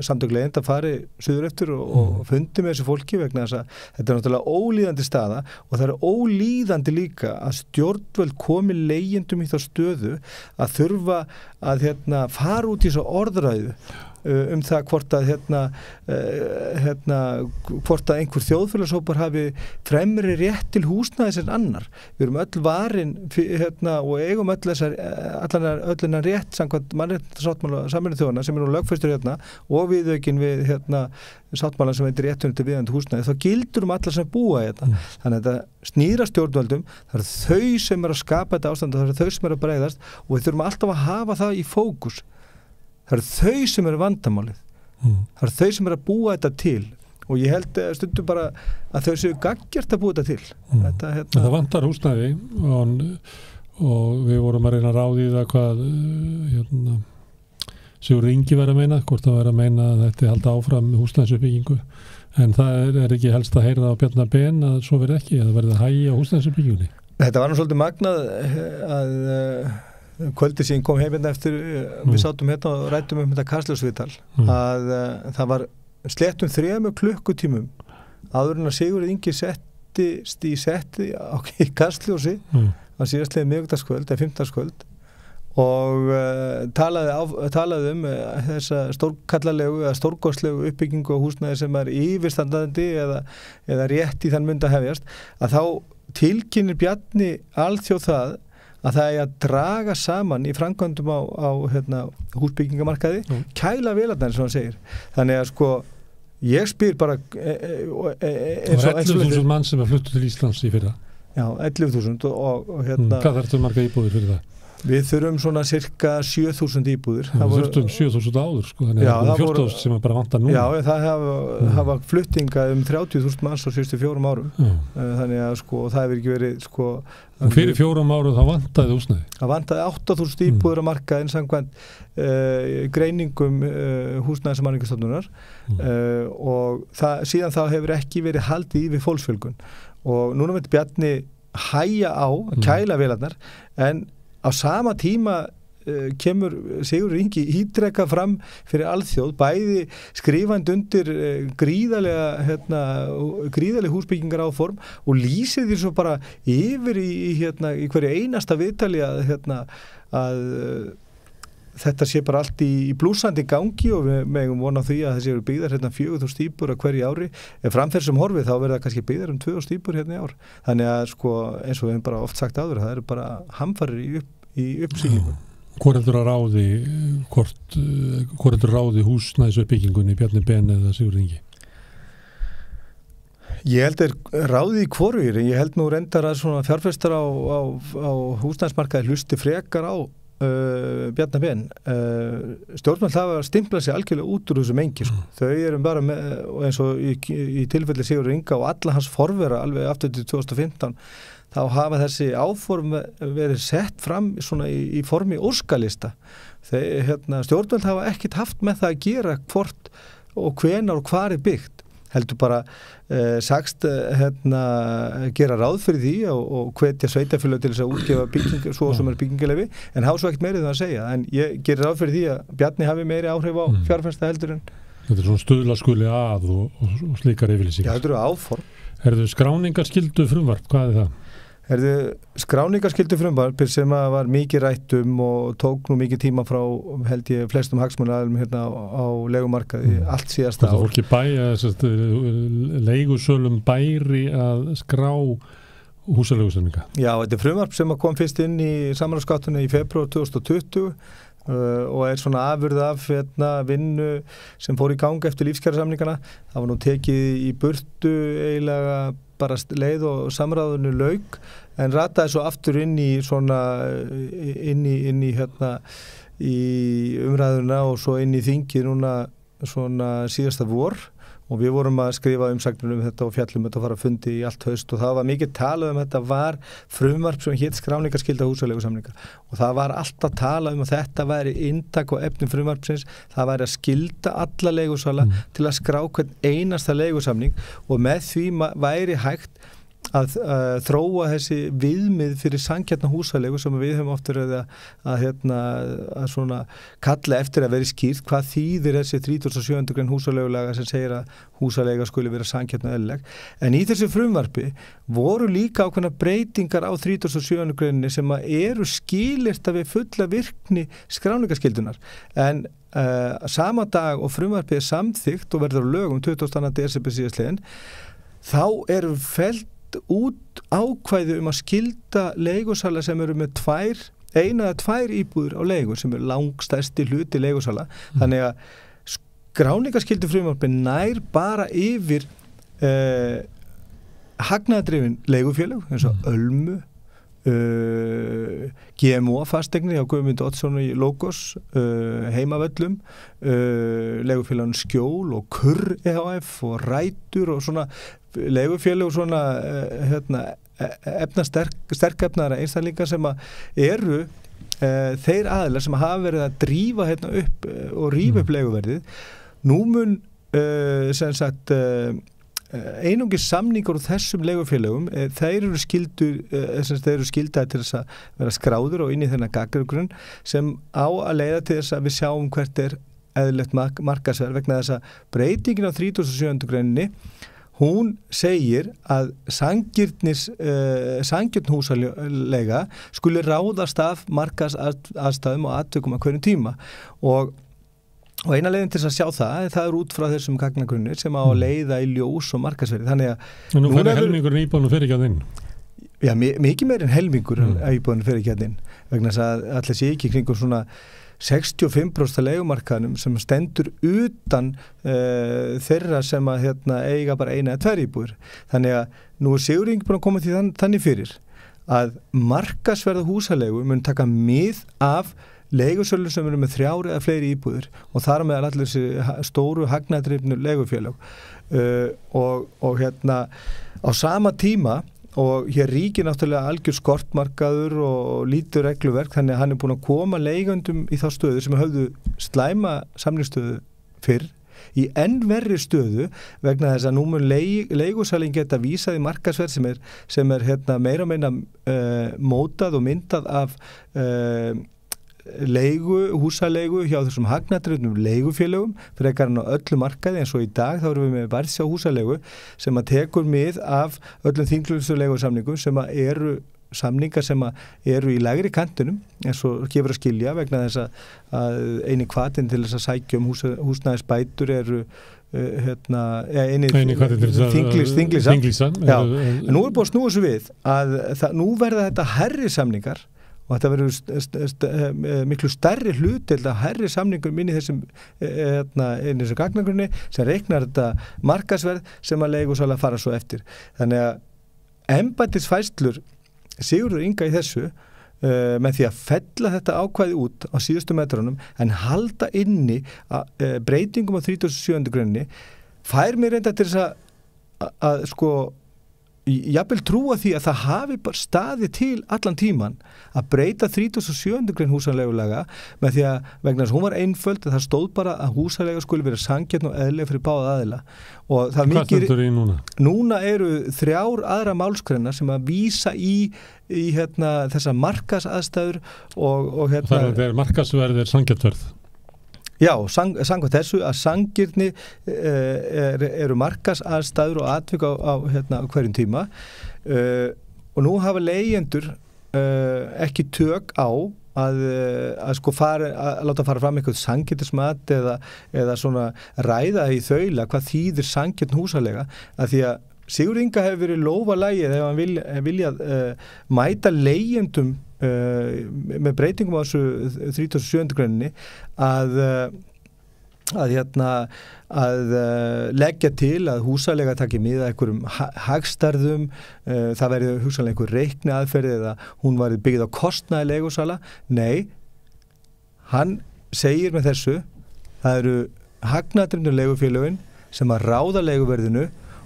samtök leigjenda fari suður eftir og fundi með þessu fólki vegna þess að þetta er náttúrulega ólíðandi staða og það er ólíðandi líka að stjórnvöld komi leigjendum í þá stöðu að þurfa að fara út í þessu orðræðu það hvort að hvort að einhver þjóðfélagshópar hafi fremri rétt til húsnæðis en annar. Við erum öll varin og eigum öll hennar rétt samkvæmt mannréttindasáttmála Sameinuðu þjóðanna sem lögfestur og viðaukin við sáttmála sem heitir rétturinn til viðeigandi húsnæði þá gildur alla sem búa þannig að þetta snýra stjórnvöldum það eru þau sem að skapa þetta ástand það eru þau sem að bregðast og við þurfum alltaf að hafa það í fókus það eru þau sem eru vandamálið það eru þau sem eru að búa þetta til og ég held stundum bara að þau séu gaggjart að búa þetta til Það vantar húsnæði og við vorum að reyna að ráði það hvað Sigur Ingi væri að meina hvort það væri að meina að þetta halda áfram húsnæðisuppbyggingu en það er ekki helst að heyra á Bjarna Ben að svo verði ekki að það verði að hægja húsnæðisuppbyggingunni Þetta var nú svolítið magnað að kvöldið síðan kom heim eftir við sátum og rættum þetta kastljósviðtal að það var sléttum 3 klukkutímum áður en að Sigur Ingi settist í kastljósi á síðastliðið miðvikudagskvöld eða fimmtudagskvöld og talaði þessa stórkallalegu eða stórkostlegu uppbyggingu á húsnæði sem er yfirstandandi eða rétt í þann mynd að hefjast að þá tilkynnir Bjarni alþjóð það að það er að draga saman í framkvæmdum á húsbyggingamarkaði kæla vélarnar sem hann segir þannig að sko ég spyr bara það var 11.000 mann sem er fluttu til Íslands í fyrra Já, 11.000 og Hvað þarftu marga íbúðir fyrir það? Við þurfum svona cirka 7.000 íbúðir. Við þurftum 7.000 áður, sko, þannig að það er 14.000 sem bara vantar núna. Já, það hafa fluttinga 30.000 manns á síðustu 4 árum. Þannig að sko, það hefur ekki verið sko... Og fyrir 4 árum þá vantaði húsnæði? Það vantaði 8.000 íbúðir á markaðinn samkvæmt greiningum húsnæðismanningastofnunar og síðan þá hefur ekki verið haldið í við fólksfjölgun. Og núna veit Bjarni hæja á, kæla vélarnar, en á sama tíma kemur Sigurður Ingi ítrekka fram fyrir alþjóð, bæði skrifandi undir gríðarlega húsbyggingar áform og lýsir því svo bara yfir í hverju einasta viðtali að þetta sé bara allt í blúsandi gangi og við megum vona því að þessi eru byggðar 4.000 íbúðir á hverju ári. Ef framferð sem horfið þá verða kannski byggðar 2.000 íbúðir í ár. Þannig að sko, eins og við hefum bara oft sagt áður, það eru bara hamfarir í uppsiglingu. Hvor heldur ráði húsnæðisuppbyggingunni Bjarni Ben eða Sigurður Ingi? Ég held ráði í hvorugir, en ég held nú reyndar að svona fjárfestar á húsnæðismarkaði hlusti frekar á Bjarni Ben. Stjórnvöld hafa stimplað sig algjörlega út úr þessu mengi. Þau eru bara með, eins og í tilfelli Sigurður Inga og alla hans forvera alveg aftur til 2015, þá hafa þessi áform verið sett fram svona í formi óskalista. Stjórnvöld hafa ekkert haft með það að gera hvort og hvenar og hvar byggt. Heldur bara sagst gera ráð fyrir því og hvetja sveitarfélög til þess að útgefa byggingar, svo sem byggingarleyfi, en hafa svo ekkert meirið það að segja. En ég gerir ráð fyrir því að Bjarni hafi meiri áhrif á fjárfesta heldur en... Þetta svona stuðla skuli að og slíkar yfirlýsingar. Já, þetta eru áform. Skráningarskyldu frumvarp, hvað það? Skráningarskyldu frumvarp sem var mikið rætt og tók nú mikið tíma frá, held ég, flestum hagsmunaaðilum á leigumarkaði allt síðasta ár. Fólki leigusölum bæri að skrá húsaleigusamninga? Já, þetta frumvarp sem kom fyrst inn í samráðsgáttunni í febrúar 2020 og svona afurð af vinnu sem fór í gang eftir lífskjarasamningana. Það var nú tekið í burtu eiginlega bara leið og samráðinu lauk, en rataði svo aftur inn í svona inn í umræðuna og svo inn í þingið núna svona síðasta vor, og við vorum að skrifa umsagnir þetta og fjallum þetta og fara að fundi í allt haust, og það var mikið talað þetta var frumvarp sem hét skráningarskylda húsaleigusamninga, og það var alltaf talað að þetta væri inntak og efni frumvarpsins, það væri að skylda alla leigusala til að skrá hvern einasta leigusamning, og með því væri hægt að þróa þessi viðmið fyrir sanngjarna húsaleigu sem við höfum oft verið að svona kalla eftir að vera skýrt hvað þýðir þessi 37. grein húsaleigulaga sem segir að húsaleiga skuli vera sanngjarna og eðlileg. En í þessu frumvarpi voru líka ákveðna breytingar á 37. greininni sem eru skilyrta við fulla virkni skráningarskyldunar. En sama dag og frumvarpið samþykkt og verður á lögum 22. desember síðastliðinn, þá eru fellt út ákvæði að skylda leigusala sem eru með eina eða tvær íbúðir á leigu sem langstærsti hluti leigusala. Þannig að skráningarskyldu frumvarpi nær bara yfir hagnaðardrifin leigufélög eins og Ölmu, GMO fastegnir hjá Guðmund Oddsson í Logos, Heimavöllum, leigufélagin Skjól og Kurr EHF og Rætur og svona leigufélög og svona sterkefnara einstaklingar sem eru þeir aðilar sem hafa verið að drífa upp og rífa upp leiguverðið. Nú mun sem sagt einungis samningur úr þessum leigufélögum, þeir eru skyldaði til þess að vera skráður og inn í þennan gagnrýngrunn sem á að leiða til þess að við sjáum hvert eðlilegt markaðsverð, vegna þess að breytingin á 37. greininni, hún segir að sanngirn húsaleiga skuli ráðast af markaðsaðstæðum og atvikum á hverjum tíma, og eina leiðin til að sjá það er út frá þessum gagnagrunni sem á að leiða í ljós og markaðsverði. Þannig að nú fyrir helmingurinn íbúðinu fyrir ekki að inn. Já, mikið meir en helmingur íbúðinu fyrir ekki að inn, vegna þess að allir sé ekki kringum svona 65% leigumarkaðnum sem stendur utan þeirra sem að eiga bara eina eða tvær íbúðir. Þannig að nú Sigurður Ingi búin að koma því þannig fyrir að markasverð húsalegu mun taka mið af leigusölur sem eru með 3 eða fleiri íbúðir og þar með allir þessi stóru hagnaðardrifnu leigufélög og hérna á sama tíma og hér ríkir náttúrulega algjör skortmarkaður og lítið regluverk, þannig að hann búin að koma leigundum í þá stöðu sem höfðu slæma samningsstöðu fyrr í enn verri stöðu vegna þess að nú mun leigusalinn geta vísað í markasverð sem er hérna meira og meina mótað og myndað af húsaleigu hjá þessum hagnaðardrifnum leigufélögum frekar en á öllu markaði eins og í dag þá erum við með verðsjá húsaleigu sem að tekur mið af öllum þinglösu leigusamningum sem að eru samningar sem að eru í lægri kantinum eins og gefur að skilja vegna þess að eini hvatinn til þess að sækja húsnæðisbætur eru þinglýsa en nú búið að snúa svo við að nú verða þetta hærri samningar og þetta verður miklu stærri hlutdeild að hærri samningur minni þessum gagnagrunni sem reiknar þetta markasverð sem að leigusala fara svo eftir. Þannig að embættisfærslur Sigurður Inga í þessu með því að fella þetta ákvæði út á síðustu metrunum en halda inni breytingum á 37. grunni fær mér reynda til þess að sko jafnvel trúa því að það hafi bara staði til allan tíman að breyta 37. grein húsaleigulaga með því að vegna þess að hún var einföld það stóð bara að húsaleiga skuli vera sanngjarn og eðlileg fyrir báða aðila og það Hvað stendur í núna? Núna eru 3 aðra málsgreinar sem að vísa í þessa markasaðstæður og Það er markasverð er sanngjarnverð Já, samkvæmt þessu að sanngirni eru markasaðstæður og atvik á hverjum tíma og nú hafa leigjendur ekki tök á að láta fara fram eitthvað sanngirnismat eða svona ræða í þaula hvað þýðir sanngirn húsalega að því að Sigurður Inga hefur verið lofa lagið ef hann viljað mæta leigjendum með breytingum á þessu 37. greininni að leggja til að húsalega taki miða einhverjum hagstærðum það verið hugsanlega einhver reikni aðferði eða hún var byggð á kostnaði leigusala. Nei, hann segir með þessu það eru hagnaðardrifnu leigufélögin sem að ráða leiguverðinu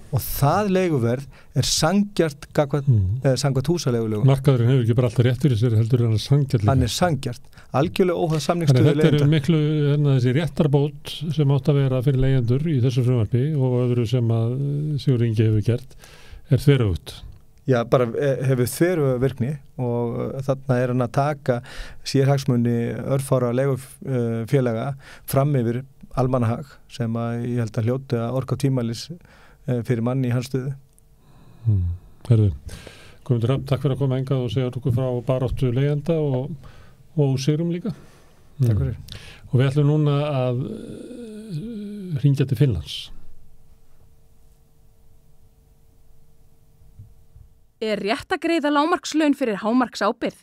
og það leiguverð er sanngjarnt samkvæmt húsaleigulögum. Markaðurinn hefur ekki bara alltaf rétt fyrir sér heldur hann er sanngjarnt líka. Hann er sanngjarnt, algjörlega óháð samningsstöðu leigjenda. Þetta er miklu þessi réttarbót sem átt að vera fyrir leigjendur í þessu frumvarpi og öðru sem að Sigurður Ingi hefur gert er þveröfugt. Já, bara hefur þveröfuga virkni og þarna er hann að taka sérhagsmuni örfára leigufélaga fram yfir almannahag sem að ég held að hljóti að orka tímalis fyrir manni í hans stöðu. Herðu, Guðmundur Hrafn, takk fyrir að koma hingað og segja okkur frá baráttu leigjenda og sigrum líka. Takk fyrir. Og við ætlum núna að hringja til Finnlands. Er rétt að greiða lágmarkslaun fyrir hámarksábyrgð?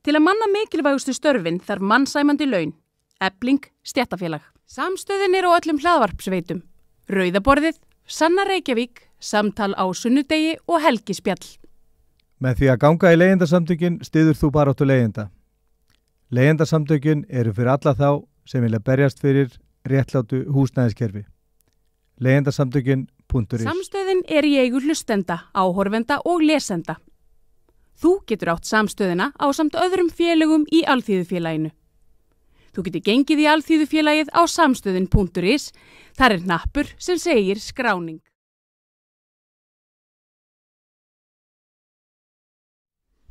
Til að manna mikilvægustu störfin þarf mannsæmandi laun. Efling stéttarfélag. Samstöðin er á öllum hlaðvarpsveitum. Rauðaborðið, Sanna Reykjavík, samtal á sunnudegi og helgispjall. Með því að ganga í leigjendasamtökin styður þú baráttu leigjenda. Leigjendasamtökin eru fyrir alla þá sem vilja berjast fyrir réttlátu húsnæðiskerfi. Leigjendasamtökin.is. Samstöðin er í eigu hlustenda, áhorfenda og lesenda. Þú getur átt samstöðina á samt öðrum félögum í Alþýðufélaginu. Þú getur gengið í Alþýðufélagið á samstöðin.is. Þar er hnappur sem segir skráning.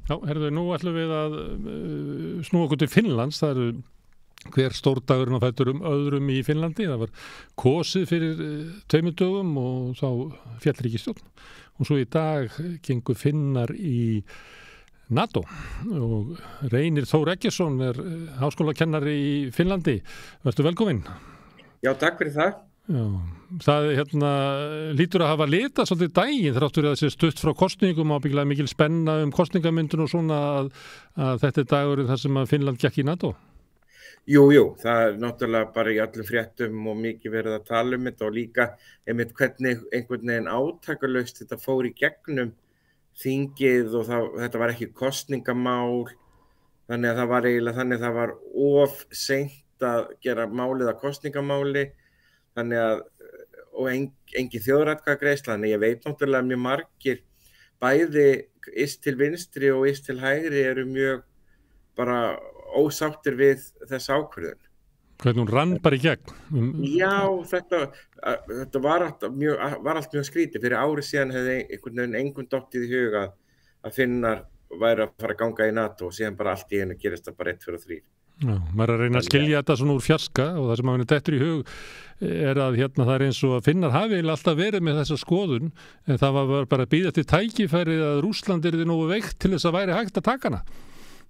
Já, herðu, nú ætlum við að snúa okkur til Finnlands. Það eru hver stórdagurinn á fætur öðrum í Finnlandi. Það var kosið fyrir 2 dögum og þá féll ríkisstjórn. Og svo í dag gengur Finnar í NATO og Reynir Þór Eggertsson er háskólakennari í Finnlandi. Vertu velkominn. Já, takk fyrir það. Já, það lítur að hafa litað svolítið daginn þráttur að þessi stutt frá kosningum og ábyggilega mikil spenna kosningamyndun og svona að þetta er dagurinn þar sem að Finnland gekk í NATO. Jú, það er náttúrulega bara í öllum fréttum og mikið verið að tala þetta og líka einmitt hvernig einhvern veginn átakalaust þetta fór í gegnum þingið og þetta var ekki kosningamál, þannig að það var eiginlega þannig að það var of seint að gera málið að kosningamáli, þannig að, og engin þjóðaratkvæðagreiðsla, þannig ég veit náttúrulega mjög margir, bæði yst til vinstri og yst til hægri eru mjög bara ósáttir við þessa ákvörðun. Hvernig hún rann bara í gegn? Já, þetta var allt mjög skrítið. Fyrir ári síðan hefði einhvern veginn engum dottið í huga að Finnar væri að fara að ganga í NATO og síðan bara allt í einu gerist það bara 1, 2 og 3. Já, maður er að reyna að skilja þetta svona úr fjarska og það sem maður dettur í hug er að það er eins og að Finnar hafi alltaf verið með þessa skoðun en það var bara að bíða til tækifærið að Rússland yrði nógu veikt til þess að væri hægt að taka hana.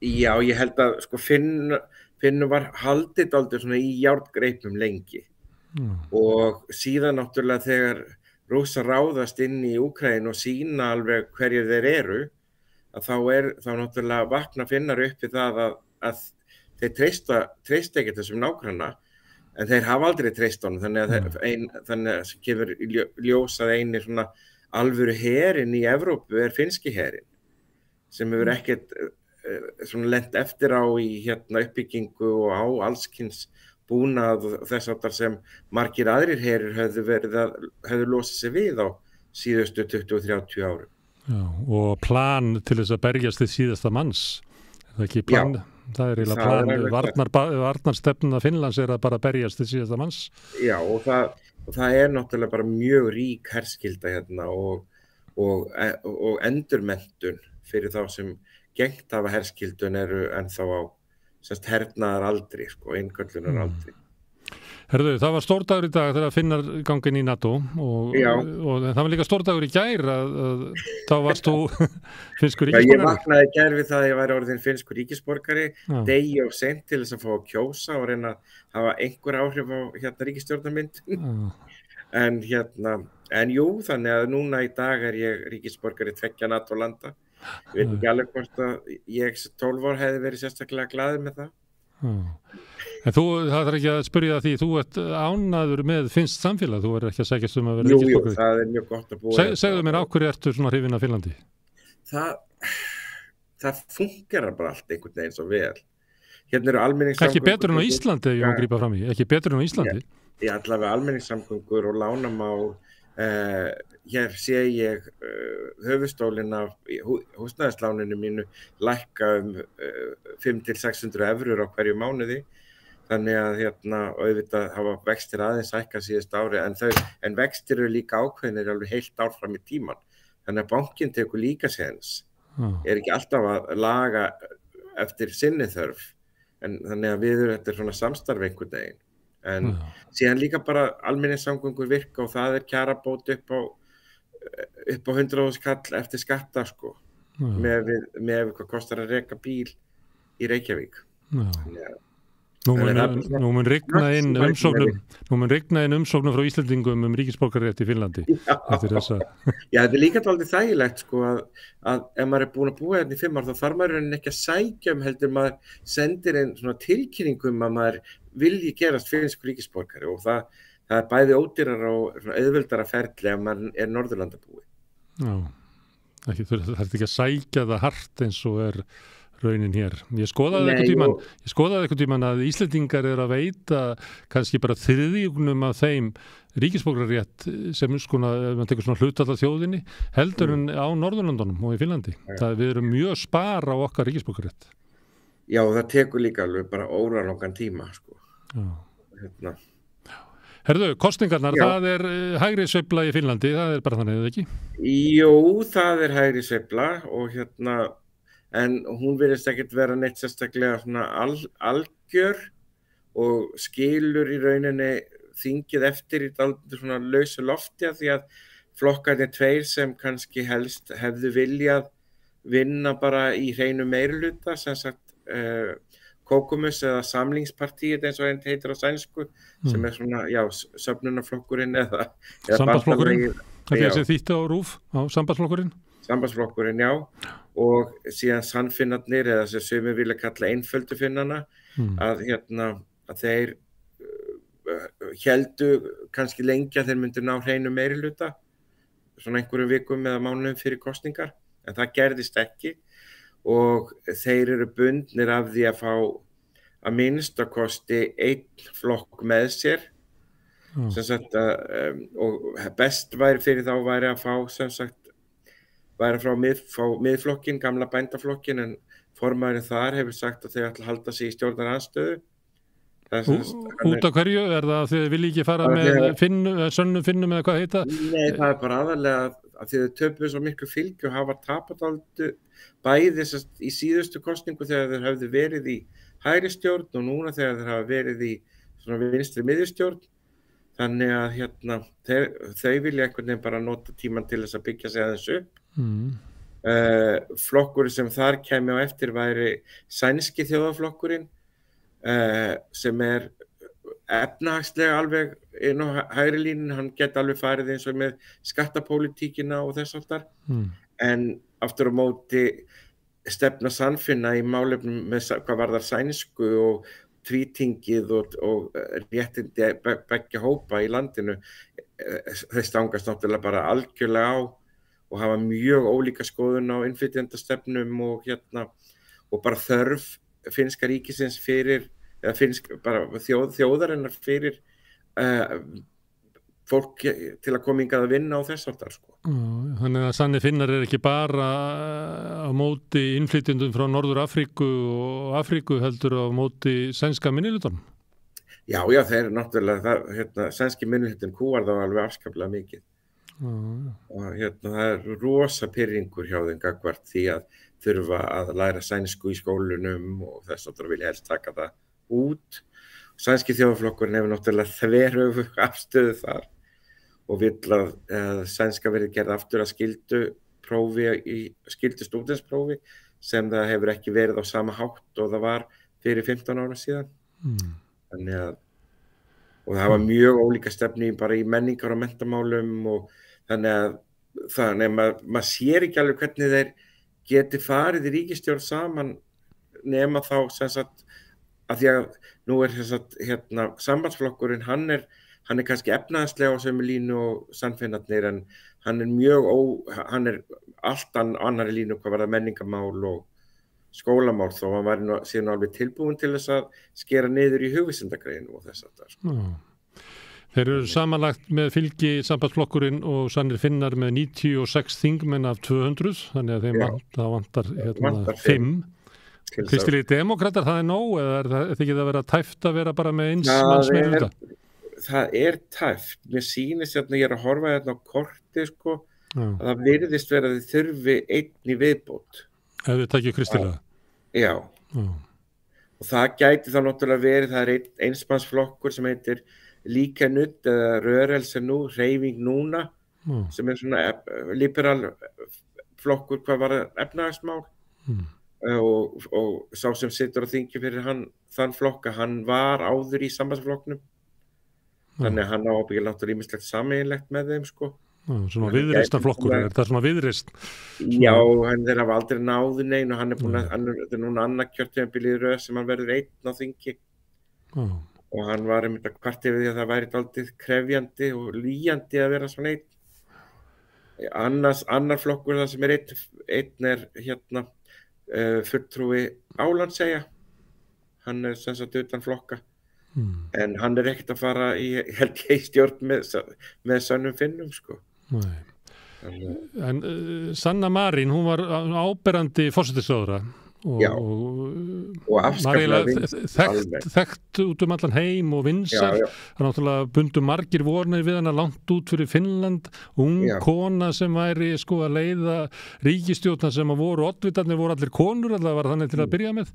Já, ég held að sko Finnur var haldið aldrei svona í járngreipum lengi og síðan náttúrulega þegar Rússar ráðast inn í Úkraínu og sýna alveg hverjir þeir eru að þá náttúrulega vakna Finnar upp við það að þeir treysta ekki þessum nágranna en þeir hafa aldrei treyst honum þannig að sem kemur ljós að eini svona alvöru herinn í Evrópu er finnski herinn sem hefur ekkert svona lent eftir á í uppbyggingu og á allskyns búnað og þess áttar sem margir aðrir herir höfðu losað sig við á síðustu 20-30 árum. Já, og plan til þess að berjast til síðasta manns, er það ekki plan? Já. Það er eiginlega plan, varnarstefna Finnlands er að bara berjast til síðasta manns. Já, og það er náttúrulega bara mjög rík herskylda og endurmenntun fyrir þá sem gengt hafa herskildun eru ennþá á hernaðar aldri, innköllunar aldri. Herðu, það var stórdagur í dag þegar Finnar gangin í NATO og það var líka stórdagur í gær að þá varst þú finnskur ríkisborgari. Ég vaknaði í gær við það að ég væri orðin finnskur ríkisborgari, degi og seint til þess að fá að kjósa og reyna að hafa einhver áhrif á ríkisstjórnarmyndun. En jú, þannig að núna í dag er ég ríkisborgari 2 NATO-landa. Ég veit ekki alveg hvort að ég 12 ár hefði verið sérstaklega glaður með það. En það þarf ekki að spyrja því þú ert ánægður með finnst samfélag, þú verður ekki að sækjast að vera ríkisborgari. Jú, það er mjög gott að búa. Segðu mér á hverju ertu svona hrifinn af Finnlandi? Það fungerar bara allt einhvern veginn svo vel. Hérna eru almenningssamgöngur. Ekki betur en á Íslandi, ef ég má grípa fram í. Ekki betur en á Íslandi. Já, allavega almenningssamgöngur og lánamál. Hér sé ég höfuðstólinn af húsnæðisláninu mínu lækka 500-600 evrur á hverju mánuði þannig að auðvitað hafa vextir aðeins hækkað síðust ári en vextir eru líka ákveðnir alveg heilt ár fram í tíman þannig að bankinn tekur líka séns er ekki alltaf að laga eftir sinni þörf en þannig að við erum þetta svona samstarf einhvern veginn en síðan líka bara almenningssamgöngur virka og það er kjarabót upp á 100.000 kall eftir skatta með hvað kostar að reka bíl í Reykjavík. Nú mun rigna inn umsóknum frá Íslendingum ríkisborgararétt í Finnlandi. Já, þetta er líka dálítið þægilegt að ef maður er búin að búa hérna í 5 ár þá þarf maður ekki að sækja heldur maður sendir einn svona tilkynningum að maður vilji gerast finnskur ríkisborgari og það er bæði ódýrar og auðveldara ferli ef maður er Norðurlandabúi. Já, það er ekki að sækja það hart eins og er raunin hér. Ég skoðaði einhvern tímann að Íslendingar eru að veita kannski bara 3/4 af þeim ríkisborgararétt sem mann tekur svona hlutfall af þjóðinni heldur en á Norðurlandunum og í Finnlandi. Við erum mjög spar á okkar ríkisborgararétt. Já, það tekur líka alveg bara óralangan tíma, Herðu, kosningarnar, það er hægri sveifla í Finnlandi, það er bara þannig, eða ekki? Jú, það er hægri sveifla og en hún virðist ekkert vera neitt sérstaklega svona algjör og skilur í rauninni þingið eftir í dálítið svona lausu lofti því að flokkarnir 2 sem kannski helst hefðu viljað vinna bara í hreinu meirihluta, sem sagt Kókumus eða Samlingspartíet eins og einn heitir á sænsku sem er svona, söfnunarflokkurinn eða Sambandsflokkurinn, það er þessi þýtti á RÚV á Sambandsflokkurinn? Sambandsflokkurinn, já, og síðan sannfinnarnir eða sem sumir vilja kalla einföldu finnana að þeir héldu kannski lengi að þeir myndu ná hreinu meirihluta svona einhverjum vikum eða mánuðum fyrir kosningar en það gerðist ekki og þeir eru bundnir af því að fá að minnstakosti einn flokk með sér sem sagt og best væri fyrir þá væri að fá sem sagt væri frá miðflokkin, gamla bændaflokkin en formaðurinn þar hefur sagt að þeir ætla að halda sig í stjórnaranstöðu. Út af hverju? Er það að þið vilji ekki fara með sönnum finnum eða hvað heita? Nei, það er bara aðalega að þið töpuðu svo miklu fylgi og hafa tapat bæði í síðustu kosningu þegar þeir hafðu verið í hægri stjórn og núna þegar þeir hafa verið í svona vinstri miðjustjórn. Þannig að þau vilja einhvern veginn bara nota tíman til þess að byggja sig aðeins upp. Flokkur sem þar kæmi á eftir væri sænski þjóðarflokkurinn sem efnahagslega alveg inn á hægri línun, hann geti alveg farið eins og með skattapólitíkina og þess áttar en aftur á móti stefna sannfinna í málefnum með hvað varðar sænsku og tvítingið og réttindi beggja hópa í landinu þau stangast náttúrulega bara algjörlega á og hafa mjög ólíka skoðun á innflytjendastefnum og bara þörf finnska ríkisins fyrir eða bara þjóðarinnar fyrir fólk til að koma hingað að vinna á þess áttar sko. Þannig að sannir Finnar ekki bara á móti innflytjendum frá Norður Afríku og Afríku heldur á móti sænska minnihlutanum? Já, þeir náttúrulega sænski minnihlutin kúar þá alveg afskaplega mikið. Og það rosa pirringur hjá þeim gagnvart því að þurfa að læra sænsku í skólunum og þess að vilja helst taka það út. Sænski þjóðarflokkurinn hefur náttúrulega þveröfu afstöðu þar og vill að sænska verði gerð aftur að skyldu stúdentsprófi sem það hefur ekki verið á sama hátt og það var fyrir 15 ára síðan. Þannig að og það var mjög ólíka stefni bara í menningar og menntamálum og þannig að maður sér ekki alveg hvernig þeir geti farið í ríkisstjórn saman nema þá sem sagt að því að nú sem sagt sambandsflokkurinn hann er kannski efnahagslega á sömu línu og sannfinnarnir en hann er allt annari línu hvað var það menningamál og skólamál þó hann var síðan alveg tilbúin til þess að skera niður í hugvísindagreinu og þess að það sko. Þeir eru samanlagt með fylgi sambandsflokkurinn og sannir Finnar með 96 þingmenn af 200 þannig að þeim vantar 5. Kristilegi demokratar, það er nóg eða er það ekki að vera tæft að vera bara með eins manns meirihluta? Það er tæft. Mér sýnist ég er að horfa á korti sko að það virðist vera að þið þurfi einn í viðbót. Ef þið takið kristilega? Já. Og það gæti þá náttúrulega verið, það er einsmannsflokkur sem heitir Líka nutt eða Rörelse nú, Hreyfing núna, sem er svona liberal flokkur hvað var efnahagsmál. Og sá sem situr á þingi fyrir þann flokka, hann var áður í sambandsflokknum. Þannig að hann á ábyggilega náttúrulega ýmislegt sameiginlegt með þeim sko. Svona viðreisnarflokkur, er það svona viðreist? Já, þeir hafa aldrei náðu nein og hann er núna annað kjörtímabil í röð sem hann verður einn á þingi og hann var einmitt að kvart yfir því að það væri dálítið krefjandi og lýjandi að vera svona einn. Annar flokkur það sem er einn er fulltrúi Álandseyja, hann er sem sagt utan flokka. En hann er ekkert að fara í stjórn með sönnum Finnum sko. Nei. En Sanna Marín, hún var áberandi forsætisráðherra og afskaplega þekkt út allan heim og vinsæl. Það náttúrulega bundu margir vornir við hana langt út fyrir Finnland, kona sem væri sko að leiða ríkisstjórna sem að oddvitarnir voru allir konur, allavega var þannig til að byrja með.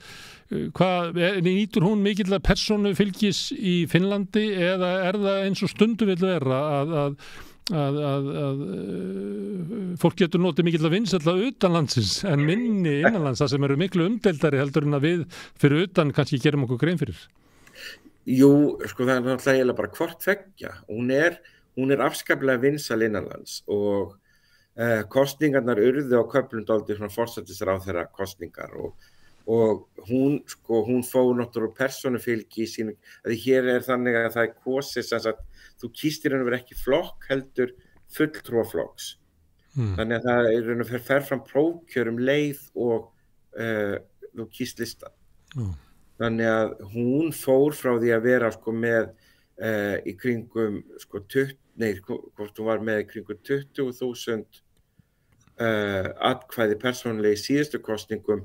Nýtur hún mikill að persónu fylgis í Finnlandi eða er það eins og stundu vill vera að fólk getur notið mikill að vinsælla utanlandsins en minni innanlands það sem eru miklu umdeildari heldur en að við fyrir utan kannski gerum okkur grein fyrir? Jú, sko það er náttúrulega bara hvort tveggja. Hún er afskaplega vinsæl innanlands og kosningarnar urðu á köflum dálítið svona forsætisráðherra kosningar og hún fór náttúrulega persónufylgi í sínu, að hér er þannig að það er kosið sem sagt, þú kýstir henni verið ekki flokk heldur fulltrúaflokks Þannig að það er raun og fer fram prófkjör leið og þú kýst listan. Þannig að hún fór frá því að vera sko með í kringum sko hvort hún var með í kringum 20.000 atkvæði persónulega í síðustu kosningum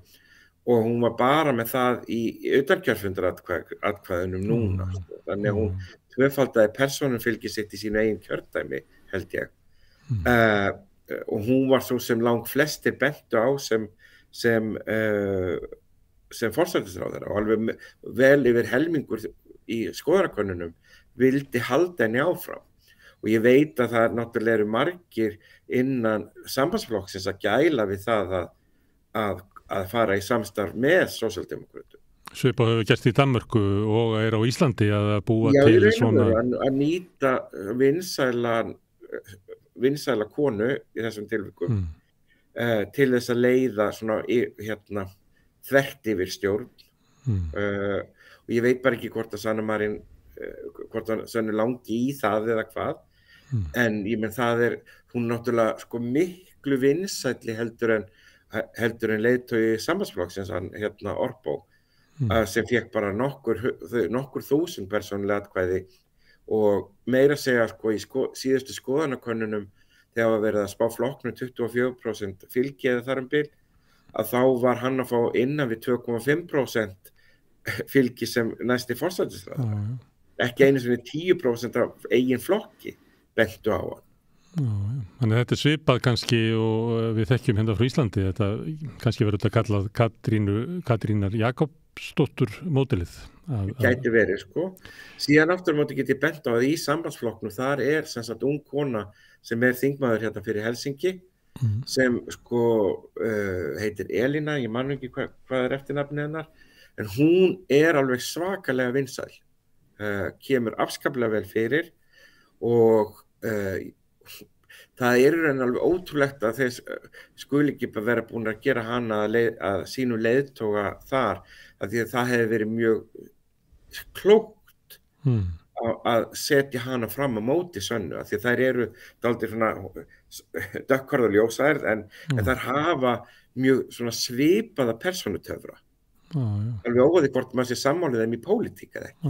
og hún var bara með það í utankjörfundar atkvæðunum núna. Þannig að hún tvöfaldaði persónufylgi sitt í sínu eigin kjördæmi, held ég. Og hún var svo sem langt flestir bentu á sem forsætisráðherra og alveg vel yfir helmingur í skoðanakönnunum vildi halda henni áfram. Og ég veit að það náttúrulega eru margir innan sambandsflokksins að gæla við það að fara í samstarf með sósíaldemókrötum. Svipað hefur gert í Danmörku og á Íslandi að búa til svona... Já, að nýta vinsæla konu í þessum tilvikum til þess að leiða svona þvert yfir stjórn. Og ég veit bara ekki hvort að Sanna Marín hvort hann sönnu langi í það eða hvað. En ég menn hún náttúrulega sko miklu vinsælli heldur en leiðtogi sambandsflokksins Orbó sem fékk bara nokkur þúsund persónulega atkvæði og meira segja sko í síðustu skoðanakönnunum þegar var verið að spá flokknum 24% fylgi eða þar bil að þá var hann að fá innan við 2,5% fylgi sem næsti forsætisráðherra. Ekki einu sinni 10% af eigin flokki bentu á hann. Þannig að þetta svipað kannski og við þekkjum hérna frá Íslandi, þetta kannski verður þetta kallað Katrínar Jakobsdóttur módelið. Gæti verið sko. Síðan aftur móti get ég bent á að í sambandsflokknum þar sem sagt ung kona sem þingmaður hérna fyrir Helsingi sem sko heitir Elína, ég man ekki hvað eftirnafnið hennar, en hún alveg svakalega vinsæl. Kemur afskaplega vel fyrir og það alveg ótrúlegt að þeir skuli ekki vera búin að gera hana að sínu leiðtoga þar, að því að það hefði verið mjög klókt að setja hana fram á móti Sönnu, að því að þær dálítið svona dökkhærðar og ljósær en þær hafa mjög svona svipaða persónutöfra. Alveg óvæði hvort maður sé sammálið þeim í pólitík eða ekki.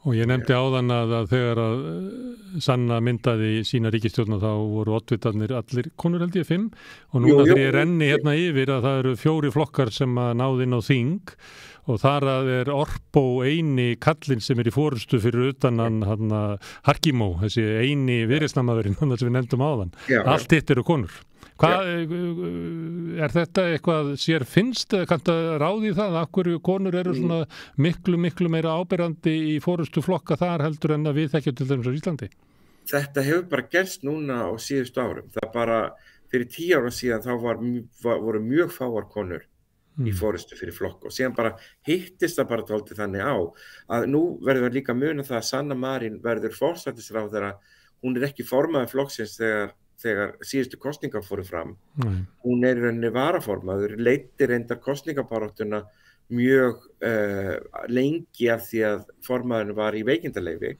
Og ég nefndi áðan að þegar að Sanna myndaði sína ríkisstjórna þá voru oddvitarnir allir konur held ég 5 og núna þegar ég renni hérna yfir að það eru 4 flokkar sem að náði inn á þing og þar að Orbó eini kallinn sem í forystu fyrir utan hann Harkimo, þessi eini viðreisnarmaðurinn sem við nefndum áðan. Allt hitt eru konur. Hvað þetta eitthvað sér finnst eða kanntu að ráði það að hverju konur eru svona miklu meira áberandi í forystu flokka þar heldur en að við þekkjum til dæmis á Íslandi? Þetta hefur bara gerst núna á síðustu árum. Það bara fyrir 10 ára síðan þá voru mjög fáar konur í forystu fyrir flokk og síðan bara hittist það bara dálítið þannig á að nú verður líka muna það að Sanna Marín verður forsætisráðherra, hún ekki formaður flokksins þegar síðustu kosningar fóru fram. Hún í rauninni varaformaður, leiddi reyndar kosningabaráttuna mjög lengi af því að formaðurinn var í veikindaleyfi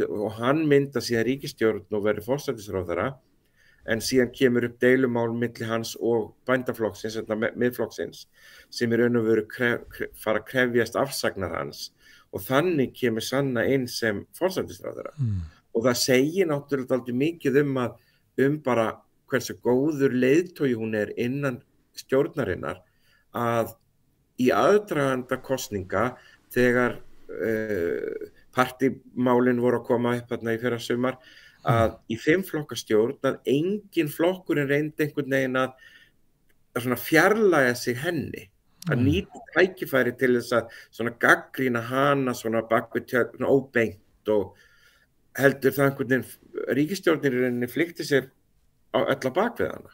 og hann mynda síðan ríkisstjórn og verður forsætisráðherra en síðan kemur upp deilumál milli hans og bændaflokksins, miðflokksins sem í raun og veru fara að krefjast afsagnar hans og þannig kemur Sanna inn sem forsætisráðherra. Og það segir náttúrulega aldrei mikið bara hversu góður leiðtogi hún innan stjórnarinnar að í aðdraganda kosninga þegar partimálin voru að koma upp þarna í fyrrasumar að í 5 flokka stjórn að engin flokkurinn reyndi einhvern veginn að svona fjarlæga sig henni, að nýta tækifæri til þess að svona gagnrýna hana svona bakvið tjörn óbeint og heldur það einhvern veginn ríkisstjórnin flykti sér á öll á bakvið hana.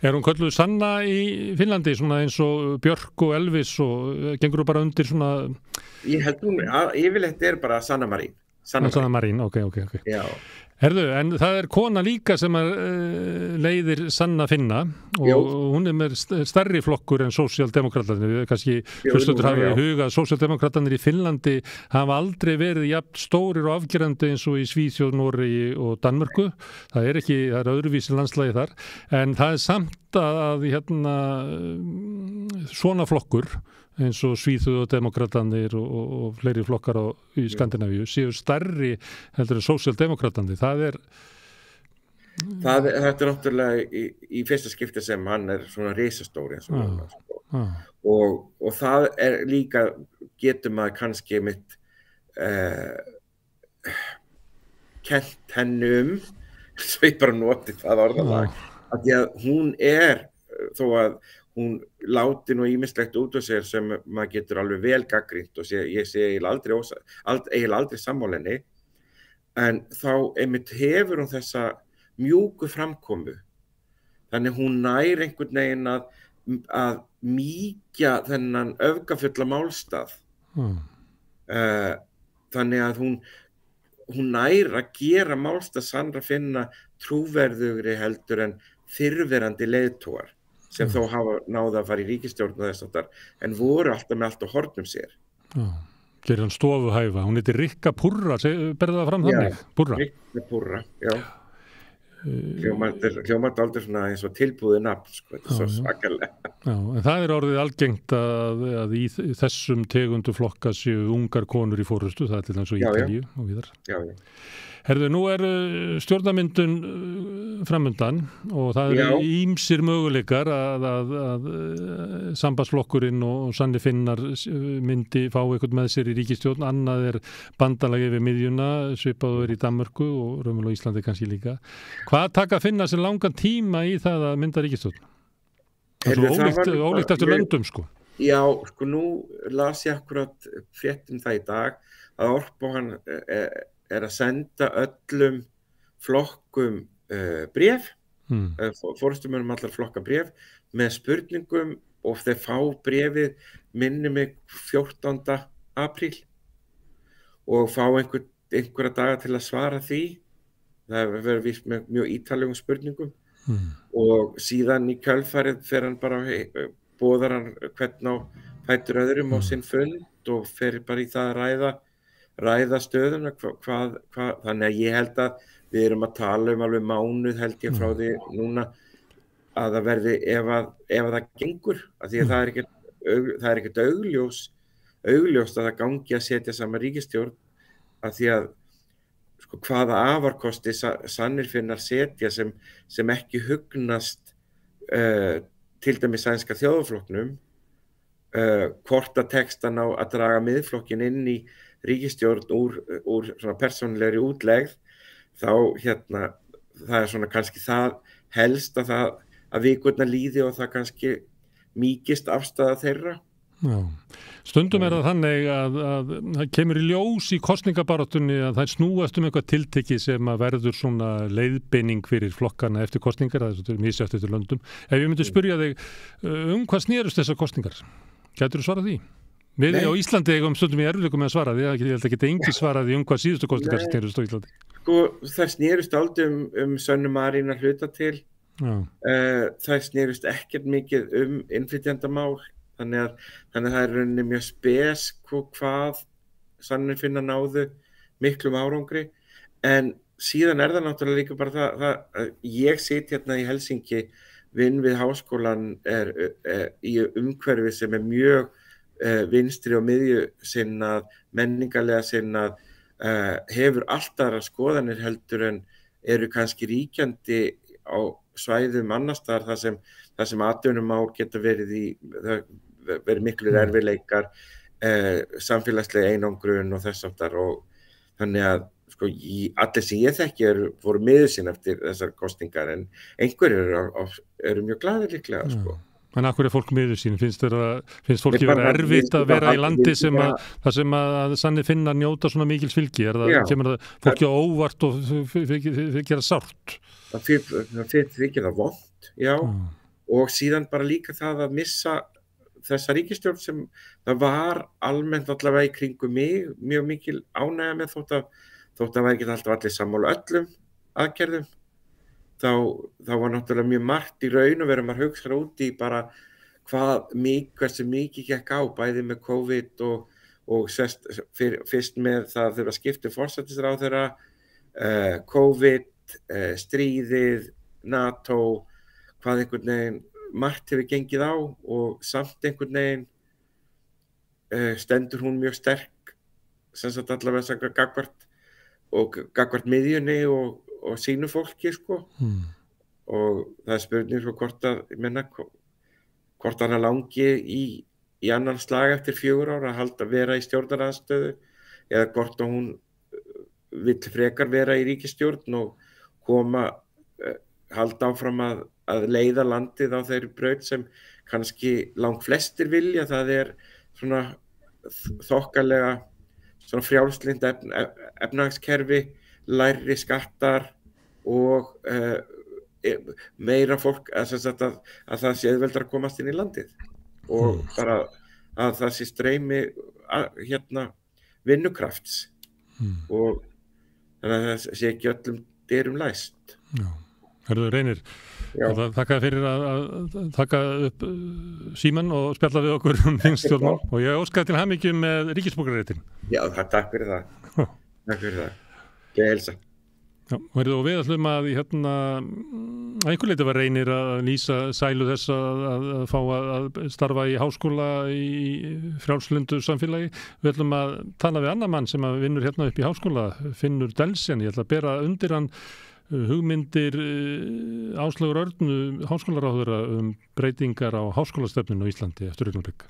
Hún kölluð Sanna í Finnlandi svona eins og Björk og Elvis og gengur þú bara undir svona... Ég held yfirleitt bara Sanna Marín. Sanna Marín, ok. Já. Herðu, en það kona líka sem leiðir Sanna Finna og hún með stærri flokkur en sósíaldemókratarnir. Kannski hlustendur hafa í huga að sósíaldemókratarnir í Finnlandi hafa aldrei verið jafn stórir og afgerandi eins og í Svíþjóð, Noregi og Danmörku. Það er öðruvísi landslagi þar, en það samt að svona flokkur eins og Svíþjóð og demokratanir og fleiri flokkar í Skandinavíu séu stærri heldur en sósíaldemókratanir. Þetta er náttúrulega í fyrsta skipti sem hann svona risastóri eins og það líka getur maður kannski mitt kennt henni svo ég bara noti það orðalag að því að hún þó að hún láti nú ýmislegt út á sér sem maður getur alveg vel gagnrýnt og ég sé eiginlega aldrei sammála, en þá einmitt hefur hún þessa mjúku framkomu. Þannig hún nær einhvern veginn að mýkja þennan öfgafulla málstað. Þannig að hún nær að gera málstað Sannra Finna trúverðugri heldur en fyrrverandi leiðtogar sem þó hafa náð að fara í ríkisstjórn og þess aftar, en voru alltaf með allt á hornum sér. Gerir hann stofuhæfa. Hún heitir Rikka Purra, berðu það fram þannig? Purra. Rikka Purra, já. Hljómar aldrei svona eins og tilbúið nafn, þetta svo svakalega. Já, en það orðið algengt að í þessum tegundu flokka séu ungar konur í fórustu, það til eins og Ítalíu og víðar. Já. Herðu, nú stjórnarmyndun framundan og það ýmsir möguleikar að sambandsflokkurinn og Sanni Finnar myndi fá eitthvað með sér í ríkisstjórn, annað bandalagi við miðjuna, svipaður í Danmörku og raunverulega Íslandi kannski líka. Hvað taka að finna sér langan tíma í það að mynda ríkisstjórn? Það er svo ólíkt eftir löndum, sko. Já, sko nú las ég akkurat fréttum það í dag að Orbán að senda öllum flokkum bréf, forystumönnum allar flokka bréf með spurningum og þeir fá bréfið minni mig 14. apríl og fá einhverja daga til að svara því. Það verður víst með mjög ítarlegum spurningum og síðan í kjölfarið fer hann bara boðar hann hvern á fætur öðrum á sinn fund og fer bara í það að ræða stöðuna þannig að ég held að við erum að tala alveg mánuð held ég frá því núna að það verði ef það gengur af því að það er ekkert augljóst að það gangi að setja saman ríkisstjórn af því að sko hvaða afarkosti Sannir Finnar setja sem ekki hugnast til dæmis sænska þjóðarflokknum hvort að textan á að draga miðflokkin inn í ríkisstjórn úr svona persónulegri útlegð þá það svona kannski það helst að vikurnar líði og það kannski mýkist afstaða þeirra. Já. Stundum það þannig að það kemur í ljós í kosningabaráttunni að það snúast eitthvað tiltekki sem að verður svona leiðbeining fyrir flokkana eftir kosningar, það er misjætt eftir löndum. Ef ég myndi spyrja þig hvað snerust þessar kosningar? Gætirðu svarað því? Við á Íslandi eigum stundum í erfiðleikum með að svara því, ég held að geta engi svaraði hvað síðustu kosningar snerust á Íslandi. Sko, það snerust aldrei Sönnu Marín að hluta til. Það snerust ekkert mikið innflytjendamál, þannig að það er rauninni mjög spes hvað Sannir Finna náðu miklum árangri, en síðan það náttúrulega líka bara það ég sit hérna í Helsinki, vinn við háskólan í umhverfi sem mjög vinstri og miðju sinnað, menningarlega sinnað, hefur alltaf skoðanir heldur en eru kannski ríkjandi á svæðum annars staðar þar sem atvinnumál geta verið miklu erfiðleikar, samfélagslega einangrun og þess aftar og þannig að sko, allir sem ég þekki voru miður sín eftir þessar kosningar en einhverjir eru mjög glaðir líklega sko. En af hverju fólk miður sín? Finnst fólki vera erfitt að vera í landi þar sem að Sannir Finnar njóta svona mikils fylgi? Kemur það fólki á óvart og þykir það sárt? Það þykir það vont, já. Og síðan bara líka það að missa þessa ríkisstjórn sem það var almennt allavega í kringum mig mjög mikil ánægja með þótt að þótt að væri ekki alltaf allir sammála öllum aðgerðum, þá var náttúrulega mjög margt í raun og verið maður hugsa út í bara hversu mikið gekk á, bæði með COVID og fyrst með það þurfa að skipta forsætisráðherra, COVID, stríðið, NATO, hvað einhvern veginn margt hefur gengið á og samt einhvern veginn stendur hún mjög sterk, sem sagt allavega gagnvart miðjunni og sínu fólki, sko. Og það spurning svo hvort hana langi í annan slag eftir 4 ár að vera í stjórnarandstöðu eða hvort hún vill frekar vera í ríkisstjórn og halda áfram að leiða landið á þeirri braut sem kannski langflestir vilja. Það svona þokkalega svona frjálslynt efnahagskerfi, lægri skattar og meira fólk að það sé auðveldara að komast inn í landið og bara að það sé streymi vinnukrafts og þannig að það sé ekki öllum dyrum læst. Já. Herðu Reynir, þakka fyrir að taka upp símann og spjalla við okkur þingstjórnmál og ég óskaði til hamingju með ríkisborgararéttinn. Já, takk fyrir það. Takk fyrir það. Ég heilsa. Já, og við ætlum að einhver leyti var Reynir að lýsa sælu þess að fá að starfa í háskóla í frjálslyndu samfélagi. Við ætlum að tala við annan mann sem vinnur hérna upp í háskóla, Finnur Delsen. Ég ætla að bera undir hann hugmyndir Áslaugar Örnu háskólaráðherra breytingar á háskólastefnun á Íslandi eftir augnablik.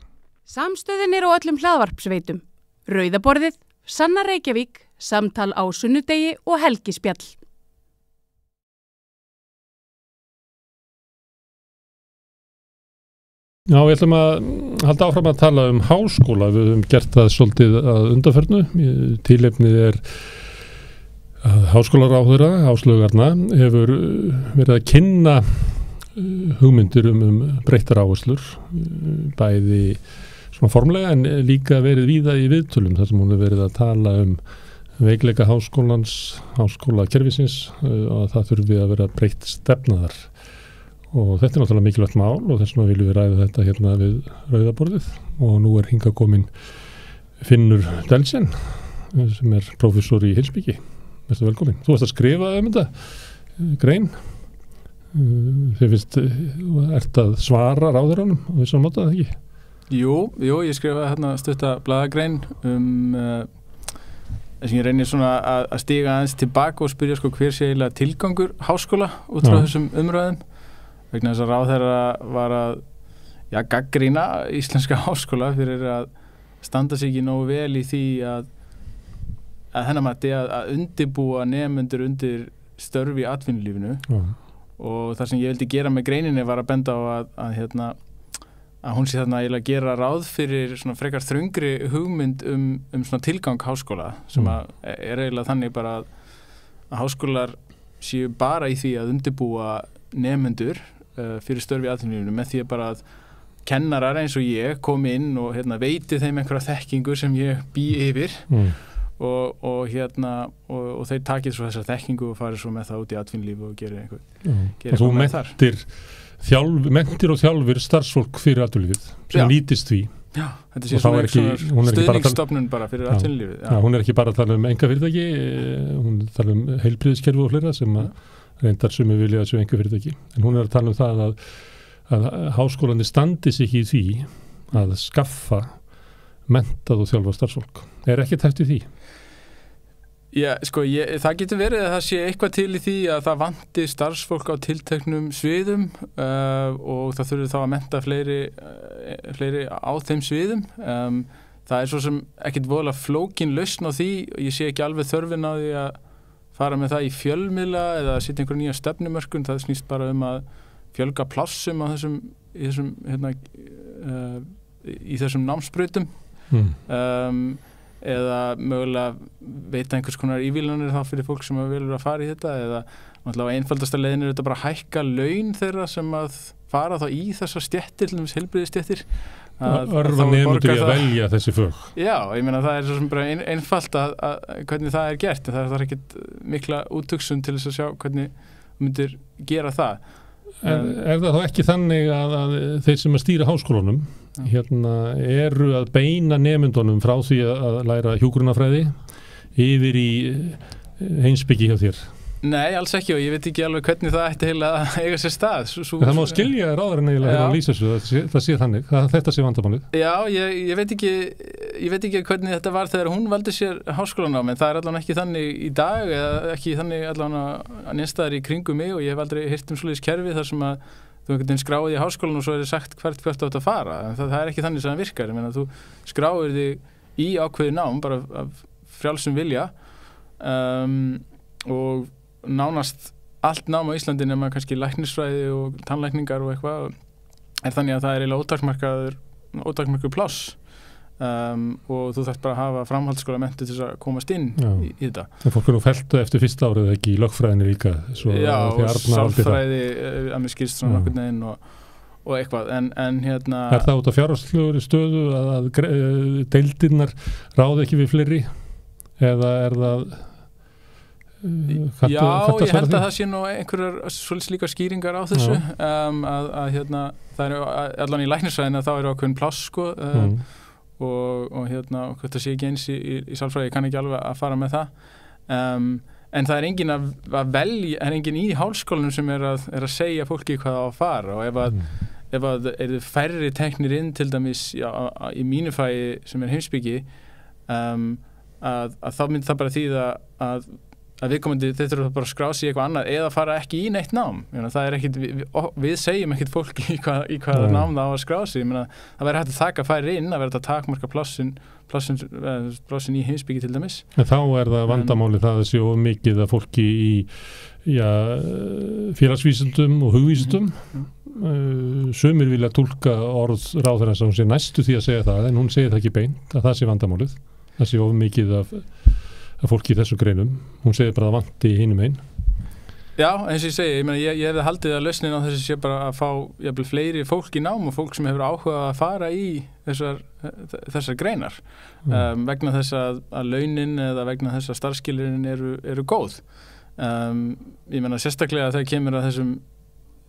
Samstöðin á öllum hlaðvarpsveitum. Rauðaborðið, Sanna Reykjavík, Samtal á sunnudegi og helgispjall. Já, við ætlum að halda áfram að tala háskóla. Við höfum gert það svolítið að undanförnu. Tilefnið að háskólaráðherra, Áslaug Arna, hefur verið að kynna hugmyndir breyttar áherslur, bæði svona formlega en líka verið víða í viðtölum þar sem hún hefur verið að tala veikleika háskólans, háskólakerfisins og það þurfi að vera breytt stefnaðar. Og þetta náttúrulega mikilvægt mál og þess vegna viljum við ræða þetta hérna við rauðaborðið og nú hingað komin Finnur Delsen sem prófessor í heimspeki. Vertu velkomin. Þú varst að skrifa þetta grein. Þið ert að svara ráðherranum á þessum máta, eða ekki? Jú, ég skrifaði hérna stutta blaðagrein þess að ég reynir svona að stíga aðeins tilbaka og spyrja hver sé eiginlega tilgangur háskóla út frá þessum umræðum vegna þess að ráðherra var að gagnrýna íslenska háskóla fyrir að standa sig ekki nógu vel í því að hennar mati að undirbúa nemendur undir störf í atvinnulífinu og það sem ég vildi gera með greininni var að benda á að hún sé þarna eiginlega gera ráð fyrir svona frekar þröngri hugmynd svona tilgang háskóla sem eiginlega þannig bara að háskólar séu bara í því að undirbúa nemendur fyrir störf í atvinnulífinu með því að bara að kennarar eins og ég komi inn og veiti þeim einhverja þekkingu sem ég bý yfir og þeir takið svo þessa þekkingu og farið svo með það út í atvinnulífi og gerir eitthvað með þar. Mentir og þjálfir starfsfólk fyrir atvinnulífið sem nýtist því. Já, þetta sé svona stuðningsstofnun bara fyrir atvinnulífið. Já, hún ekki bara að tala einkafyrirtæki, hún tala heilbrigðiskerfi og fleira sem reyndar sumir vilja að séu einkafyrirtæki. En hún að tala það að háskólandi standi sig í því að skaffa mentað og þjálfa starfsfólk. Ekki tæft í því? Já, það getur verið að það sé eitthvað til í því að það vanti starfsfólk á tilteknum sviðum og það þurfi þá að mennta fleiri á þeim sviðum. Það svo sem ekkert voðalega flókin lausn á því og ég sé ekki alveg þörfin á því að fara með það í fjölmiðla eða setja einhver nýja stefnumörkun. Það snýst bara að fjölga plássum á í þessum námsbrautum. eða mögulega veita einhvers konar ívilnanir þá fyrir fólk sem vilur að fara í þetta eða náttúrulega einfaldasta leiðin þetta bara að hækka laun þeirra sem að fara þá í þessar stéttir, til dæmis heilbrigðisstéttir örva nemendur í að velja þessi fög. Já, ég meina það svo sem bara einfalt að hvernig það gert, en það ekkert mikla úthugsun til þess að sjá hvernig þú myndir gera það. Er það þá ekki þannig að þeir sem að stýra háskólanum eru að beina nemendunum frá því að læra hjúkrunarfræði yfir í heimspeki hjá þér? Nei, alls ekki og ég veit ekki alveg hvernig það ætti heila að eiga sér stað. Það má skilja ráðurinn eiginlega að lýsa þessu, það sé þannig, þetta sé vandamálið. Já, ég veit ekki hvernig þetta var þegar hún valdi sér háskólanám, en það allavega ekki þannig í dag eða ekki þannig allavega neinstaðar í kringum mig og ég hef aldrei heyrt svoleiðis kerfi þar sem að þú einhvern veginn skráði í háskólan og svo sagt hvert átt að fara, en það ekki þannig sem það virkar. Ég meina, þú skráir þig í ákveðið nám bara af frjálsum vilja og nánast allt nám á Íslandi nema kannski læknisfræði og tannlækningar og eitthvað þannig að það eiginlega ótakmarkaður pláss og þú þarft bara að hafa framhaldsskólamenntun til að komast inn í þetta. Það fólk feltu eftir fyrsta árið ekki í lögfræðinni líka. Já, og sálfræði að mér skilst svona nokkurn veginn og eitthvað en hérna... Er það út af fjárhagslegri stöðu að deildirnar ráði ekki við fleiri eða er það Já, ég held að það sé nú einhverjar svolítið líka skýringar á þessu að hérna, það allan í læknisfræðina þá ákveðin pláss sko og hérna, og þetta sé ekki eins í sálfræði, ég kann ekki alveg að fara með það en það engin að velja, engin í háskólanum sem að segja fólki hvað það á að fara og ef að færri teknir inn til dæmis í mínu fagi sem heimspeki að þá myndi það bara þýða að viðkomandi þetta eru bara að skrá sig í eitthvað annað eða fara ekki í neitt nám. Það ekkit, við segjum ekkert fólki í hvaða nám það á að skrá sig. Það verður hægt að taka færri inn, það verður að takmarka plássin í heimspeki til dæmis. En þá það vandamáli það að sé of mikið að fólki í félagsvísindum og hugvísindum. Sumir vilja túlka orð ráðherrans að hún sé næstu því að segja það en hún segir það ekki beint að það sé vandamálið. Það sé of mikið að fólki í þessu greinum, hún segir bara að vanti hinum einn. Já, eins og ég segi, ég hefði haldið að lausnin á þessu sé bara að fá jafnvel fleiri fólk í nám og fólk sem hefur áhuga að fara í þessar greinar vegna þess að launin eða vegna þess að starfsskilyrðin eru góð. Ég meina sérstaklega þegar kemur að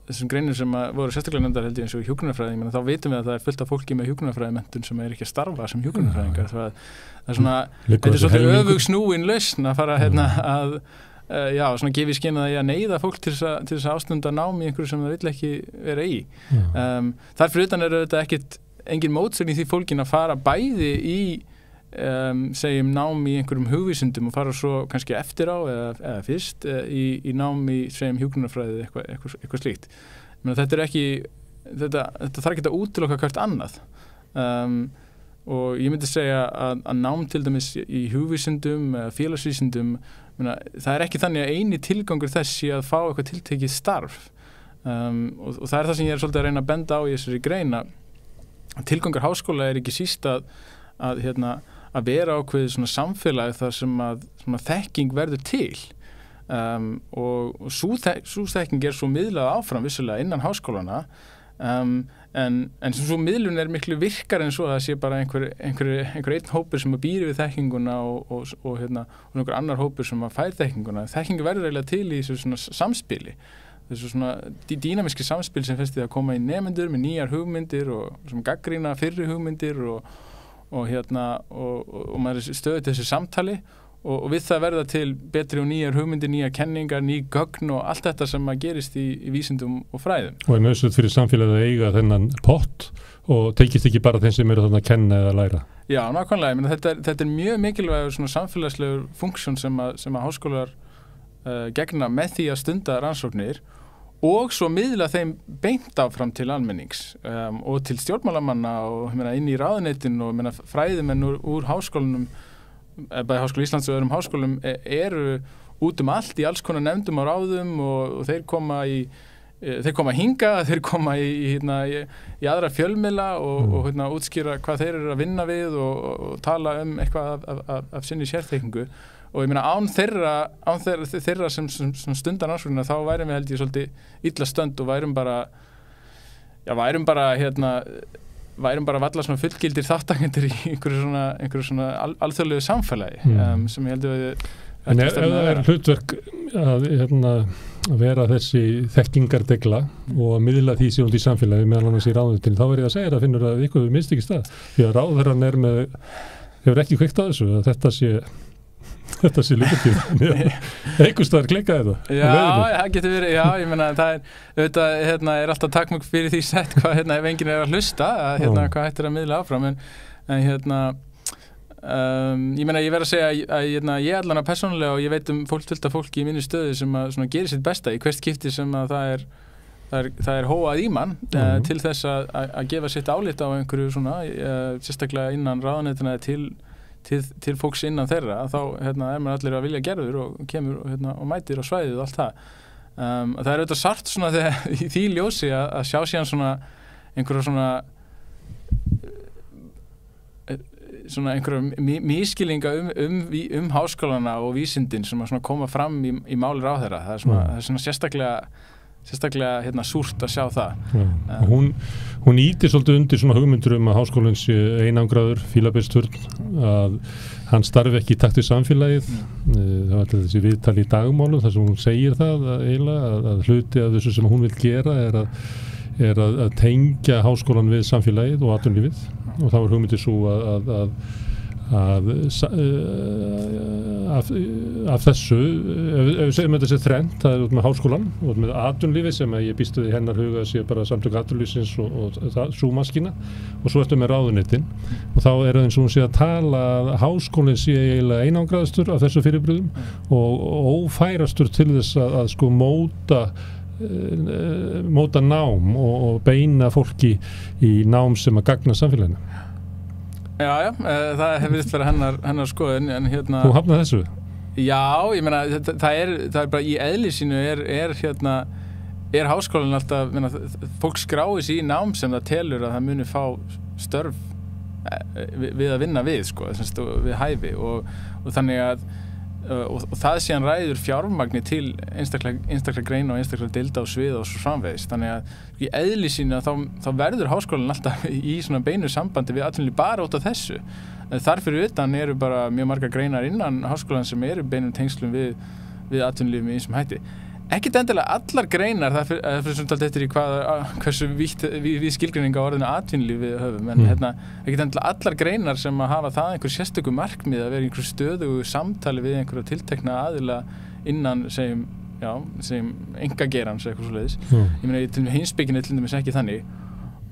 þessum greinir sem voru sérstaklega nefndar held ég eins og hjúkrunarfræði, þá vitum við að það fullt af fólki með hjúkrunarfræðimenntun sem ekki að starfa sem hjúkrunarfræðingar. Það er svona, þetta er svolítið öfugsnúin lausn að fara að svona gefa í skyn að neyða fólk til þess að ástunda nám í einhverju sem það vill ekki vera í. Þar fyrir utan þetta engin mótsögn í því fólkin að fara bæði í segjum nám í einhverjum hugvísindum og fara svo kannski eftir á eða fyrst í nám í segjum hjúkrunarfræði eitthvað slíkt. Þetta þarf ekki að útiloka hvert annað og ég myndi segja að nám til dæmis í hugvísindum eða félagsvísindum það ekki þannig að eini tilgangur þess sé að fá eitthvað tiltekið starf og það það sem ég svolítið að reyna að benda á í þessari greina. Tilgangur háskóla ekki síst að vera ákveðið svona samfélag þar sem að þekking verður til og sú þekking svo miðlað áfram vissulega innan háskólana en svo miðlun miklu virkar en svo að það sé bara einhver einn hópur sem að býri við þekkinguna og einhver annar hópur sem að fær þekkinguna. Þekking verður eiginlega til í þessu svona samspili, þessu svona dýnamiski samspil sem fyrst því að koma í nemendur með nýjar hugmyndir og sem gagnrýna fyrri hugmyndir og maður stöður til þessu samtali og við það verða til betri og nýjar hugmyndir, nýjar kenningar, ný gögn og allt þetta sem að gerist í vísindum og fræðum. Og nauðsynlegt fyrir samfélagið að eiga þennan pott og tekist ekki bara þeim sem eru þarna að kenna eða læra. Já, nákvæmlega. Þetta mjög mikilvægur svona samfélagslegur funksjón sem að háskólar gegna með því að stunda rannsóknir og svo miðla þeim beint áfram til almennings og til stjórnmálamanna og inn í ráðuneytin og fræðimenn úr háskólanum, bæði Háskóla Íslands og öðrum háskólum eru út allt í alls konar nefndum og ráðum og þeir koma þeir koma hinga, þeir koma í aðra fjölmiðla og útskýra hvað þeir eru að vinna við og tala eitthvað af sinni sérþekkingu og ég meina án þeirra sem stundar rannsóknina þá værum við held ég svolítið illa stönd og værum bara valla svona fullgildir þáttakendur í einhverju svona alþjóðlegu samfélagi sem ég held að En ef það er hlutverk að vera þessi þekkingardegla og að miðla því sér út í samfélagi meðal annars í ráðuneytinu, þá verður ég að segja að finnur að ykkur mist ekki stað. Því að ráðherrann hefur ekki kveikt á þessu, að þetta sé líkatíð. Einhvers staðar klikkaði þetta. Já, það getur verið, ég meina það auðvitað er alltaf takmörk fyrir því sett hvað ef enginn er að hlusta, hvað hættir að miðla áfram, en ég meina ég verð að segja að ég allan að persónulega og ég veit fullt af fólki í minni stöðu sem að gerir sitt besta í hvert skipti sem að það er hóað í mann til þess að gefa sitt álit á einhverju svona sérstaklega innan ráðuneytina til fólks innan þeirra þá er maður allir að vilja gerður og kemur og mætir á svæðið og allt það það er auðvitað sart svona þegar í því ljósi að sjá síðan svona einhverja mískilninga háskólana og vísindin sem að koma fram í máli ráðherra það er svona sérstaklega súrt að sjá það Hún ýtir svolítið undir svona hugmyndur að háskólinn sé einangraður fílabeinsturn að hann starfi ekki í takt við samfélagið það var þessi viðtal í dagmálum þar sem hún segir það eiginlega að hluti af þessu sem hún vil gera er að tengja háskólan við samfélagið og atvinnulífið og þá er hugmyndið svo af þessu ef við segjum þetta sé þrennt það er út með háskólan og með atvinnulífið sem ég býst við hennar huga að sé bara samtök atvinnulífsins og sú maskína og svo ertu með ráðuneytin og þá er eins og hún sé að tala að háskólinn sé eiginlega einangraðstur af þessu fyrirbrigðum og ófærastur til þess að sko móta nám og beina fólki í nám sem að gagna samfélaginu. Já, það hefur vilt verið hennar skoðun en Þú hafnar þessu? Já, ég meina það er bara í eðli sínu er háskólinn alltaf fólk skráir sig í nám sem það telur að það muni fá störf við að vinna við við hæfi og þannig að og það síðan ræður fjármagni til einstaklega greina og einstaklega deilda og sviða og svo framvegis þannig að í eðli sínu þá verður háskólinn alltaf í svona beinu sambandi við atvinnulíf bara út af þessu þar fyrir utan eru bara mjög margar greinar innan háskólann sem eru beinum tengslum við atvinnulíf með einsum hætti ekkert endilega allar greinar það fyrir svona talt eftir í hversu við skilgreining á orðinu atvinnulíf við höfum en ekkert endilega allar greinar sem að hafa það einhver sérstöku markmið að vera einhver stöðugu samtali við einhverja tiltekna aðila innan segjum engageirans eitthvað svoleiðis ég meina til heimspekinni til dæmis ekki þannig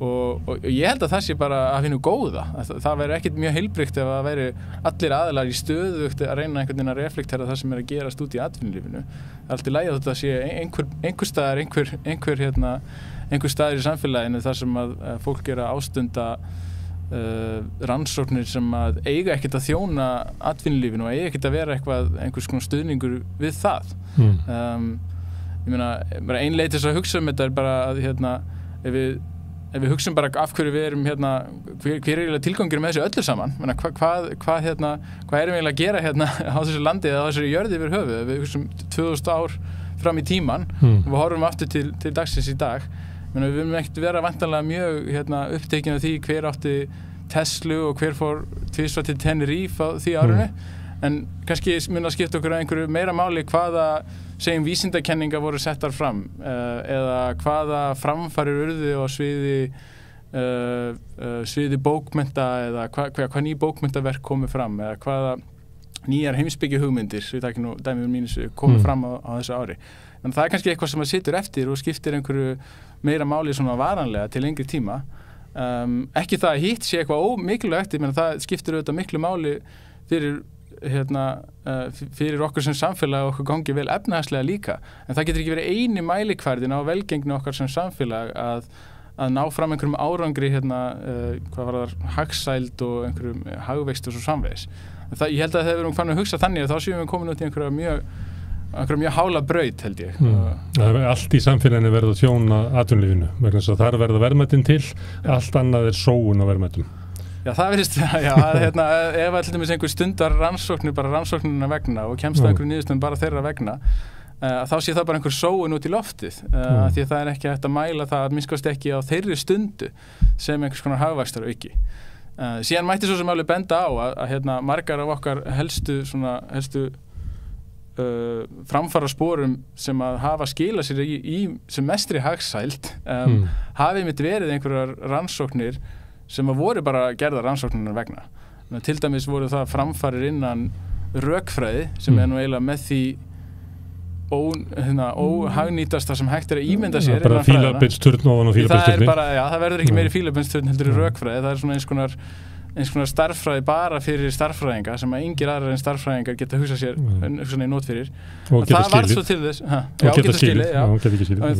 og ég held að það sé bara að hinu góða það væri ekkert mjög heilbrigt ef að væri allir aðilar í stöðugt að reyna einhvern veginn að reflektera það sem er að gerast út í atvinnulífinu það er alltaf lægið að þetta sé einhver staðar í samfélaginu þar sem að fólk er að ástunda rannsóknir sem að eiga ekkert að þjóna atvinnulífinu og eiga ekkert að vera einhvers konar stuðningur við það ég meina bara ein leið til að hugsa þetta er bara að ef við hugsum bara af hverju við erum hver er eiginlega tilgangur með þessu öllu saman hvað erum við eiginlega að gera á þessu landi eða á þessu jörði yfir höfuð ef við hugsum 2000 ár fram í tíman og við horfum aftur til dagsins í dag við viljum ekkert vera væntanlega mjög upptekin af því hver átti Tesla og hver fór tvisvar til Tenerife á því árinu en kannski mun að skipta okkur einhverju meira máli hvaða segjum vísindakenningar voru settar fram eða hvaða framfarir urðu á sviði bókmennta eða hvað ný bókmenntaverk komið fram eða hvaða nýjar heimspekihugmyndir við takkum nú dæmi mínus komið fram á þessu ári en það er kannski eitthvað sem að situr eftir og skiptir einhverju meira máli svona varanlega til lengri tíma ekki það að hitt sé eitthvað ómikilvægt menn það skiptir auðvitað miklu máli fyrir okkur sem samfélag og okkur gangi vel efnahagslega líka en það getur ekki verið eini mælikvarðin á velgengni okkar sem samfélag að ná fram einhverjum árangri hvað var það hagsæld og einhverjum hagvexti og svo samvegis ég held að þegar við erum fann að hugsa þannig þá séum við komin út í einhverja mjög hála braut held ég. Það er allt í samfélaginu verið að þjóna atvinnulífinu, vegna þess að þar verða verðmætin til, allt annað er sóun á verðmætum. Já, það virðist, ef til dæmis einhver stundar rannsóknir bara rannsóknirna vegna og kemst að einhverju niðurstöðum bara þeirra vegna, þá sé það bara einhver sóun út í loftið, því að það er ekki hægt að mæla það að minnskast ekki á þeirri stundu sem einhvers konar hagvaxtarauki. Síðan mætti svo sem alveg benda á að margar af okkar helstu framfara sporum sem að hafa skilað sér í sem mestri hagsæld hafi mitt verið einhverjar rannsóknir sem að voru bara gerðar rannsóknirnar vegna. Til dæmis voru það framfarir innan rökfræði sem nú eiginlega með því óhagnýtasta sem hægt að ímynda sér bara fílabeinsturn ofan og fílabeinsturni. Það verður ekki meiri fílabeinsturn heldur í rökfræði, það er svona eins konar starffræði bara fyrir starffræðinga sem að yngir aðrar en starffræðingar geta hugsað sér í nót fyrir. Og geta skilið.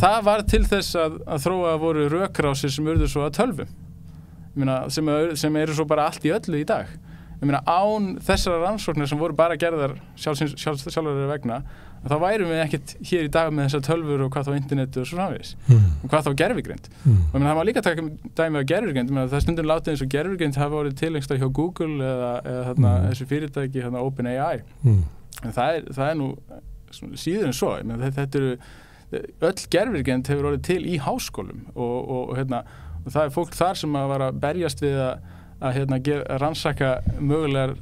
Það var til þess að þróa voru rökrásir sem urðu svo að tölvum. Sem eru svo bara allt í öllu í dag. Án þessara rannsóknir sem voru bara gerðar sjálfur vegna, þá værum við ekkert hér í dag með þessar tölvur og hvað þá internetu og svo framvegis. Og hvað þá gervigreind. Og það má líka taka dæmi af gervigreind, það er stundum látið eins og gervigreind hafa verið tilengst hjá Google eða þessu fyrirtæki OpenAI. Það er nú síður en svo. Þetta eru öll gervigreind hefur orðið til í háskólum og það er fólk þar sem að var að berjast við að rannsaka mögulegar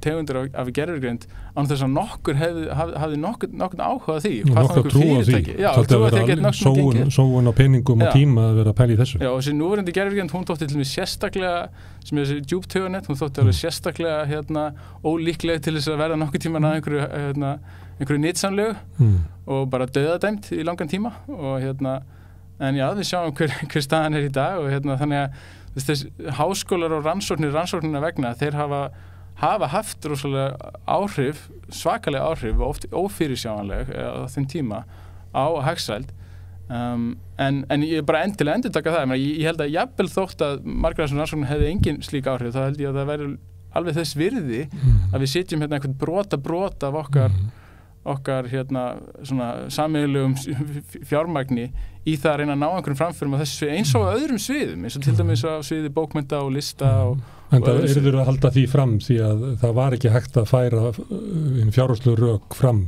tegundir af gervigreind án þess að nokkur hafði nokkurn áhuga því. Nokkur trú á því. Sóun á peningum og tíma að vera að pæla í þessu. Já, og þessi núverandi gervigreind, hún þótti til mig sérstaklega, sem er þessi djúptauganet, hún þótti alveg sérstaklega ólíkleg til þess að verða nokkur tíman að einhverju nytsamlegu og bara dauðadæmt í langan tíma og en já, við sjáum hver staðan er í dag og þannig að þessi háskólar og rannsóknirna vegna, þeir hafa haft rosalega áhrif, svakalega áhrif og oft ófyrirsjáanleg á þeim tíma á hagsæld en ég bara endilega endurtaka það, ég held að jafnvel þótt að margar þessum rannsóknir hefði engin slík áhrif, þá held ég að það væri alveg þess virði að við sitjum einhvern brota af okkar svona sameiginlegum fjármagni í það að reyna að ná einhverjum framförum á þessu eins og öðrum sviðum, eins og til dæmis á sviði bókmennta og lista En það yrður að halda því fram því að það var ekki hægt að færa fjárhagslegu rök fram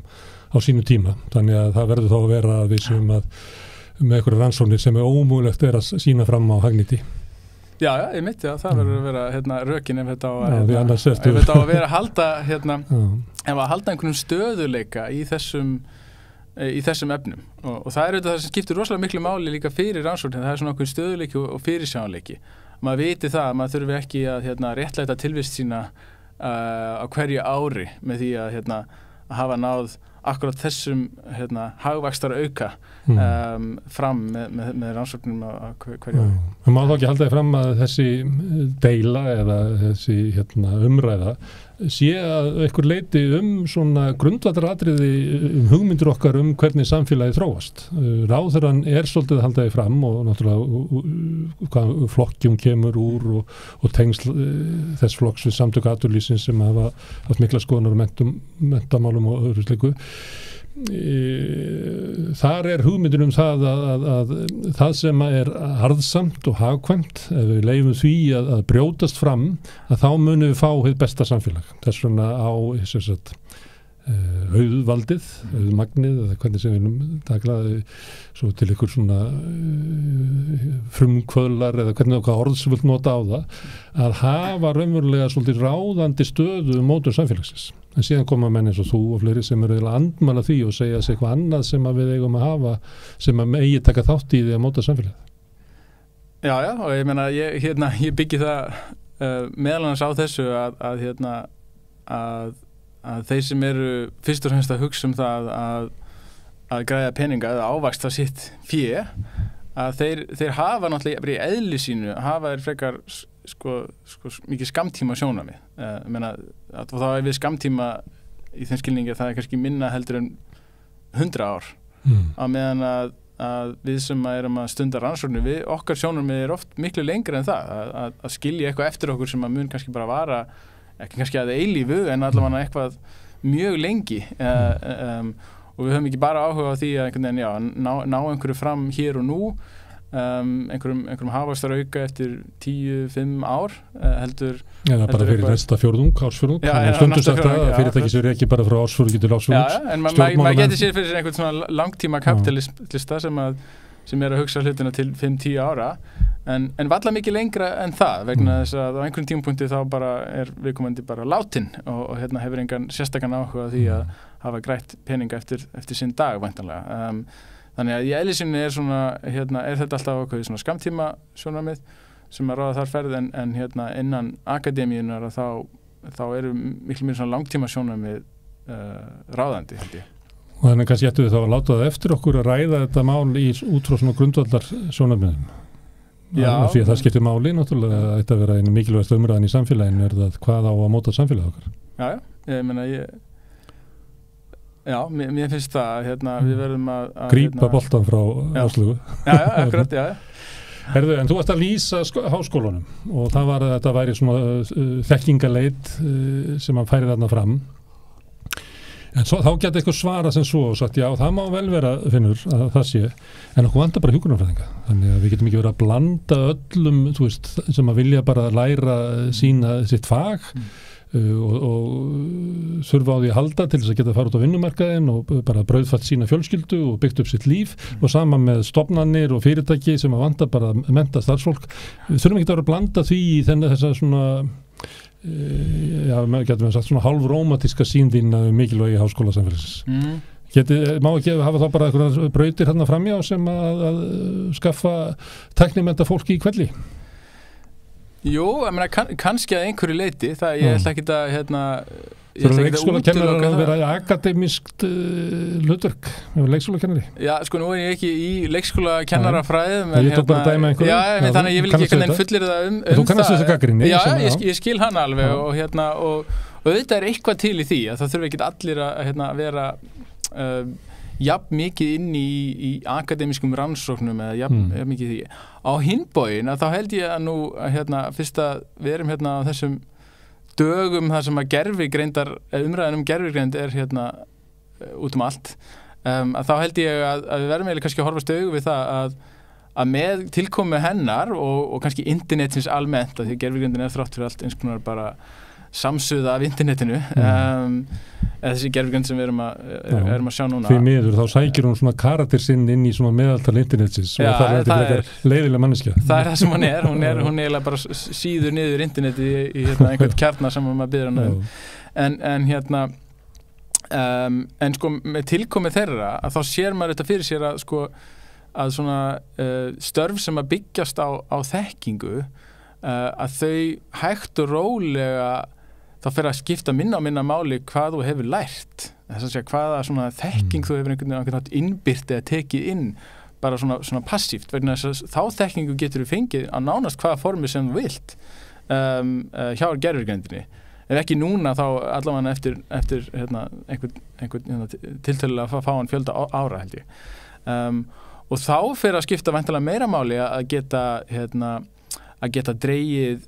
á sínu tíma, þannig að það verður þá að vera að við séum að með einhverju rannsóknir sem er ómögulegt að sína fram á hagnýti. Já, það verður að vera rökin ef þetta á að vera að halda ef að halda einhvern stöðuleika í þessum efnum og það er það sem skiptir rosalega miklu máli líka fyrir rannsóknir, það er svona okkur stöðuleiki og fyrirsjáanleiki. Maður viti það að maður þurfi ekki að réttlæta tilvist sína á hverju ári með því að hafa náð akkurat þessum hagvaxtar auka fram með rannsóknum á hverju ári. Það má þá ekki halda því fram að þessi deila eða þessi umræða sé að einhver leiti svona grundvallaratriði hugmyndir okkar hvernig samfélagi þróast. Ráðherrann er svolítið að halda því fram og náttúrulega hvað flokkjum kemur úr og tengsl þess flokks við samtök atvinnulífsins sem hafa haft mikla skoðunar menntamálum og öðru slíku. Þar er hugmyndir það að það sem er harðsamt og hagkvæmt, ef við leyfum því að brjótast fram, að þá munum við fá hið besta samfélag. Þess vegna á auðvaldið, auðmagnið eða hvernig sem við viljum takla svo til ykkur svona frumkvöðlar eða hvernig okkar orð sem vilt nota á það, að hafa raunverulega svolítið ráðandi stöðu mótur samfélagsins. En síðan koma menn eins og þú og fleiri sem eru andmæla því og segja sig eitthvað annað sem við eigum að hafa sem að megi taka þátt í því að móta samfélagið. Já, og ég meina, ég byggi það meðal annars á þessu að þeir sem eru fyrst og fremst að hugsa það að græða peninga eða ávaxta sitt fé, að þeir hafa náttúrulega bara í eðli sínu hafa þeir frekar mikið skammtíma sjónarmið. Og þá er við skammtíma í þeim skilningi að það er kannski minna heldur en 100 ár á meðan að við sem erum að stunda rannsóknir við okkar sjónarmið er oft miklu lengra en það að skilja eitthvað eftir okkur sem að mun kannski bara vara ekki kannski að eilífu en allavega eitthvað mjög lengi og við höfum ekki bara áhuga á því að einhvern veginn, ná einhverju fram hér og nú, einhverjum hagvaxtarauka eftir 10-5 ár, heldur bara fyrir næsta ársfjórðung hann er stundum sagt að fyrirtæki sér ekki bara frá ársfjórðungi til ársfjórðungs en maður getur sér fyrir einhvern svona langtíma kapitalista sem að hugsa hlutina til 5-10 ára en valla mikið lengra en það vegna þess að á einhvern tímapunkti þá bara viðkomandi bara látin og hefur engan sérstakann áhuga því að hafa grætt peninga eftir sinn dag væntanlega þannig að í eðlisynni svona þetta alltaf ákveðið svona skamtíma sjónarmið sem að ráða þar ferð en innan akademíunar þá eru miklu mér svona langtíma sjónarmið ráðandi held ég. Og þannig kannski ættu við þá að láta það eftir okkur að ræða þetta mál út frá svona grundvallar sjónarmiðum. Já. Því að það skiptir máli náttúrulega að þetta vera einu mikilvægast umræðan í samfélaginu það hvað á að móta samfélagið okkar. Já, ég meina mér finnst það við verðum að grípa boltan frá Áslaugu. Já, akkurat, já. Herðu, en þú varst að lýsa háskólanum og það var að þetta væri svona þekkingaleit sem að færi þarna fram. En þá geta eitthvað svara sem svo og sagt já, það má vel vera, Finnur, að það sé, en okkur vantar bara hjúkrunarfræðinga. Þannig að við getum ekki verið að blanda öllum, þú veist, sem að vilja bara læra sitt fag og þurfa á því að halda til þess að geta fara út á vinnumarkaðinn og bara brauðfætt sína fjölskyldu og byggt upp sitt líf og sama með stofnanir og fyrirtæki sem að vantar bara að mennta starfsfólk. Við þurfum ekki að vera að blanda því í þessa svona getum við sagt svona hálfrómatíska sýndina mikilvægi háskólasamfélagsins. Má ekki hafa þá bara einhverjar brautir hérna framjá sem að skaffa tæknimennta fólki í kvelli? Jú, ég meina kannski að einhverju leyti, það ég ætla ekki að Þurfa leikskólakennarar að vera akademískt hlutverk leikskólakennari? Já, sko nú ég ekki í leikskólakennarafræðum ég tók bara að dæma einhverju þannig að ég vil ekki einhvern veginn fullir það þú kannast þessu gagnrýni já, ég skil hann alveg og auðvitað eitthvað til í því að það þurfa ekki allir að vera jafn mikið inn í akademískum rannsóknum eða jafn mikið því á hinbógin að þá held ég að nú fyrst að við erum á þessum dögum þar sem að umræðan gervigreind út allt að þá held ég að við verðum eiginlega kannski að horfast augu við það að með tilkomu hennar og kannski internetins almennt að því gervigreindin þrátt fyrir allt eins konar bara samsuða af internetinu þessi gervigreind sem við erum að sjá núna Því miður, þá sækir hún svona karakter sinn inn í svona meðaltal internetsins og það er leiðileg manneskja Það er það sem hún er eiginlega bara síður niður interneti í einhvern kjarnar sem maður biður hann en sko með tilkomi þeirra að þá sér maður þetta fyrir sér að svona störf sem að byggjast á þekkingu að þau hægt og rólega þá fer að skipta minna máli hvað þú hefur lært þess að segja hvaða svona þekking þú hefur einhvern veginn innbyrt eða tekið inn bara svona passíft vegna þess að þá þekkingu getur þú fengið á nánast hvaða formi sem þú vilt hjá gervigreindinni ef ekki núna þá allavega eftir einhvern tiltölulega að fá hann fjölda ára held ég og þá fer að skipta væntanlega meira máli að geta dregið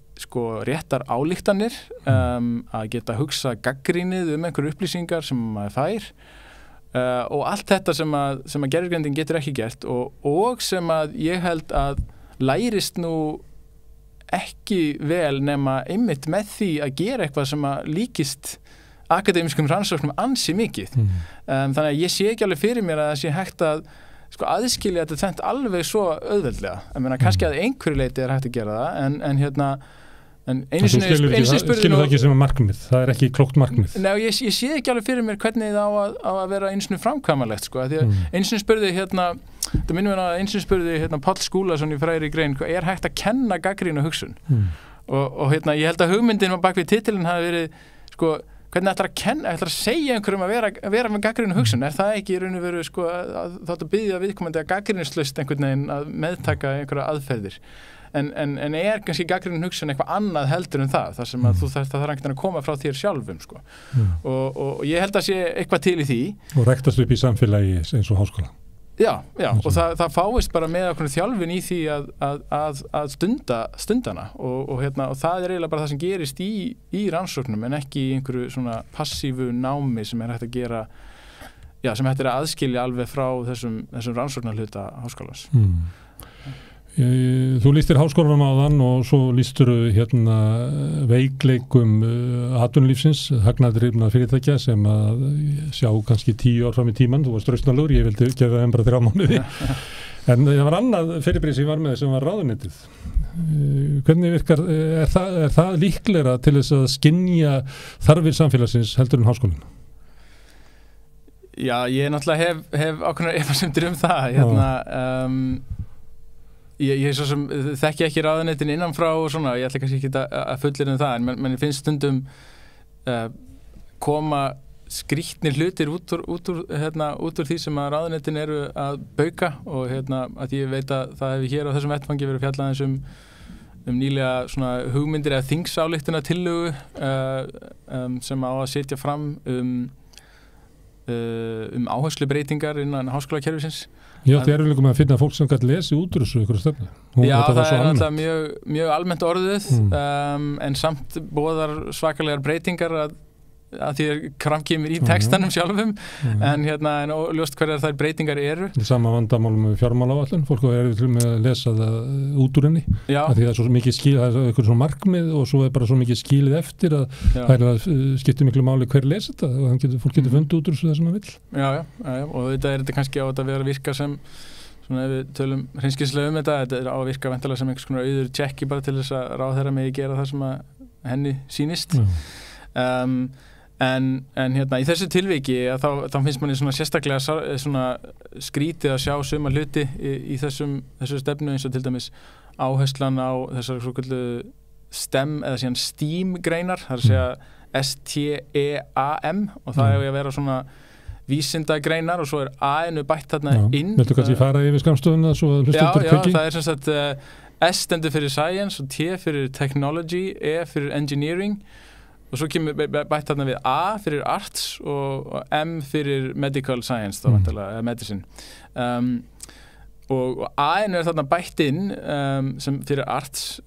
réttar ályktanir að geta hugsa gaggrínið einhverju upplýsingar sem maður fær og allt þetta sem að gervigreindin getur ekki gert og sem að ég held að lærist nú ekki vel nema einmitt með því að gera eitthvað sem að líkist akademískum rannsóknum ansi mikið þannig að ég sé ekki alveg fyrir mér að það sé hægt að aðskilja þetta þennt alveg svo auðveldlega ég meina kannski að einhverju leiti er hægt að gera það en einu sinni skilur það ekki sem markmið, það er ekki klókt markmið Nei, ég sé ekki alveg fyrir mér hvernig það á að vera einu sinni framkvæmanlegt því að einu sinni spurði það minnum við að einu sinni spurði Páll Skúlason í frægri grein, er hægt að kenna gagnrýna hugsun og ég held að hugmyndin bak við titilin hafi verið hvernig ætlar að segja einhverjum að vera með gagnrýna hugsun er það ekki í raun og veru þátt að biðja viðkomandi að gagnrýnislaust einhvern veginn að meðtaka einhverja aðferðir en er kannski gagnrýnin hugsun eitthvað annað heldur en það sem að þú þarf að koma frá þér sjálfum og ég held að sé eitthvað til í því og ræktast upp í samfélagi eins og háskóla Já, og það fáist bara með okkur þjálfin í því að stundana og það er eiginlega bara það sem gerist í rannsóknum en ekki í einhverju svona passífu námi sem er hægt að gera sem hættir að aðskilja alveg frá þessum rannsóknarhluta háskólans. Þú lýstir háskólanum áðan og svo lýstur veikleikum atvinnulífsins, hagnaðardrifna fyrirtækja sem að sjá kannski 10 ár fram í tímann. Þú varst rausnalegur, ég vildi gefa þeim bara 3 mánuði. En það var annað fyrirbæri sem ég var með sem var ráðuneytið. Hvernig virkar, er það líklegra til þess að skynja þarfir samfélagsins heldur en háskólinn? Já, ég náttúrulega hef ákveðnar efasemdir það. Ég svo sem þekki ekki ráðuneytin innanfrá og svona, ég ætla kannski ekki að fullyrða það, en mann finnst stundum koma skrýtnir hlutir út úr því sem að ráðuneytin eru að bauka og að ég veit að það hefur hér á þessum vettfangi verið fjallað eins um nýlega svona hugmyndir eða þingsályktuna tillögu sem á að setja fram áherslubreytingar innan háskólakerfisins. Já, það eru líka með að finna fólk sem gæti lesi út úr þessu ykkur stefnu. Já, það er náttúrulega mjög almennt orðuð en samt boðar svakalegar breytingar að því kram kemur í textanum sjálfum en ljóst hverjar þær breytingar eru. Það sama vandamálum með fjármálaáætlun, fólk er til með að lesa það út úr henni að því það er svo mikið skil, það er eitthvað svona markmið og svo er bara svo mikið skilið eftir að það er að skipta miklu máli hver lesa þetta og fólk getur fundið út úr þessu það sem það vill. Já, og þetta er kannski á að vera að virka sem svona ef við tölum hreinskilnislega þetta er á að virka væntanlega sem einhvers konar auður tjekki bara til þess að ráðherra megi gera það sem að henni sýnist. En í þessu tilviki þá finnst manni svona sérstaklega svona skrítið að sjá suma hluti í þessu stefnu eins og til dæmis áherslan á þessar svokölluðu STEM eða síðan STEAM greinar, það er að segja STEAM og það hefur að vera svona vísindagreinar og svo er A-inu bætt þarna inn. Viltu kannski fara yfir skammstofuna svo að hlustendur kveiki? Já, það er sem sagt S stendur fyrir Science og T fyrir Technology, E fyrir Engineering og svo kemur bætt þarna við A fyrir Arts og M fyrir Medical Science, þá vantarlega, Medicine. Og A-inu er þarna bætt inn sem fyrir Arts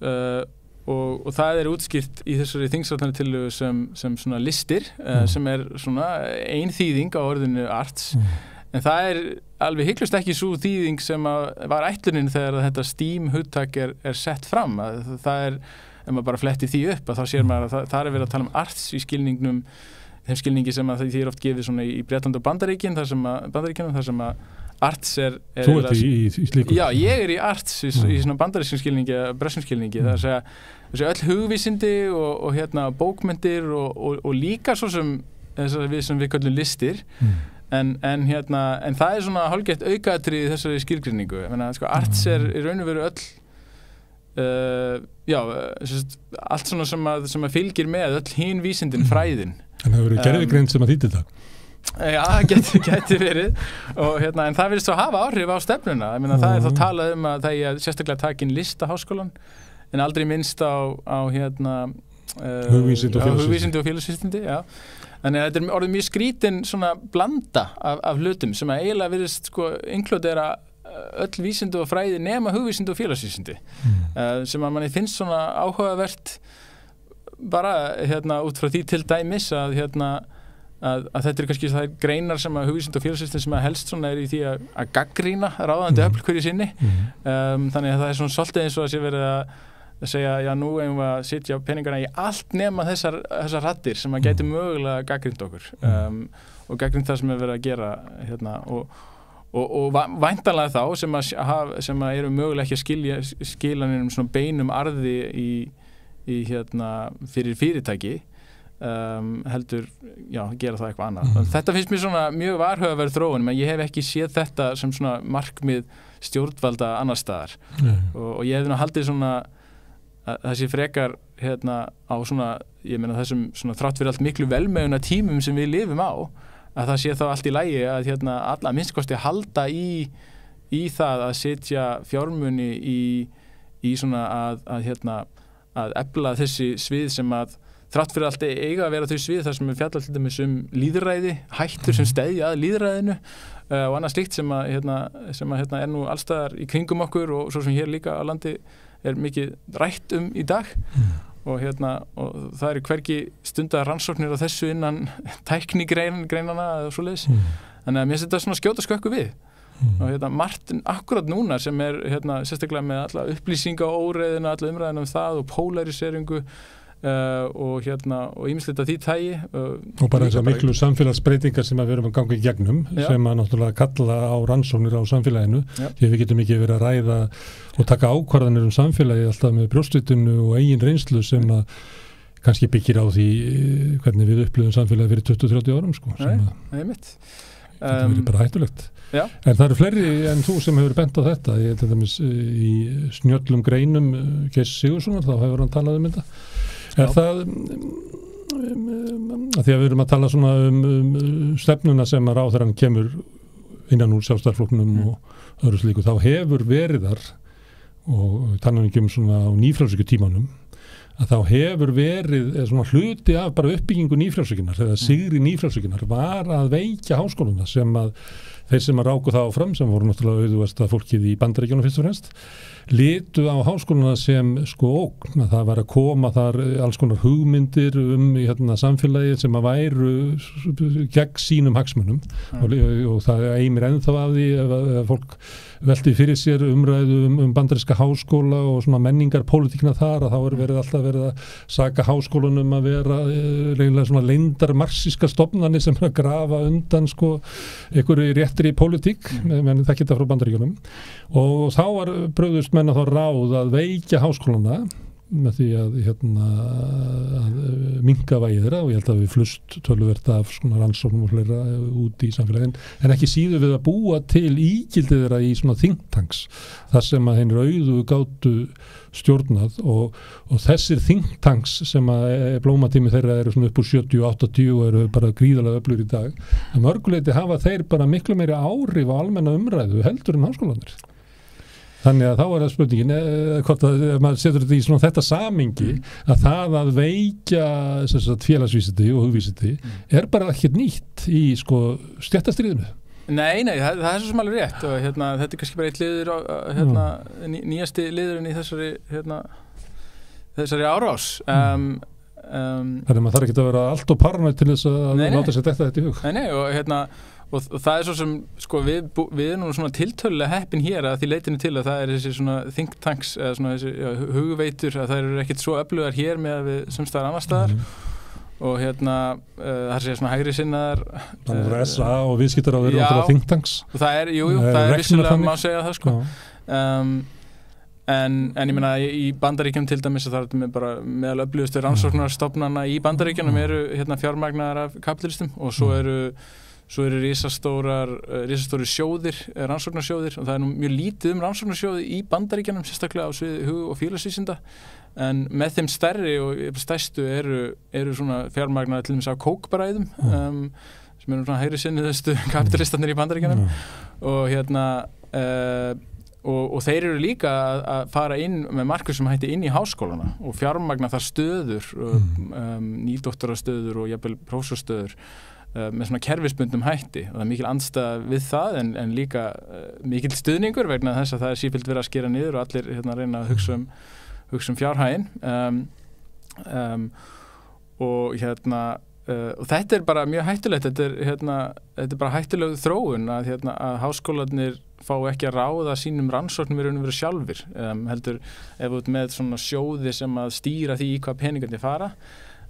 og það er útskýrt í þessari þingsályktunartillögu sem svona listir sem er svona ein þýðing á orðinu Arts en það er alveg hygglust ekki sú þýðing sem var ætlunin þegar þetta STEAM hugtak er sett fram það er ef maður bara fletti því upp að þá sér maður að það er verið að tala arts í skilningnum þeim skilningi sem að því er oft gefið svona í Bretland og Bandaríkjunum þar sem að arts er Þú ert í slíku? Já, ég er í arts í svona bandarískum skilningi, brössum skilningi það er að segja öll hugvísindi og bókmyndir og líka svo sem við köllum listir en það er svona hálfgert aukaatriði í þessari skilgreiningu arts er í raun og veru öll allt svona sem að fylgir með öll hinn vísindin fræðin en það verður gerðigreind sem að þýtti það já, geti verið og en það virðist svo hafa áhrif á stefnuna það er þá talað að það er sérstaklega takin listaháskólan en aldrei minnst á hugvísindi og félagsvísindi þannig að þetta er orðið mjög skrítin svona blanda af hlutum sem að eiginlega virðist inkludera öll vísindi og fræði nema hugvísindi og félagsvísindi sem að manni finnst svona áhugavert bara út frá því til dæmis að þetta er kannski það greinar sem að hugvísindi og félagsvísindi sem að helst svona er í því að gagnrýna ráðandi öfl hverju sinni þannig að það er svona svolítið eins og að sé verið að segja já nú eigum við að setja peningana í allt nema þessar raddir sem að gæti mögulega gagnrýnt okkur og gagnrýnt það sem er verið að gera og væntanlega þá sem að eru mögulega ekki að skila neinum svona beinum arði í fyrir fyrirtæki heldur, gera það eitthvað annað. Þetta finnst mér svona mjög varhugaverð þróun, menn ég hef ekki séð þetta sem svona markmið stjórnvalda annar staðar og ég hef haldið svona að þessi frekar á svona, ég meina þessum svona þrátt fyrir allt miklu velmeguna tímum sem við lifum á að það sé þá allt í lagi að alla minnstkosti halda í það að setja fjármuni í svona að efla þessi svið sem að þrátt fyrir allt eiga að vera þau svið þar sem við fjalla til dæmis lýðræði, hættur sem steðja að lýðræðinu og annað slíkt sem að er nú allstaðar í kringum okkur og svo sem hér líka á landi er mikið rætt í dag og það eru hvergi stundar rannsóknir á þessu innan tæknigreinana eða svoleiðis þannig að mér finnst þetta svona skjóta skökku við og margt akkurat núna sem sérstaklega með alla upplýsinga óreiðina, alla umræðina það og polariseringu og ýmislegt af því tagi og bara þessar miklu samfélagsbreytingar sem við erum að ganga í gegnum sem að náttúrulega kalla á rannsóknir á samfélaginu því við getum ekki verið að ræða og taka ákvarðanir samfélagi alltaf með brjóstvitinu og eigin reynslu sem að kannski byggir á því hvernig við upplifum samfélagi fyrir 20-30 árum sko, sem að þetta verið bara hættulegt en það eru fleiri en þú sem hefur bent á þetta ég til dæmis í snjöllum greinum Geirs Sigurðssonar, þá hefur hann talað þetta það að því að við erum að tala svona stefnuna sem að ráðherrann kemur innan úr Sjálfstæðisflokknum og öðru slíku, þá hefur verið þar og tannan ekki svona á nýfrjálshyggjutímanum að þá hefur verið svona hluti af bara uppbyggingu nýfrjálshyggjunnar eða sigri nýfrjálshyggjunnar var að veikja háskóluna sem að þeir sem að ráku það áfram sem voru náttúrulega auðvitað fólkið í Bandaríkjunum fyrst og fremst litu á háskóluna sem sko ógn að það var að koma þar alls konar hugmyndir samfélagi sem að væru gegn sínum hagsmunum og það eimir ennþá af því ef fólk velti fyrir sér umræðu bandaríska háskóla og svona menningar pólitíkina þar að þá verið alltaf verið að saka háskólunum að vera reynilega svona leyndar marxíska stofnanir sem að grafa undan sko einhverju réttri pólitík menn það geta frá Bandaríkjunum og þá var brugðust menn að þá ráð að veikja háskólana með því að minnka vægi þeirra og ég held að við flust töluvert af svona rannsóknum og fleira út í samfélagin en ekki síður við að búa til ígildið þeirra í svona think tanks þar sem að hinn auðu gátu stjórnað og þessir think tanks sem að blómatími þeirra eru svona upp úr 70-80 og eru bara gríðarlega öflugir í dag að mörguleyti hafa þeir bara miklu meiri áhrif á almenna umræðu heldur en háskólanir. Þannig að þá það spurningin hvort að maður setur þetta í svona þetta samingi að það að veikja félagsvísindi og hugvísindi bara ekkert nýtt í sko stéttastríðinu. Nei, það svo sem alveg rétt og þetta kannski bara eitt liður nýjasti liðurinn í þessari árás Þannig að maður þarf ekki að vera allt og paranoid til þess að láta sér þetta í hug. Nei, og það svo sem, sko, við erum nú svona tiltölulega heppin hér að því leitinu til að það þessi svona think tanks eða svona þessi hugveitur að það eru ekkert svo öflugar hér með að við sumstaðar annars staðar og það sé svona hægri sinnaðar Það SA og viðskiptaráðir og think tanks og það það vissulega má segja það, sko En ég meina í Bandaríkjunum til dæmis það með bara meðal öflugustu rannsóknarstofnana í Bandaríkjunum eru fjármagnaðar af kapitalistum og svo eru risastóri sjóðir, rannsóknarsjóðir og það nú mjög lítið rannsóknarsjóði í Bandaríkjunum, sérstaklega á sviði hug- og félagsvísinda en með þeim stærri og stærstu eru svona fjármagnaðar til dæmis af kókbaræðum sem eru svona hægri sinniðustu kapitalistanir í Bandaríkjunum og þeir eru líka að fara inn með markmið sem hætti inn í háskólana og fjármagna þar stöður nýdoktorastöður og jafnvel prófessorsstöður með svona kerfisbundnum hætti og það mikil andstæða við það en líka mikil stuðningur vegna þess að það sífellt verið að skera niður og allir reyna að hugsa fjárhaginn og þetta bara mjög hættulegt þetta bara hættuleg þróun að háskólarnir fá ekki að ráða sínum rannsóknum í raun og veru sjálfir heldur ef út með svona sjóði sem að stýra því í hvað peningarnir fara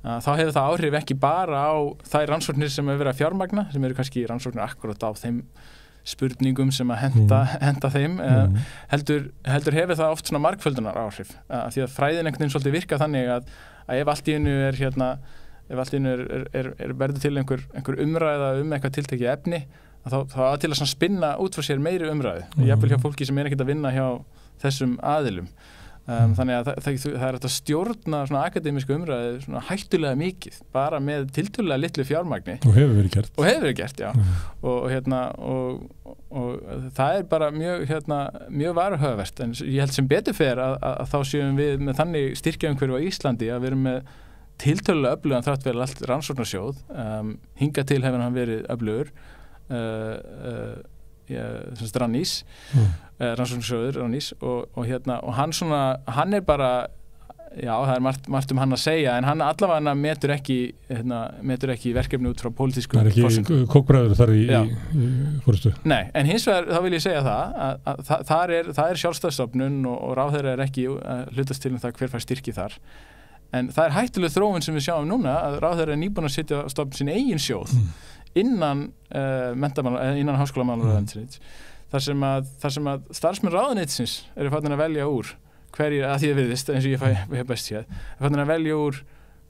þá hefur það áhrif ekki bara á þær rannsóknir sem hefur verið að fjármagna sem eru kannski rannsóknir akkurat á þeim spurningum sem að henta þeim heldur hefur það oft svona margföldunar áhrif því að fræðin einhvern veginn svolítið virka þannig að ef allt í einu verður til einhver umræða eitthvað tiltekið efni þá til að spinna út frá sér meiri umræðu jafnvel hjá fólki sem ekkert að vinna hjá þessum aðilum þannig að það hægt að stjórna svona akademísku umræðu svona hættulega mikið bara með tiltölulega litlu fjármagni og hefur verið gert já og það bara mjög varhugaverst en ég held sem betur fer að þá séum við með þannig styrkjaumhverfi á Íslandi að við erum með tiltölulega öflugan þrátt fyrir allt rannsóknarsjóð hingað til hefur hann verið öflugur Rannís rannsóknarsjóður Rannís og hann bara já, það margt hann að segja, en hann allavega metur ekki verkefni út frá pólitískum forsendum. Það ekki kókbræður þar í fórustu? Nei, en hins vegar þá vil ég segja að það er sjálfstæðsstofnun og ráðherra ekki hlutast til það hver fær styrki þar. En það hættuleg þróun sem við sjáum núna að ráðherra nýbúin að setja stofn sín eigin sjóð innan háskólamálaráðuneytisins þar sem að starfsmenn ráðuneytisins eru farin að velja úr hverjir, að því að virðist, eins og ég hef best séð, farin að velja úr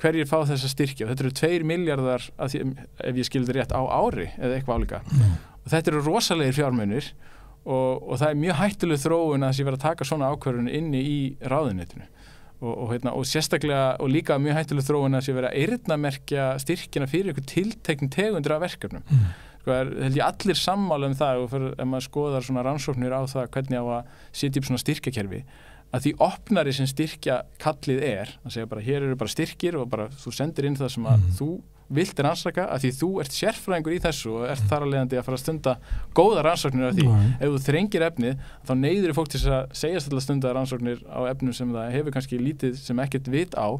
hverjir fá þessa styrki og þetta eru 2 milljarðar ef ég skildi rétt á ári eða eitthvað álíka og þetta eru rosalegir fjármunir og það er mjög hættuleg þróun að þessi vera að taka svona ákvörðun inni í ráðuneytinu og sérstaklega og líka mjög hættuleg þróun að þessi vera að eyrnamerkja styrkina fyrir ykkur tiltekn tegundir af verkefnum. Sko held ég allir sammála það og ef maður skoðar svona rannsóknir á það hvernig á að setja upp svona styrkjakerfi að því opnari sem styrkja kallið að segja bara hér eru bara styrkir og bara þú sendir inn það sem að þú vilt rannsaka að því þú ert sérfræðingur í þessu og ert þar að leiðandi að fara að stunda góða rannsóknir af því. Ef þú þrengir efnið þá neyðir fólk til að segjast að stunda rannsóknir á efnum sem það hefur kannski lítið sem ekkert vit á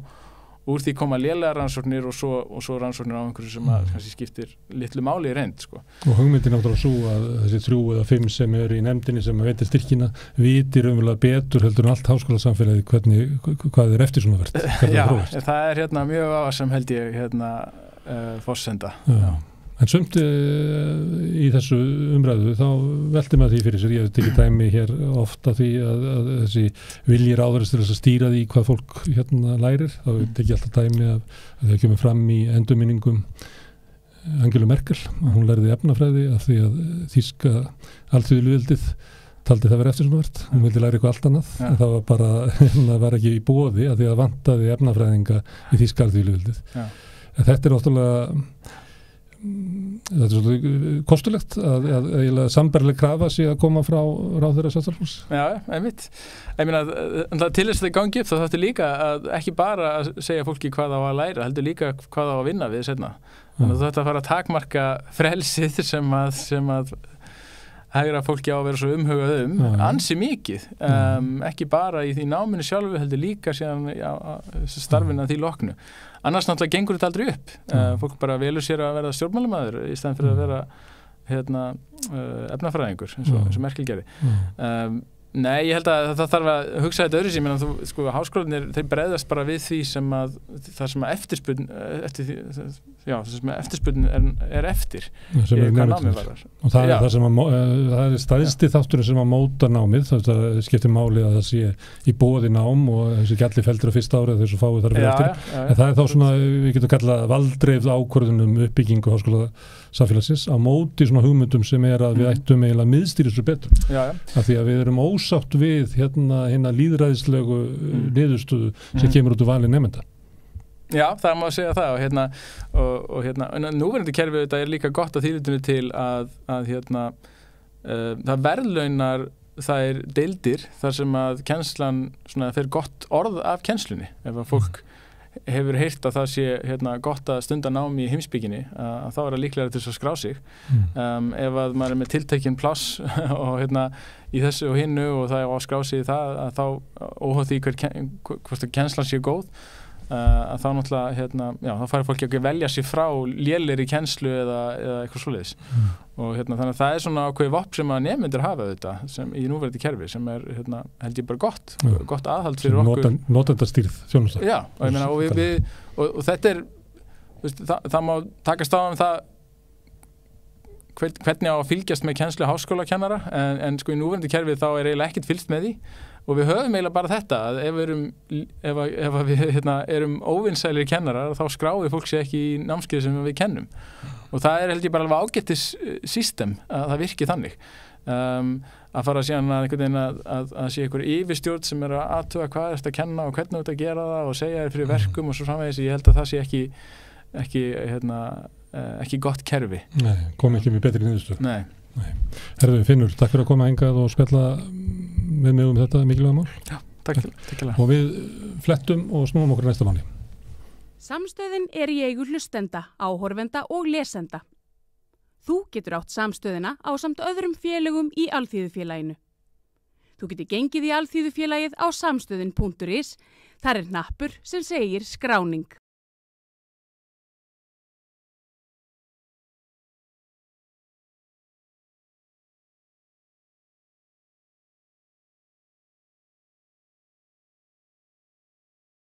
úr því koma lélega rannsóknir og svo rannsóknir á einhverju sem að kannski skiptir litlu máli í reynd sko. Og hugmyndin náttúrulega svo að þessi 3 eða 5 sem eru í nefndinni sem veitir styrkina vitir umverulega betur heldur en allt háskólasamfélagið hvað er eftir svona verð. Já, það er mjög sem held ég forsenda. Já. En sumt í þessu umræðu þá velti maður því fyrir sér, ég hef tekið dæmi hér ofta því að þessi vilji ráðherrans til þess að stýra því hvað fólk lærir, þá tekið alltaf dæmi að það kemur fram í endurminningum Angelu Merkel, að hún lærði efnafræði af því að þýska alþjóðlýðveldið taldi það vera eftirsóknarvert, hún vildi læra eitthvað allt annað, en það var bara, það var ekki í boði að því að vantaði efnafræðinga í þýska alþjóðlýðveldið. Þetta er náttúrulega þetta er svolítið kostulegt að sambærileg krafa sé að koma frá ráðherra Sjálfstæðisflokks. Já, einmitt. Ég meina til þess að það gangi upp þá þarftu líka að ekki bara að segja fólki hvað á að læra, heldur líka hvað á að vinna við seinna. Þannig að þetta fara að takmarka frelsið sem að hægra fólki á að vera svo umhugað ansi mikið, ekki bara í því náminu sjálfu heldur líka síðan starfinu að því loknu. Annars náttúrulega gengur þetta aldrei upp. Fólk bara velur sér að vera stjórnmálamaður í stæðan fyrir að vera efnafræðingur eins og Merkel gerði. Nei, ég held að það þarf að hugsa þetta öðru sér, sko, háskólarnir, þeir bregðast bara við því það sem að eftirspurn er eftir hvað námið varðar. Og það er það er stærsti þátturinn sem að móta námið, það skiptir máli að það sé í boði nám og þessi ekki allir feldur á fyrsta árið þessu fáið þar fyrir eftir. En það er þá svona, við getum kallað valdreifð ákvörðunum uppbyggingu háskóla samfélagsins á móti svona hugmyndum sem er að við ættum eiginlega miðstýra svo betur. Af því að við erum ósátt við hérna lýðræðislegu niðurstöðu sem kemur út úr vali nemenda. Já, það má segja það og núverandi kerfið þetta er líka gott að þýðitinu til að það verðlaunar það er deildir þar sem að kennslan svona fer gott orð af kennslunni ef að fólk hefur heyrt að það sé gott að stunda námi í heimspekinni að þá er það líklega til þess að skrá sig ef að maður er með tiltekinn pláss og í þessu og hinnu og það er á að skrá sig í það að þá óháð því hvort kennslan sé góð að þá náttúrulega þá fær fólk ekki að velja sér frá lélegri kennslu eða eitthvað svoleiðis og þannig að það er svona ákveðið vopn sem að nemendur hafa þetta sem í núverandi kerfi sem er held ég bara gott aðhald fyrir okkur notendastýrð þjónusta. Já, og ég meina og þetta er það má takast á það hvernig á að fylgjast með kennslu háskólakennara en sko í núverandi kerfi þá er eiginlega ekkert fylgst með því og við höfum eiginlega bara þetta að ef við erum óvinsælir kennarar þá skráir fólk sér ekki í námskeið sem við kennum og það er held ég bara alveg ágættis system að það virki þannig að fara síðan að einhvern veginn að sé einhver yfirstjórn sem er að athuga hvað er þetta að kenna og hvernig þetta að gera það og segja þér fyrir verkum og svo framvegis ég held að það sé ekki gott kerfi. Nei, kom ekki með betri niðurstöðu. Nei. Herðu Finnur, takk fyrir að koma hingað og spjalla með mig þetta mikilvæga mál. Já, takk. Og við flettum og snúum okkur næsta máli. Samstöðin er í eigu hlustenda, áhorfenda og lesenda. Þú getur átt samstöðina ásamt öðrum félögum í Alþýðufélaginu. Þú getur gengið í Alþýðufélagið á samstöðin.is Þar er hnappur sem segir skráning.